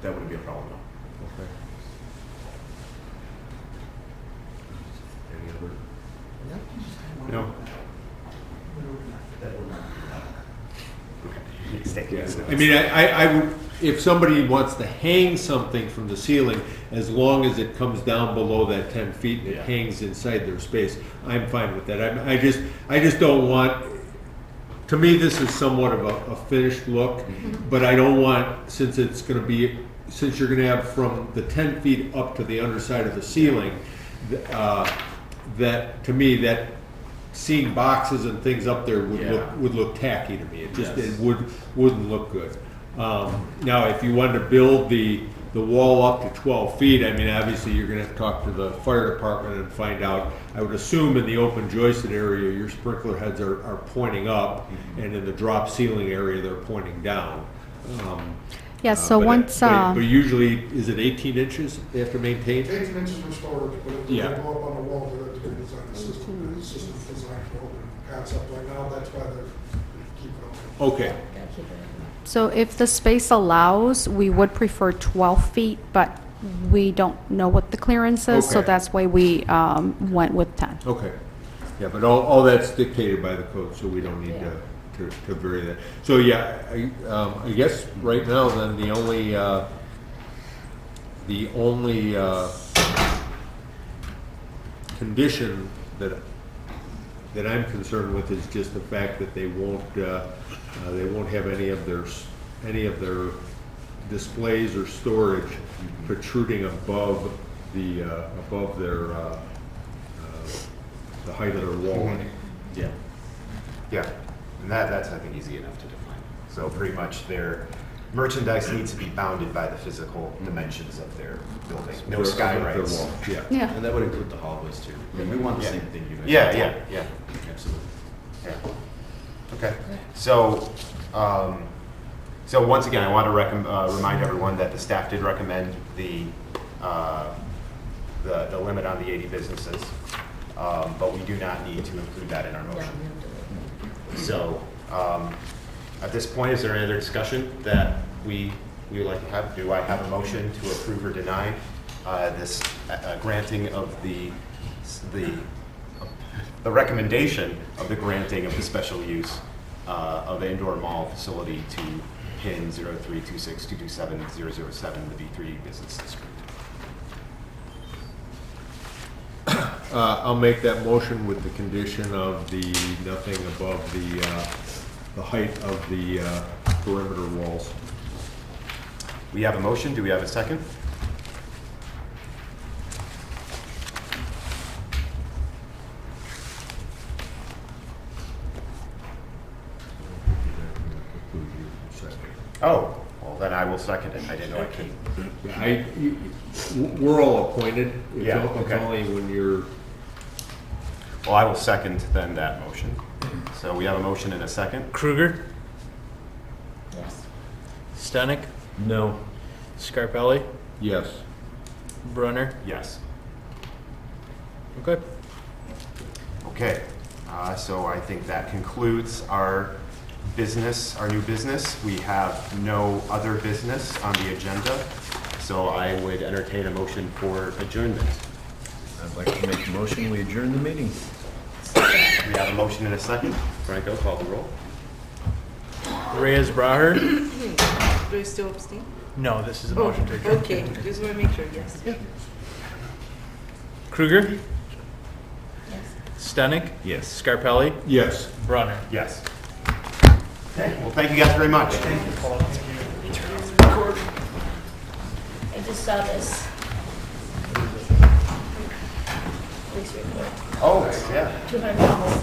That wouldn't be a problem, no. Okay. Any other? No? I would, if somebody wants to hang something from the ceiling, as long as it comes down below that 10 feet and it hangs inside their space, I'm fine with that. I just don't want, to me, this is somewhat of a finished look, but I don't want, since you're gonna have from the 10 feet up to the underside of the ceiling, that, to me, that seeing boxes and things up there would look tacky to me. It just, it wouldn't look good. Now, if you wanted to build the wall up to 12 feet, obviously you're gonna have to talk to the fire department and find out. I would assume in the open joisted area, your sprinkler heads are pointing up, and in the drop ceiling area, they're pointing down. Yeah, so once, But usually, is it 18 inches they have to maintain? 18 inches for storage, but if they Yeah. go up on the wall, they're going to redesign the system. The system's designed for open concept right now, that's why they're keeping it open. Okay, Gotta keep it. so if the space allows, we would prefer 12 feet, but we don't know what the clearance is, so Okay. that's why we went with 10. okay. Yeah, but all that's dictated by the code, so we don't need to vary that. So, yeah, I guess right now, then, the only condition that I'm concerned with is just the fact that they won't have any of their displays or storage protruding above the height of their wall. Yeah. Yeah, and that's, I think, easy enough to define. So pretty much their merchandise needs to be bounded by the physical dimensions of their building. No Their- sky their rights. wall, yeah. Yeah. And that would include the hallways too. I mean, we want the Yeah. same thing you guys. Yeah. Absolutely. Yeah. Okay, so, so once again, I want to remind everyone that the staff did recommend the limit on the 80 businesses, but we do not need to include that in our Yeah, motion. we have to. So, at this point, is there any other discussion that we would like to have? Do I have a motion to approve or deny this granting of the recommendation of the granting of the special use of the indoor mall facility to PIN 0326227007, the B3 Business District? I'll make that motion with the condition of the nothing above the height of the perimeter walls. We have a motion. Do we have a second? Oh, well, then I will second it. I didn't know I could. We're all appointed. Yeah, It's okay. only when you're, Well, I will second then that motion. So we have a motion and a second. Kruger, Yes. Stenick, No. Scarpelli, yes. Brunner. Yes. Okay. Okay, so I think that concludes our business, our new business. We have no other business on the agenda, so I would entertain a motion for adjournment. I'd like to make a motion, we adjourn the meeting. We have a motion and a second. Franco, call the roll. Reyes Braher. Do I still abstain? No, this is a motion to adjourn. Okay, just want to make sure, yes. Kruger, Yes. Stenick, Yes. Scarpelli, Yes. Brunner. Yes. Okay, well, thank you guys very much. I just saw this. Police report, Oh, yeah. 200 calls.